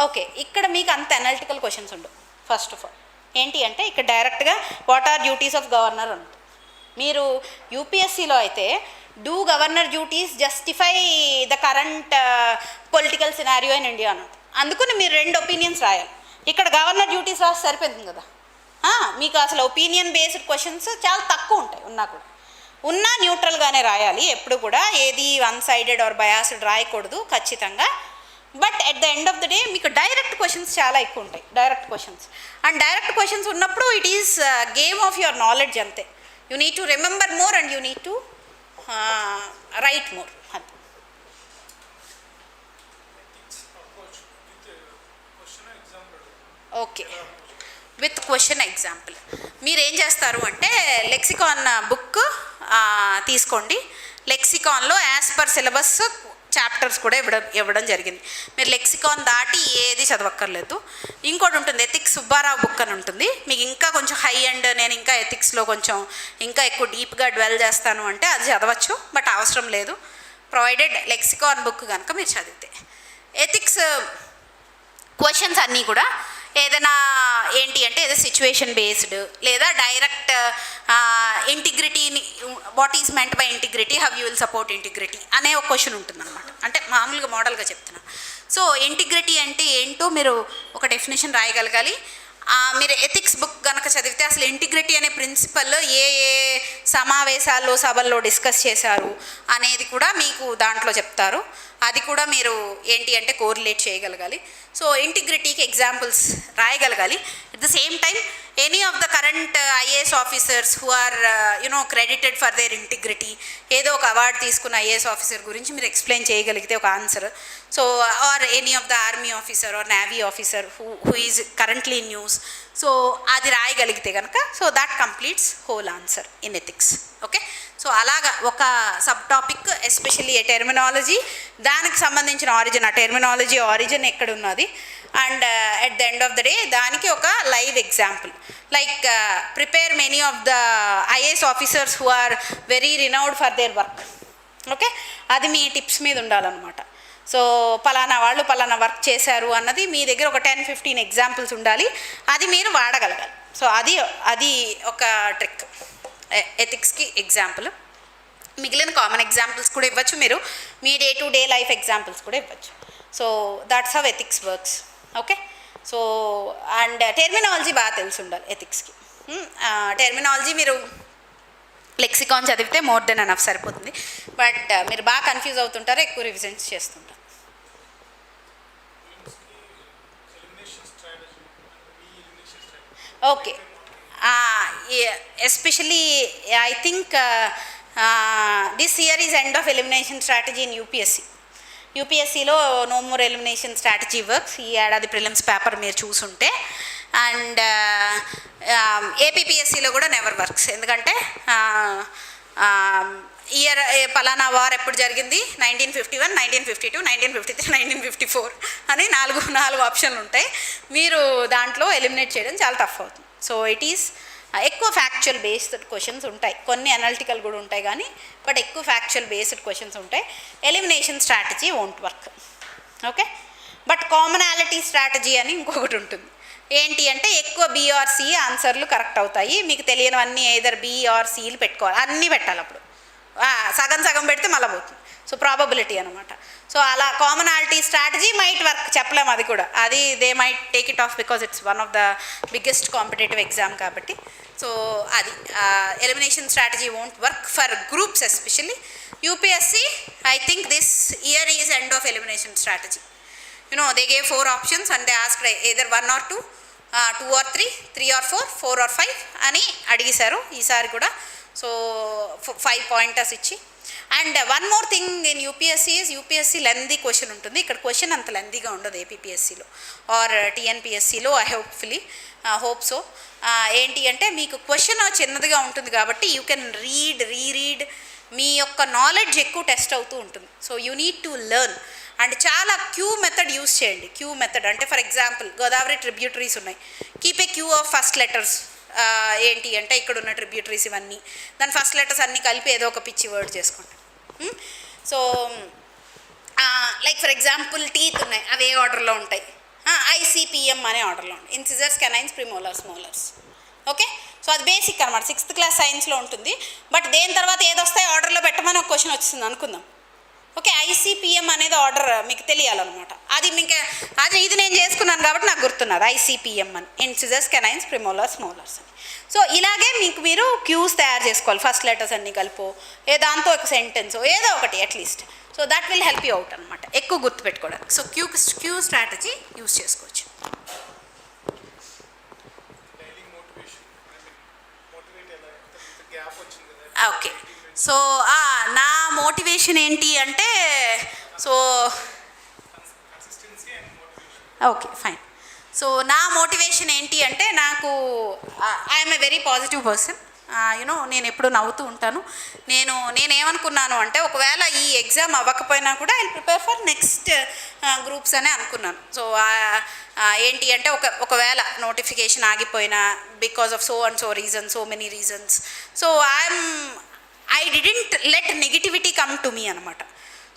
ఓకే, ఇక్కడ మీకు అంత అనలిటికల్ క్వశ్చన్స్ ఉండవు. ఫస్ట్ ఆఫ్ ఆల్ ఏంటి అంటే ఇక్కడ డైరెక్ట్గా what are duties of governor అంటుంది. మీరు యూపీఎస్సీలో అయితే do governor duties justify the current political scenario in India అని ఉంటుంది. అందుకని మీరు 2 ఒపీనియన్స్ రాయాలి. ఇక్కడ గవర్నర్ డ్యూటీస్ రాసి సరిపోతుంది కదా. మీకు అసలు ఒపీనియన్ బేస్డ్ క్వశ్చన్స్ చాలా తక్కువ ఉంటాయి. ఉన్నా న్యూట్రల్గానే రాయాలి ఎప్పుడు కూడా. ఏది వన్ సైడెడ్ ఆర్ బయాస్డ్ రాయకూడదు ఖచ్చితంగా. But at the end of the day మీకు డైరెక్ట్ క్వశ్చన్స్ చాలా ఎక్కువ ఉంటాయి. Direct questions and direct questions ఉన్నప్పుడు it is game of your knowledge అంతే. You need to remember more and you need to write more. Okay, with question example మీరు ఏం చేస్తారు అంటే లెక్సికాన్ బుక్ తీసుకోండి. లెక్సికాన్లో యాజ్ పర్ సిలబస్ చాప్టర్స్ కూడా ఇవ్వడం జరిగింది. మీరు లెక్సికాన్ దాటి ఏది చదవక్కర్లేదు. ఇంకోటి ఉంటుంది ఎథిక్స్ సుబ్బారావు బుక్ అని ఉంటుంది. మీకు ఇంకా కొంచెం హై అండ్ నేను ఇంకా ఎథిక్స్లో కొంచెం ఇంకా ఎక్కువ డీప్గా డ్వెల్ చేస్తాను అంటే అది చదవచ్చు. బట్ అవసరం లేదు, ప్రొవైడెడ్ లెక్సికాన్ బుక్ కనుక మీరు చదివితే. ఎథిక్స్ క్వశ్చన్స్ అన్నీ కూడా ఏదైనా ఏంటి అంటే ఏదో సిచ్యువేషన్ బేస్డ్ లేదా డైరెక్ట్ ఇంటిగ్రిటీని, what is meant by integrity, how you will support integrity అనే ఒక క్వశ్చన్ ఉంటుందన్నమాట. అంటే మామూలుగా మోడల్గా చెప్తున్నాను. సో ఇంటిగ్రిటీ అంటే ఏంటో మీరు ఒక డెఫినేషన్ రాయగలగాలి. మీరు ఎథిక్స్ బుక్ కనుక చదివితే అసలు ఇంటిగ్రిటీ అనే ప్రిన్సిపల్ ఏ సమావేశాల్లో సభల్లో డిస్కస్ చేశారు అనేది కూడా మీకు దాంట్లో చెప్తారు. అది కూడా మీరు ఏంటి అంటే కోరిలేట్ చేయగలగాలి. సో ఇంటిగ్రిటీకి ఎగ్జాంపుల్స్ రాయగలగాలి. At the same time any of the current IAS officers who are credited for their integrity, ఏదో ఒక అవార్డు తీసుకున్న ఐఏఎస్ ఆఫీసర్ గురించి మీరు ఎక్స్ప్లెయిన్ చేయగలిగితే ఒక answer. So are any of the army officer or navy officer who is currently in news. So అది రాయగలిగితే కనుక so that completes whole answer in ethics. Okay, so అలాగా ఒక sub topic especially a terminology, దానికి సంబంధించిన origin, ఆ terminology origin ఎక్కడ ఉన్నది, and at the end of the day దానికి ఒక live example like prepare many of the IAS officers who are very renowned for their work. Okay, అది మీ tips మీద ఉండాలన్నమాట. సో పలానా వాళ్ళు పలానా వర్క్ చేశారు అన్నది మీ దగ్గర ఒక 10-15 ఎగ్జాంపుల్స్ ఉండాలి. అది మీరు వాడగలగాలి. సో అది ఒక ట్రిక్ ఎథిక్స్కి ఎగ్జాంపుల్. మిగిలిన కామన్ ఎగ్జాంపుల్స్ కూడా ఇవ్వచ్చు, మీరు మీ day to day life examples కూడా ఇవ్వచ్చు. So that's how ethics works. Okay, so and terminology బాగా తెలిసి ఉండాలి ఎథిక్స్కి. టెర్మినాలజీ మీరు లెక్సికాన్ చదివితే మోర్ దెన్ ఎనఫ్ సరిపోతుంది. బట్ మీరు బాగా కన్ఫ్యూజ్ అవుతుంటారు, ఎక్కువ రివిజన్స్ చేస్తుంటారు. Okay, especially I think this year is end of elimination strategy in UPSC. యూపీఎస్సీలో no more elimination strategy works. ఈ ఏడాది ప్రిలిమ్స్ పేపర్ మీరు చూసుంటే, అండ్ ఏపీపీఎస్సీలో కూడా నెవర్ వర్క్స్. ఎందుకంటే ఇయర్ పలానా వార్ ఎప్పుడు జరిగింది, 1951, 1952, 1953, 1954 అని నాలుగు ఆప్షన్లు ఉంటాయి. మీరు దాంట్లో ఎలిమినేట్ చేయడం చాలా టఫ్ అవుతుంది. సో ఇట్ ఈస్ ఎక్కువ ఫ్యాక్చువల్ బేస్డ్ క్వశ్చన్స్ ఉంటాయి, కొన్ని అనలిటికల్ కూడా ఉంటాయి కానీ, బట్ ఎక్కువ ఫ్యాక్చువల్ బేస్డ్ క్వశ్చన్స్ ఉంటాయి. Elimination strategy won't work. Okay, but commonality strategy అని ఇంకొకటి ఉంటుంది. ఏంటి అంటే ఎక్కువ బీఆర్సీ ఆన్సర్లు కరెక్ట్ అవుతాయి. మీకు తెలియనివన్నీ ఏదర్ బీఆర్సీలు పెట్టుకోవాలి, అన్నీ పెట్టాలి. అప్పుడు సగం పెడితే మళ్ళీ పోతుంది. సో ప్రాబబిలిటీ అనమాట. సో అలా కామనాలిటీ స్ట్రాటజీ మైట్ వర్క్, చెప్పలేము అది కూడా. అది they might take it of because it's one of the biggest competitive exam కాబట్టి. సో అది elimination strategy won't work for groups especially. UPSC I think this year is end of elimination strategy. They gave 4 options and they asked either 1 or 2, 2 or 3, 3 or 4, 4 or 5 అని అడిగేశారు ఈసారి కూడా. So 5 pointers ఇచ్చి. And one more thing in UPSC lengthy question ఉంటుంది. ఇక్కడ question అంత లెందీగా ఉండదు ఏపీపీఎస్సీలో ఆర్ టీఎన్పీఎస్సీలో. I hope so. ఏంటి అంటే మీకు క్వశ్చన్ చిన్నదిగా ఉంటుంది కాబట్టి యూ కెన్ రీరీడ్. మీ యొక్క నాలెడ్జ్ ఎక్కువ టెస్ట్ అవుతూ ఉంటుంది. So you need to learn. And చాలా క్యూ మెథడ్ యూస్ చేయండి. క్యూ మెథడ్ అంటే ఫర్ ఎగ్జాంపుల్ గోదావరి ట్రిబ్యూటరీస్ ఉన్నాయి. Keep a cue of first letters. ఏంటి అంటే ఇక్కడ ఉన్న ట్రిబ్యూటరీస్ ఇవన్నీ, దాని ఫస్ట్ లెటర్స్ అన్నీ కలిపి ఏదో ఒక పిచ్చి వర్డ్ చేసుకోండి. So like for example teeth ఉన్నాయి, అవి ఏ ఆర్డర్లో ఉంటాయి? ఐసీపీఎం అనే ఆర్డర్లో ఉంటాయి. Incisors, canines, premolars, molars. Okay, so అది బేసిక్ అనమాట, 6th క్లాస్ సైన్స్లో ఉంటుంది. బట్ దేని తర్వాత ఏదొస్తాయి ఆర్డర్లో పెట్టమని ఒక క్వశ్చన్ వచ్చింది అనుకుందాం. ఓకే, ఐసీపీఎం అనేది ఆర్డర్ మీకు తెలియాలన్నమాట. అది ఇది నేను చేసుకున్నాను కాబట్టి నాకు గుర్తున్నది ఐసీపీఎం అని, ఇన్సిజర్స్, కెనైన్స్, ప్రిమోలర్స్, మోలర్స్ అని. సో ఇలాగే మీరు క్యూస్ తయారు చేసుకోవాలి. ఫస్ట్ లెటర్స్ అన్నీ కలిపో దాంతో ఒక సెంటెన్స్ ఏదో ఒకటి at least. So that will help you out అనమాట, ఎక్కువ గుర్తుపెట్టుకోవడానికి. సో క్యూ స్ట్రాటజీ యూస్ చేసుకోవచ్చు. ఓకే, సో నా మోటివేషన్ ఏంటి అంటే, సో ఓకే ఫైన్. సో నా మోటివేషన్ ఏంటి అంటే, నాకు I'm a very positive person. నేను ఎప్పుడు నవ్వుతూ ఉంటాను. నేనేమనుకున్నాను అంటే, ఒకవేళ ఈ ఎగ్జామ్ అవ్వకపోయినా కూడా I prepare for next groups అనే అనుకున్నాను. సో ఏంటి అంటే ఒకవేళ నోటిఫికేషన్ ఆగిపోయినా because of so and so reasons, so many reasons, so I didn't let negativity come to me అనమాట.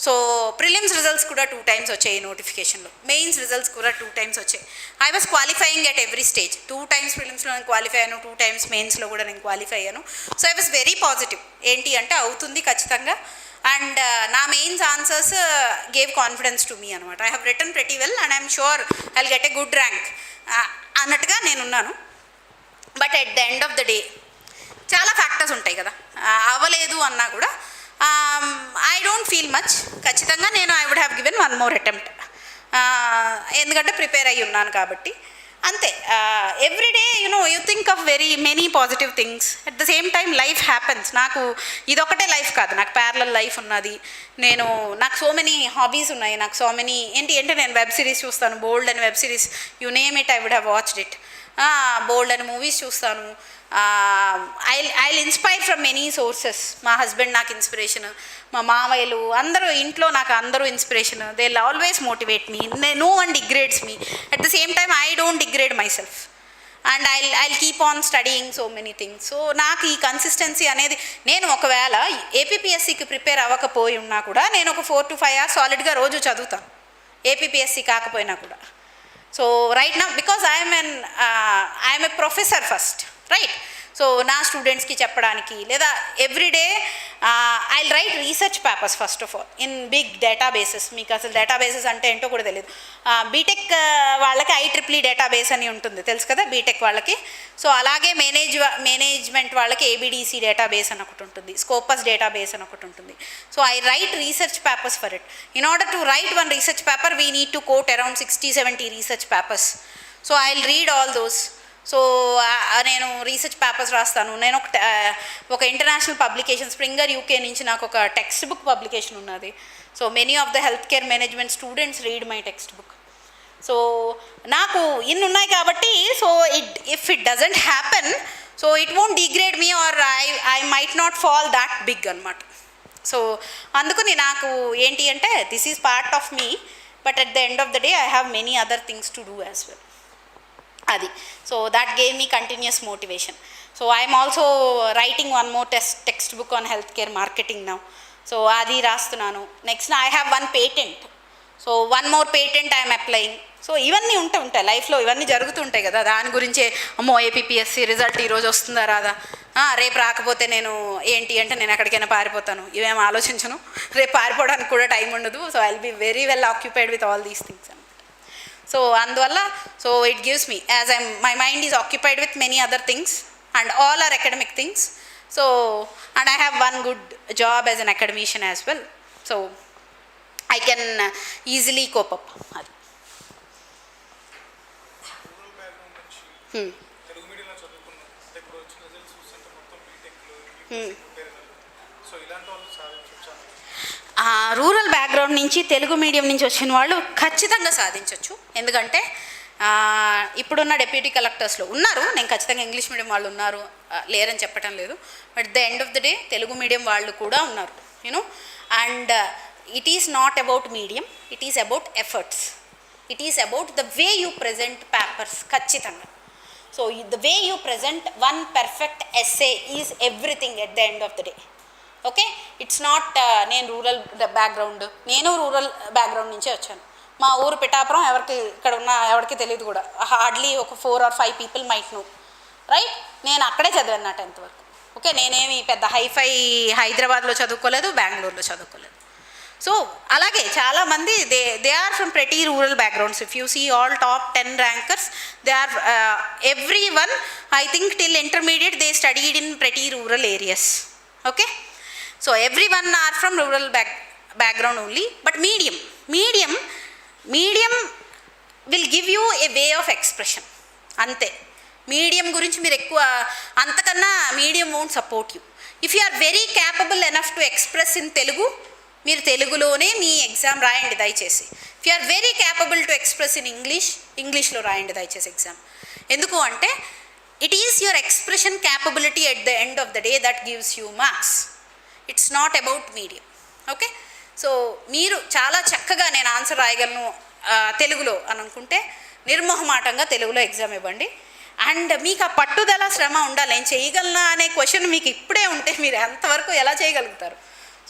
సో ప్రిలిమ్స్ రిజల్ట్స్ కూడా 2 times వచ్చాయి నోటిఫికేషన్లో, మెయిన్స్ రిజల్ట్స్ కూడా 2 times వచ్చాయి. I was qualifying at every stage. 2 times ప్రిలిమ్స్లో నేను qualify అయ్యాను, 2 times మెయిన్స్లో కూడా నేను క్వాలిఫై అయ్యాను. So I was very positive. ఏంటి అంటే అవుతుంది ఖచ్చితంగా. అండ్ నా mains answers gave confidence to me అనమాట. I have written pretty well and I'm sure I will get a good rank అన్నట్టుగా నేనున్నాను. But at the end of the day చాలా ఫ్యాక్టర్స్ ఉంటాయి కదా, అవ్వలేదు అన్నా కూడా ఐ డోంట్ ఫీల్ మచ్. ఖచ్చితంగా I would have given 1 more attempt, ఎందుకంటే ప్రిపేర్ అయ్యి ఉన్నాను కాబట్టి. అంతే. Everyday you think of very many positive things. At the same time life happens. నాకు ఇదొకటే లైఫ్ కాదు, నాకు ప్యారలల్ లైఫ్ ఉన్నది. నాకు సో మెనీ హాబీస్ ఉన్నాయి. నాకు సో మెనీ ఏంటి అంటే, నేను వెబ్ సిరీస్ చూస్తాను, బోల్డ్ అని web series, you name it I would have watched it. Bold అని మూవీస్ చూస్తాను. I inspire from many sources. మా హస్బెండ్ నాకు ఇన్స్పిరేషన్, మా మామయ్యలు అందరూ ఇంట్లో నాకు అందరూ inspiration. They will always motivate me. No one degrades me. At the same time I don't degrade my self and I keep on studying so many things. So నాకు ఈ కన్సిస్టెన్సీ అనేది, నేను ఒకవేళ ఏపీపీఎస్సీకి ప్రిపేర్ అవ్వకపోయి ఉన్నా కూడా నేను ఒక 4 to 5 hours సాలిడ్గా రోజు చదువుతాను, ఏపీపీఎస్సీ కాకపోయినా కూడా. So right now because I'm a professor first, right? So నా స్టూడెంట్స్కి చెప్పడానికి, లేదా everyday I'll write research papers first of all in big databases. మీకు అసలు డేటాబేసెస్ అంటే ఏంటో కూడా తెలియదు. బీటెక్ వాళ్ళకి IEEE డేటాబేస్ అని ఉంటుంది తెలుసు కదా బీటెక్ వాళ్ళకి. సో అలాగే మేనేజ్మెంట్ వాళ్ళకి ABDC డేటాబేస్ అని ఒకటి ఉంటుంది, స్కోపస్ డేటాబేస్ అని ఒకటి ఉంటుంది. So I write research papers for it. In order to write one research paper we need to quote around 60-70 research papers. So I will read all those. So నేను research papers రాస్తాను. నేను ఒక international publication Springer UK నుంచి నాకు ఒక text book publication ఉన్నది. So many of the health care management students read my text book. So నాకు ఇన్ని ఉన్నాయి కాబట్టి so if it doesn't happen so it won't degrade me or I might not fall that big అనమాట. So అందుకని నాకు ఏంటి అంటే this is part of me, but at the end of the day I have many other things to do as well. అది so that gave me continuous motivation. So I'm also writing one more text book on health care marketing now. So అది రాస్తున్నాను. Next I have one patent. So one more patent I'm applying. So ఇవన్నీ ఉంటాయి లైఫ్లో, ఇవన్నీ జరుగుతుంటాయి కదా. దాని గురించే అమ్మో APPSC రిజల్ట్ ఈరోజు వస్తుందా రాదా, రేపు రాకపోతే నేను ఏంటి అంటే నేను ఎక్కడికైనా పారిపోతాను, ఇవేం ఆలోచించను. రేపు పారిపోవడానికి కూడా టైం ఉండదు. So I will be very well occupied with all these things. So అందువల్ల so it gives me as my mind is occupied with many other things and all our academic things. So and I have one good job as an academician as well. So I can easily cope up. అది rural background నుంచి Telugu medium నుంచి వచ్చిన వాళ్ళు ఖచ్చితంగా సాధించవచ్చు. ఎందుకంటే ఇప్పుడున్న deputy కలెక్టర్స్లో ఉన్నారు, నేను ఖచ్చితంగా ఇంగ్లీష్ మీడియం వాళ్ళు ఉన్నారు లేరని చెప్పటం లేదు, but the end of the day Telugu medium వాళ్ళు కూడా ఉన్నారు you know. And it is not about medium, it is about efforts, it is about the way you present papers. ఖచ్చితంగా so the way you present one perfect essay is everything at the end of the day. Okay, it's not నేను rural background, నేను rural background నుంచే వచ్చాను. మా ఊరు పిఠాపురం ఎవరికి ఇక్కడ ఉన్న ఎవరికి తెలియదు కూడా, హార్డ్లీ ఒక 4 or 5 people might know, right. నేను అక్కడే చదివాను నా 10th వరకు. ఓకే, నేనేమి పెద్ద హైఫై హైదరాబాద్లో చదువుకోలేదు, బెంగళూరులో చదువుకోలేదు. సో అలాగే చాలామంది they are from pretty rural backgrounds. If you see all top 10 rankers, they are every one I think till intermediate they studied in pretty rural areas. Okay, so everyone are from rural background only, but medium will give you a way of expression. అంతే, medium గురించి మీరు ఎక్కువ అంతకన్నా medium won't support you. If you are very capable enough to express in Telugu, మీరు తెలుగులోనే మీ exam రాయండి దయచేసి. If you are very capable to express in ఇంగ్లీష్లో రాయండి దయచేసి ఎగ్జామ్. ఎందుకు అంటే it is your expression capability at the end of the day that gives you marks. It's not about medium. Okay, so మీరు చాలా చక్కగా నేను ఆన్సర్ రాయగలను తెలుగులో అని అనుకుంటే నిర్మోహమాటంగా తెలుగులో ఎగ్జామ్ ఇవ్వండి. అండ్ మీకు ఆ పట్టుదల శ్రమ ఉండాలి. నేను చేయగలనా అనే క్వశ్చన్ మీకు ఇప్పుడే ఉంటే మీరు ఎంతవరకు ఎలా చేయగలుగుతారు?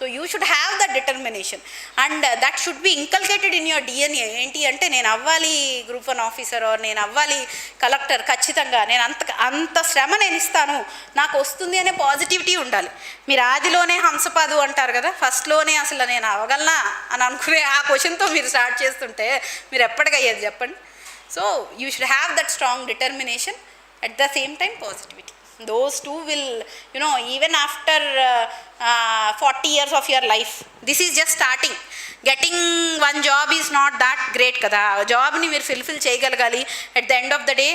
So you should have that determination and that should be inculcated in your DNA. ఏంటి అంటే నేను అవ్వాలి Group-1 ఆఫీసర్, నేను అవ్వాలి కలెక్టర్, ఖచ్చితంగా నేను అంత శ్రమ నేను ఇస్తాను, నాకు వస్తుంది అనే పాజిటివిటీ ఉండాలి. మీరు ఆదిలోనే హంసపాదు అంటారు కదా, ఫస్ట్లోనే అసలు నేను అవ్వగలనా అని అనుకునే ఆ క్వశ్చన్తో మీరు స్టార్ట్ చేస్తుంటే మీరు ఎప్పటికయ్యేది చెప్పండి. So you should have that strong determination at the same time positivity. Those two will, you know, even after 40 years of your life, this is just starting. Getting one job is not that great kada. Job ni meer fulfill cheyagalagali. At the end of the day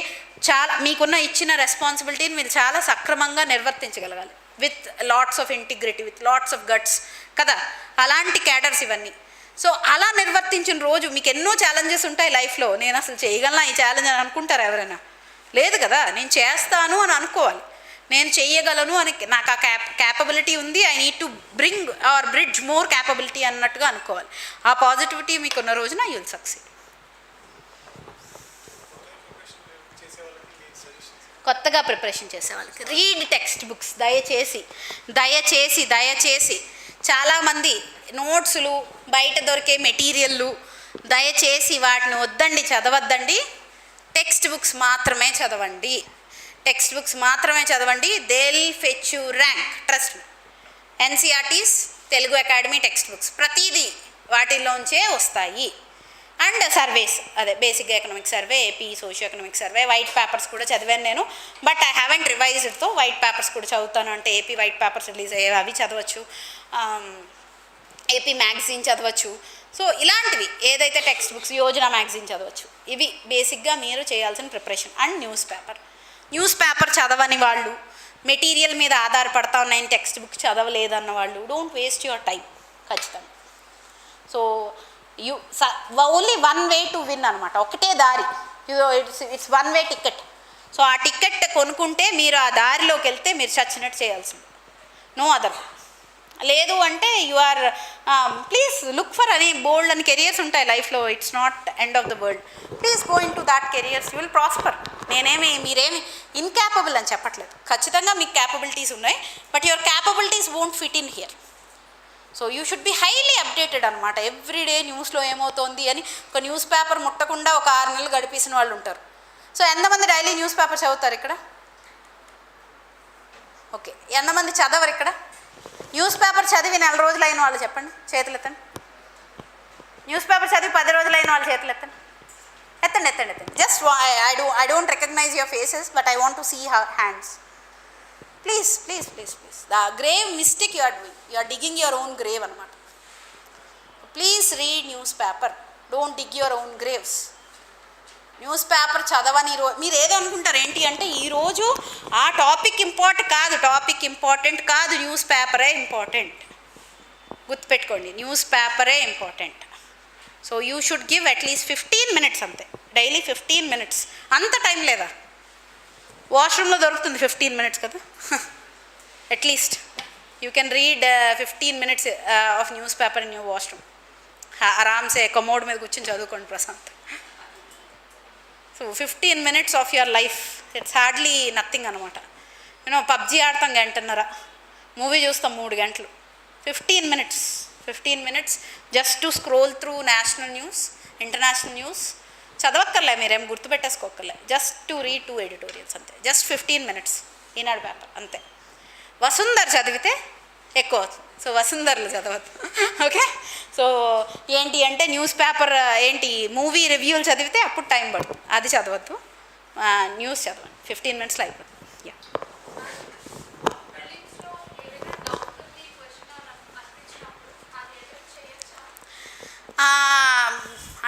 chaala meekunna ichina responsibility ni meer chaala sakramanga nirvartinchagalagali with lots of integrity, with lots of guts kada. Alanti cadres ivanni. So అలా నిర్వర్తించిన రోజు మీకు ఎన్నో challenges ఉంటాయి లైఫ్లో. నేను అసలు చేయగలనా ఈ ఛాలెంజ్ అని అనుకుంటారు ఎవరైనా? లేదు కదా, నేను చేస్తాను అని అనుకోవాలి. నేను చెయ్యగలను అని, నాకు ఆ క్యాపబిలిటీ ఉంది, I need to bring or bridge more capability అన్నట్టుగా అనుకోవాలి. ఆ పాజిటివిటీ మీకున్న రోజున యూ విల్ సక్సీడ్. కొత్తగా ప్రిపరేషన్ చేసే వాళ్ళకి రీడ్ టెక్స్ట్ బుక్స్. దయచేసి చాలామంది నోట్సులు, బయట దొరికే మెటీరియల్లు, దయచేసి వాటిని వద్దండి, చదవద్దండి. టెక్స్ట్ బుక్స్ మాత్రమే చదవండి. They will fetch you rank, trust me. NCERTs Telugu academy text books ప్రతిదీ వాటిల్లోంచే వస్తాయి. అండ్ సర్వేస్, అదే basic economic survey, AP socio economic survey, white papers కూడా చదివాను నేను. బట్ ఐ హ్యావెంట్ రివైజ్డ్తో వైట్ పేపర్స్ కూడా చదువుతాను. అంటే ఏపీ వైట్ పేపర్స్ రిలీజ్ అయ్యేవి అవి చదవచ్చు, ఏపీ మ్యాగజైన్ చదవచ్చు. సో ఇలాంటివి ఏదైతే టెక్స్ట్ బుక్స్, యోజన మ్యాగజైన్ చదవచ్చు. ఇవి బేసిక్గా మీరు చేయాల్సిన ప్రిపరేషన్. అండ్ న్యూస్ పేపర్ చదవని వాళ్ళు, మెటీరియల్ మీద ఆధారపడతా ఉన్నాయని టెక్స్ట్ బుక్ చదవలేదన్న వాళ్ళు, డోంట్ వేస్ట్ యువర్ టైం ఖచ్చితంగా. So only one way to win అనమాట, ఒకటే దారి. It's one way ticket. So ఆ టికెట్ కొనుక్కుంటే మీరు ఆ దారిలోకి వెళ్తే మీరు చచ్చినట్టు చేయాల్సింది, నో అదర్. లేదు అంటే you are please look for అని బోల్డ్ అని కెరియర్స్ ఉంటాయి లైఫ్లో. It's not end of the world. Please go into that careers, you will prosper. మీరేమి ఇన్క్యాపబుల్ అని చెప్పట్లేదు, ఖచ్చితంగా మీకు క్యాపబిలిటీస్ ఉన్నాయి. But your capabilities won't fit in here. So you should be highly updated అనమాట. Everyday న్యూస్లో ఏమవుతోంది అని. ఒక న్యూస్ పేపర్ ముట్టకుండా ఒక 6 నెలలు గడిపేసిన వాళ్ళు ఉంటారు. సో ఎంతమంది డైలీ న్యూస్ పేపర్ చదువుతారు ఇక్కడ? ఓకే, ఎంతమంది చదవరు ఇక్కడ? న్యూస్ పేపర్ చదివి 4 రోజులు అయిన వాళ్ళు చెప్పండి, చేతులు ఎత్తండి. న్యూస్ పేపర్ చదివి 10 రోజులు అయిన వాళ్ళు చేతులు ఎత్తండి. ఎత్తండి. Just I don't recognise your faces, but I want to see hands. Please. The grave mistake you are doing. You are digging your own grave అనమాట. Please read news paper, don't dig your own graves. News paper చదవని మీరు ఏదో అనుకుంటారు ఏంటి అంటే ఈరోజు ఆ టాపిక్ ఇంపార్టెంట్ కాదు, న్యూస్ పేపరే ఇంపార్టెంట్. గుర్తుపెట్టుకోండి, న్యూస్ పేపరే important. So you should give at least 15 minutes అంతే, డైలీ 15 మినిట్స్. అంత టైం లేదా? వాష్రూమ్లో దొరుకుతుంది 15 మినిట్స్ కదా. At least you can read 15 minutes of news paper in your washroom. ఆరామ్సే కమోడ్ మీద కూర్చొని చదువుకోండి ప్రశాంత్. So 15 minutes of your life, it's hardly nothing అనమాట. యూనో పబ్జీ ఆడతాం 1.5 గంటలు, మూవీ చూస్తాం 3 గంటలు. 15 minutes just to scroll through national news, international news. చదవక్కర్లే, మీరేం గుర్తుపెట్టేసుకోక్కర్లే. జస్ట్ టు రీడ్ 2 ఎడిటోరియల్స్ అంతే. జస్ట్ 15 మినిట్స్ ఈనాడు పేపర్ అంతే. వసుంధర చదివితే ఎక్కువ అవుతుంది. సో వసుంధరలు చదవద్దు. ఓకే, సో ఏంటి అంటే న్యూస్ పేపర్ మూవీ రివ్యూలు చదివితే అప్పుడు టైం పడుతుంది, అది చదవద్దు. న్యూస్ చదవండి, 15 మినిట్స్లో అయిపోతుంది. యా,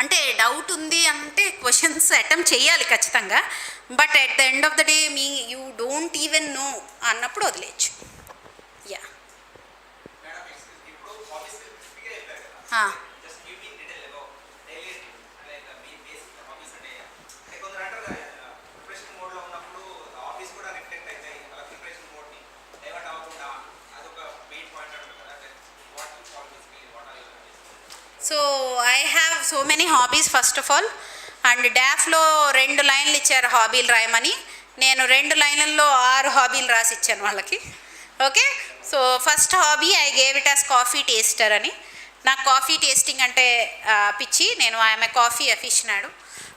అంటే డౌట్ ఉంది అంటే క్వశ్చన్స్ అటెంప్ట్ చేయాలి ఖచ్చితంగా. But at the end of the day you don't even know అన్నప్పుడు వదిలేయచ్చు. Yeah, so I have so many hobbies first of all. And డాఫ్లో 2 లైన్లు ఇచ్చారు హాబీలు రాయమని. నేను 2 లైన్లలో 6 హాబీలు రాసి ఇచ్చాను వాళ్ళకి. Okay, so first hobby I gave it as coffee taster అని. నాకు కాఫీ టేస్టింగ్ అంటే పిచ్చి. నేను I'm a coffee aficionado.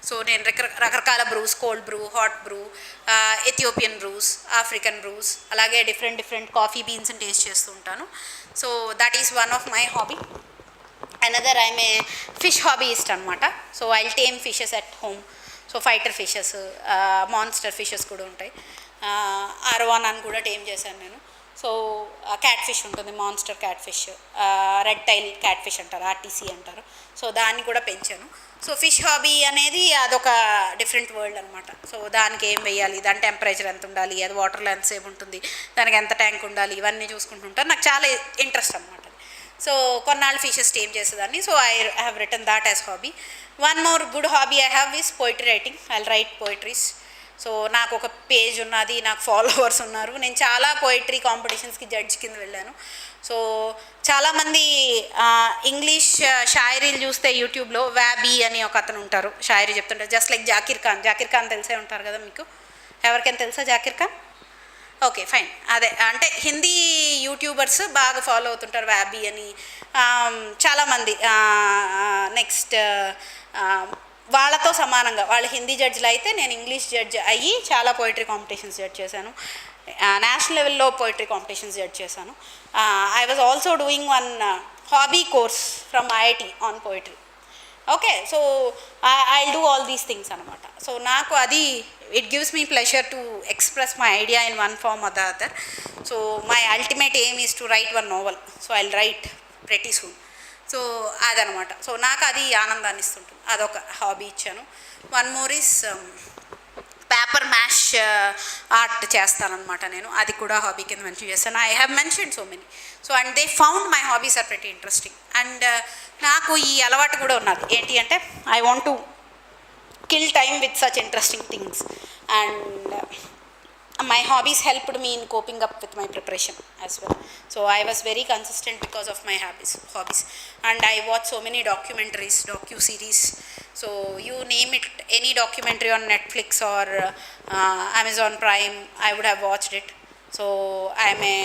So నేను రకరకాల brews, cold brew, hot brew, Ethiopian brews, African brews, అలాగే డిఫరెంట్ కాఫీ బీన్స్ని టేస్ట్ చేస్తూ ఉంటాను. So that is one of my hobby. Another I'm a fish hobbyist అనమాట. So I'll tame fishes at home. So fighter fishes, monster fishes కూడా ఉంటాయి. అరవానాన్ని కూడా tame చేశాను నేను. సో క్యాట్ ఫిష్ ఉంటుంది, monster cat fish, red tail cat fish అంటారు, RTC అంటారు. So దాన్ని కూడా పెంచాను. సో ఫిష్ హాబీ అనేది అదొక డిఫరెంట్ వరల్డ్ అనమాట. సో దానికి ఏం వేయాలి, దాని టెంపరేచర్ ఎంత ఉండాలి, అది వాటర్లో ఎంతసేపు ఉంటుంది, దానికి ఎంత ట్యాంక్ ఉండాలి, ఇవన్నీ చూసుకుంటుంటాను. నాకు చాలా ఇంట్రెస్ట్ అనమాట. సో కొన్నాళ్ళు ఫిషెస్ టేమ్ చేసేదాన్ని. So I have written that as hobby. One more good hobby I have is poetry writing. I write poetries. So నాకు ఒక పేజ్ ఉన్నది, నాకు ఫాలోవర్స్ ఉన్నారు. నేను చాలా పోయిటరీ కాంపిటీషన్స్కి జడ్జ్ కింద వెళ్ళాను. సో చాలామంది ఇంగ్లీష్ షాయరీలు చూస్తే యూట్యూబ్లో వ్యాబీ అని ఒక అతను ఉంటారు, షాయరీ చెప్తుంటారు. జస్ట్ లైక్ జాకిర్ ఖాన్ తెలిసే ఉంటారు కదా మీకు. ఎవరికైనా తెలుసా జాకిర్ ఖాన్? Okay, fine. అదే అంటే హిందీ యూట్యూబర్స్ బాగా ఫాలో అవుతుంటారు వ్యాబీ అని చాలామంది. నెక్స్ట్ వాళ్ళతో సమానంగా వాళ్ళు హిందీ జడ్జిలు అయితే నేను ఇంగ్లీష్ జడ్జ్ అయ్యి చాలా పోయిటరీ కాంపిటీషన్స్ జడ్జ్ చేశాను. నేషనల్ లెవెల్లో పోయిటరీ కాంపిటీషన్స్ జడ్జ్ చేశాను. I was also doing one hobby course from IIT on poetry. Okay, so I'll do all these things anamata. So naaku adi it gives me pleasure to express my idea in one form or the other. So my ultimate aim is to write one novel. So I'll write pretty soon. So అదనమాట. So నాకు అది ఆనందాన్ని ఇస్తుంటుంది, అదొక hobby ఇచ్చాను. One more is paper mash art చేస్తానన్నమాట నేను, అది కూడా హాబీ కింద మెన్షన్ చేస్తాను. I have mention so many. So and they found my hobbies are very interesting. And నాకు ఈ అలవాటు కూడా ఉన్నది ఏంటి అంటే, I want to kill time with such interesting things. And my hobbies helped me in coping up with my preparation as well. So I was very consistent because of my hobbies. And I watched so many documentaries, docu-series. So you name it, any documentary on Netflix or Amazon Prime, I would have watched it. So I am a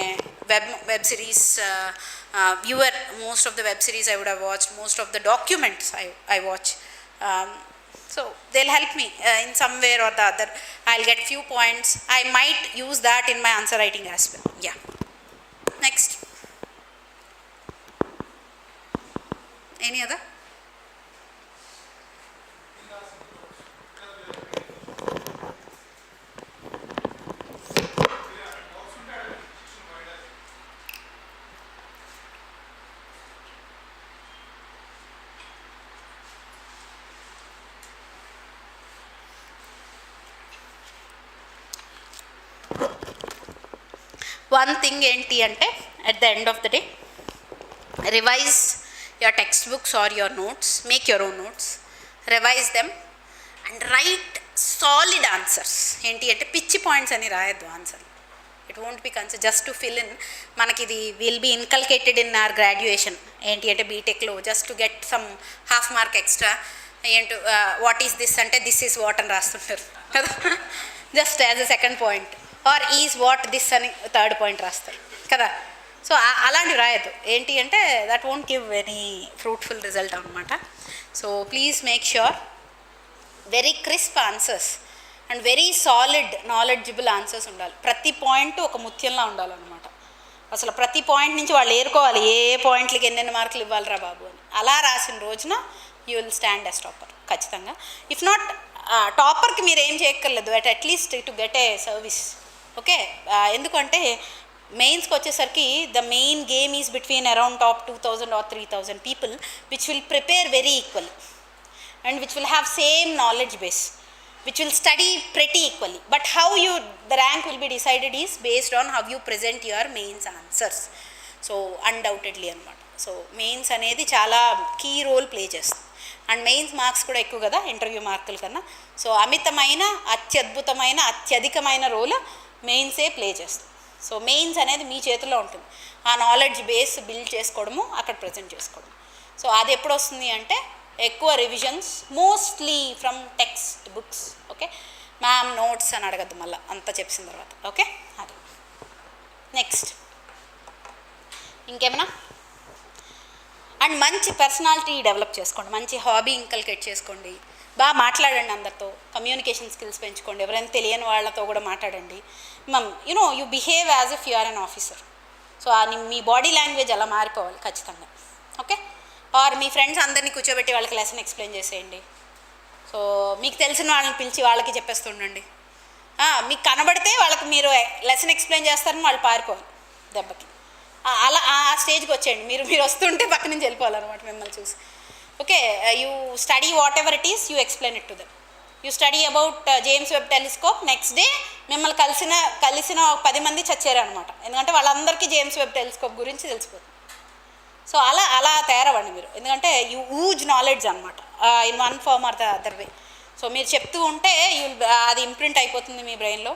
web series viewer. Most of the web series I would have watched. Most of the documents I watch. So they'll help me in some way or the other. I'll get few points. I might use that in my answer writing as well. Yeah. Next. Any other? One thing enti ante, at the end of the day, revise your textbooks or your notes, make your own notes, revise them and write solid answers. Enti ante pitchy points ani raayaddu answer. It won't be considered just to fill in. Manaki ఇది will be inculcated in our graduation. Enti ante BTech lo just to get some half mark extra. ఏంటో what is this అంటే this is what అని రాస్తుంటారు కదా, just as a second point. Or is what this అని third point రాస్తారు కదా. So అలాంటివి రాయద్దు. ఏంటి అంటే that won't give any fruitful result అనమాట. So please make sure very crisp answers and very solid knowledgeable answers ఉండాలి. ప్రతి పాయింట్ ఒక ముత్యంలా ఉండాలన్నమాట. అసలు ప్రతి పాయింట్ నుంచి వాళ్ళు ఏరుకోవాలి, ఏ పాయింట్లకి ఎన్నెన్ని మార్కులు ఇవ్వాలిరా బాబు అని. అలా రాసిన రోజున you will stand as topper ఖచ్చితంగా. ఇఫ్ నాట్ టాపర్కి మీరు ఏం చేయక్కర్లేదు, at least to get a service. Okay, ఎందుకంటే మెయిన్స్కి వచ్చేసరికి the main game is between around top 2000 or 3000 people which will prepare very equally and which will have same knowledge base, which will study pretty equally. But how the rank will be decided is based on how you present your mains answers. So undoubtedly anamata. So mains అనేది చాలా key role play చేస్తుంది. And mains marks కూడా ఎక్కువ కదా interview మార్కుల కన్నా. So అమితమైన, అత్యద్భుతమైన, అత్యధికమైన రోల్ మెయిన్సే ప్లే చేస్తుంది. సో మెయిన్స్ అనేది మీ చేతిలో ఉంటుంది. ఆ నాలెడ్జ్ బేస్ బిల్డ్ చేసుకోవడము, అక్కడ ప్రజెంట్ చేసుకోవడం. సో అది ఎప్పుడు వస్తుంది అంటే ఎక్కువ revisions, mostly from text books. Okay, ma'am notes అని అడగద్దు మళ్ళీ అంతా చెప్పిన తర్వాత. ఓకే, అది నెక్స్ట్. ఇంకేమైనా? అండ్ మంచి పర్సనాలిటీ డెవలప్ చేసుకోండి, మంచి హాబీ ఇంకల్కేట్ చేసుకోండి, బాగా మాట్లాడండి అందరితో, కమ్యూనికేషన్ స్కిల్స్ పెంచుకోండి, ఎవరైనా తెలియని వాళ్ళతో కూడా మాట్లాడండి. You behave as if you are an officer. So మీ బాడీ లాంగ్వేజ్ అలా మారిపోవాలి ఖచ్చితంగా. ఓకే, ఆర్ మీ ఫ్రెండ్స్ అందరినీ కూర్చోబెట్టి వాళ్ళకి లెసన్ ఎక్స్ప్లెయిన్ చేసేయండి. సో మీకు తెలిసిన వాళ్ళని పిలిచి వాళ్ళకి చెప్పేస్తుండండి. మీకు కనబడితే వాళ్ళకి మీరు లెసన్ ఎక్స్ప్లెయిన్ చేస్తారని వాళ్ళు పారిపోవాలి దెబ్బకి. అలా ఆ స్టేజ్కి వచ్చేయండి. మీరు వస్తుంటే పక్క నుంచి వెళ్ళిపోవాలన్నమాట మిమ్మల్ని చూసి. Okay, you study what ever it is, you explain it to them. You study about James Webb telescope, next day మిమ్మల్ని కలిసిన 10 మంది చచ్చారు అనమాట. ఎందుకంటే వాళ్ళందరికీ జేమ్స్ వెబ్ టెలిస్కోప్ గురించి తెలిసిపోతుంది. సో అలా తయారవ్వండి మీరు, ఎందుకంటే యూ యూజ్ నాలెడ్జ్ అనమాట in one form or the other way. So మీరు చెప్తూ ఉంటే అది ఇంప్రింట్ అయిపోతుంది మీ బ్రెయిన్లో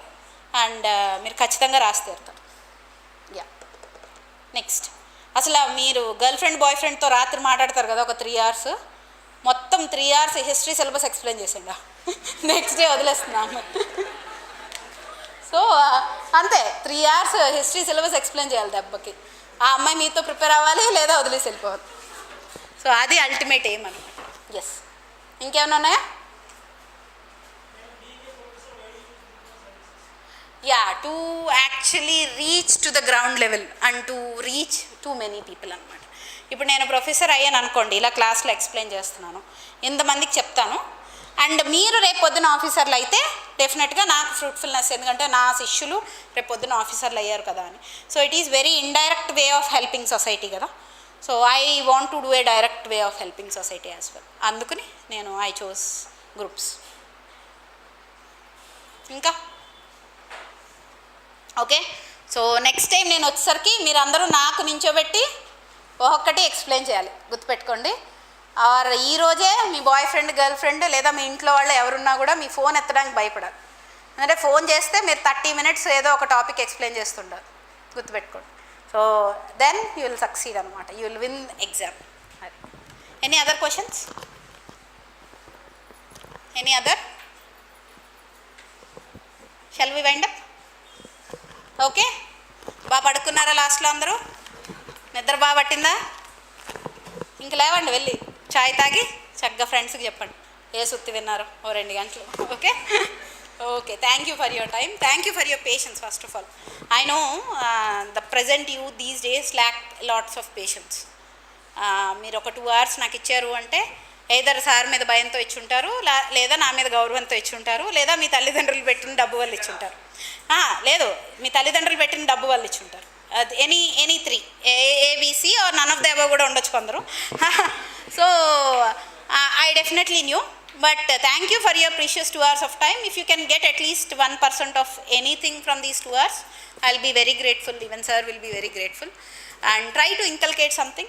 అండ్ మీరు ఖచ్చితంగా రాసి తీరుతారు. Yeah, next. అసలు మీరు గర్ల్ ఫ్రెండ్ బాయ్ ఫ్రెండ్తో రాత్రి మాట్లాడతారు కదా ఒక 3 hours, మొత్తం 3 hours హిస్టరీ సిలబస్ ఎక్స్ప్లెయిన్ చేసిండా, నెక్స్ట్ డే వదిలేస్తున్నాము. సో అంతే, 3 hours హిస్టరీ సిలబస్ ఎక్స్ప్లెయిన్ చేయాలి దెబ్బకి. ఆ అమ్మాయి మీతో ప్రిపేర్ అవ్వాలి లేదా వదిలేసి వెళ్ళిపోవాలి. సో అది అల్టిమేట్ ఎయిమ్ అనమాట. ఎస్, ఇంకేమైనా ఉన్నాయా? Yeah, to actually reach to the ground level and to reach too many people అనమాట. ఇప్పుడు నేను ప్రొఫెసర్ అయ్యాను అనుకోండి, ఇలా క్లాస్లో ఎక్స్ప్లెయిన్ చేస్తున్నాను, ఇంతమందికి చెప్తాను, అండ్ మీరు రేపు పొద్దున ఆఫీసర్లు అయితే డెఫినెట్గా నాకు ఫ్రూట్ఫుల్నెస్, ఎందుకంటే నా శిష్యులు రేపు పొద్దున ఆఫీసర్లు అయ్యారు కదా అని. So it is very indirect way of helping society కదా. So I want to do a direct way of helping society as well. అందుకని నేను ఐ చోస్ గ్రూప్స్. ఇంకా ఓకే. సో నెక్స్ట్ టైం నేను వచ్చేసరికి మీరు అందరూ నాకు నించోబెట్టి ఒక్కొక్కటి ఎక్స్ప్లెయిన్ చేయాలి, గుర్తుపెట్టుకోండి. ఆర్ ఈరోజే మీ బాయ్ ఫ్రెండ్, గర్ల్ ఫ్రెండ్ లేదా మీ ఇంట్లో వాళ్ళు ఎవరున్నా కూడా మీ ఫోన్ ఎత్తడానికి భయపడాలి. అంటే ఫోన్ చేస్తే మీరు 30 minutes ఏదో ఒక టాపిక్ ఎక్స్ప్లెయిన్ చేస్తుండాలి, గుర్తుపెట్టుకోండి. So then you will succeed అనమాట, యూ విల్ విన్ ఎగ్జామ్. అది. Any other questions? Any other? Shall we wind up? Okay. బాగా పడుకున్నారా లాస్ట్లో అందరూ? నిద్ర బాగా పట్టిందా? ఇంక లేవండి, వెళ్ళి చాయ్ తాగి చక్కగా ఫ్రెండ్స్కి చెప్పండి ఏ సుత్తి విన్నారో ఓ 2 గంటలు. Okay. Okay, thank you for your time, thank you for your patience. First of all I know the present youth these days lakh lots of patience. మీరు ఒక 2 hours నాకు ఇచ్చారు అంటే ఏదర్ సార్ మీద భయంతో ఇచ్చుంటారు, లేదా నా మీద గౌరవంతో ఇచ్చుంటారు, లేదా మీ తల్లిదండ్రులు పెట్టిన డబ్బు వల్ల ఇచ్చుంటారు, లేదు మీ తల్లిదండ్రులు పెట్టిన డబ్బు వల్ల ఇచ్చుంటారు. Any 3 ABC are none of the above కూడా ఉండొచ్చు కొందరు. So I definitely knew, but thank you for your precious 2 hours of time. If you can get at least 1% of anything from these 2 hours, I'll be very grateful. Even sir will be very grateful. And try to inculcate something.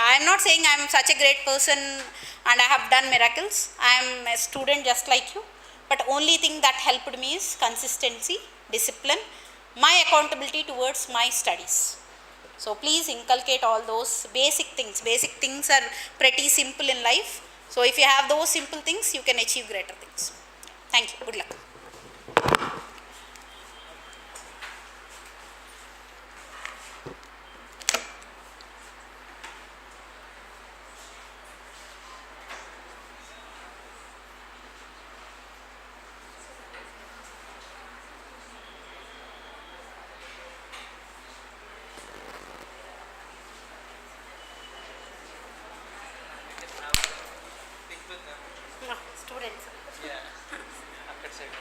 I'm not saying I'm such a great person and I have done miracles. I'm a student just like you. But only thing that helped me is consistency, discipline, my accountability towards my studies. So please inculcate all those basic things. Basic things are pretty simple in life. So if you have those simple things, you can achieve greater things. Thank you. Good luck. Students. Yeah. After side.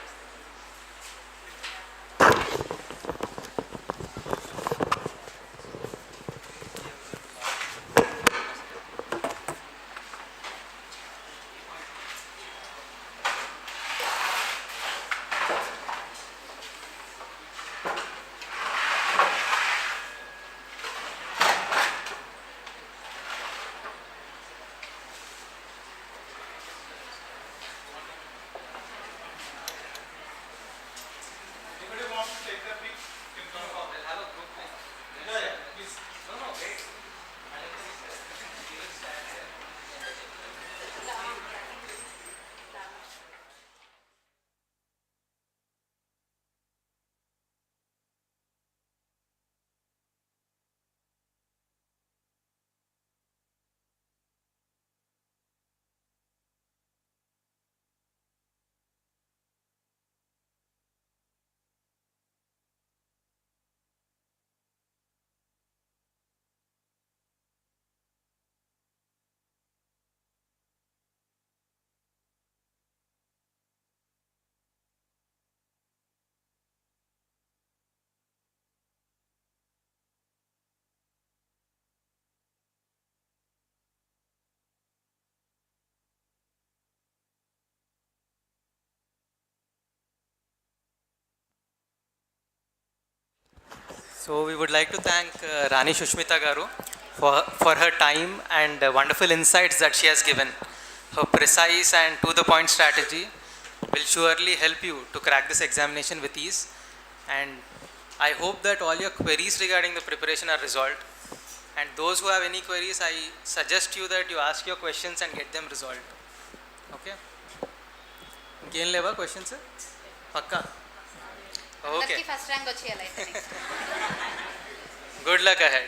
So we would like to thank Rani Susmitha Garu for her time and wonderful insights that she has given. Her precise and to the point strategy will surely help you to crack this examination with ease, and I hope that all your queries regarding the preparation are resolved, and those who have any queries, I suggest you that you ask your questions and get them resolved. Okay? ఇంకేం లేవా questions? పక్కా? Okay. First rank వచ్చేయాలి. Good luck ahead.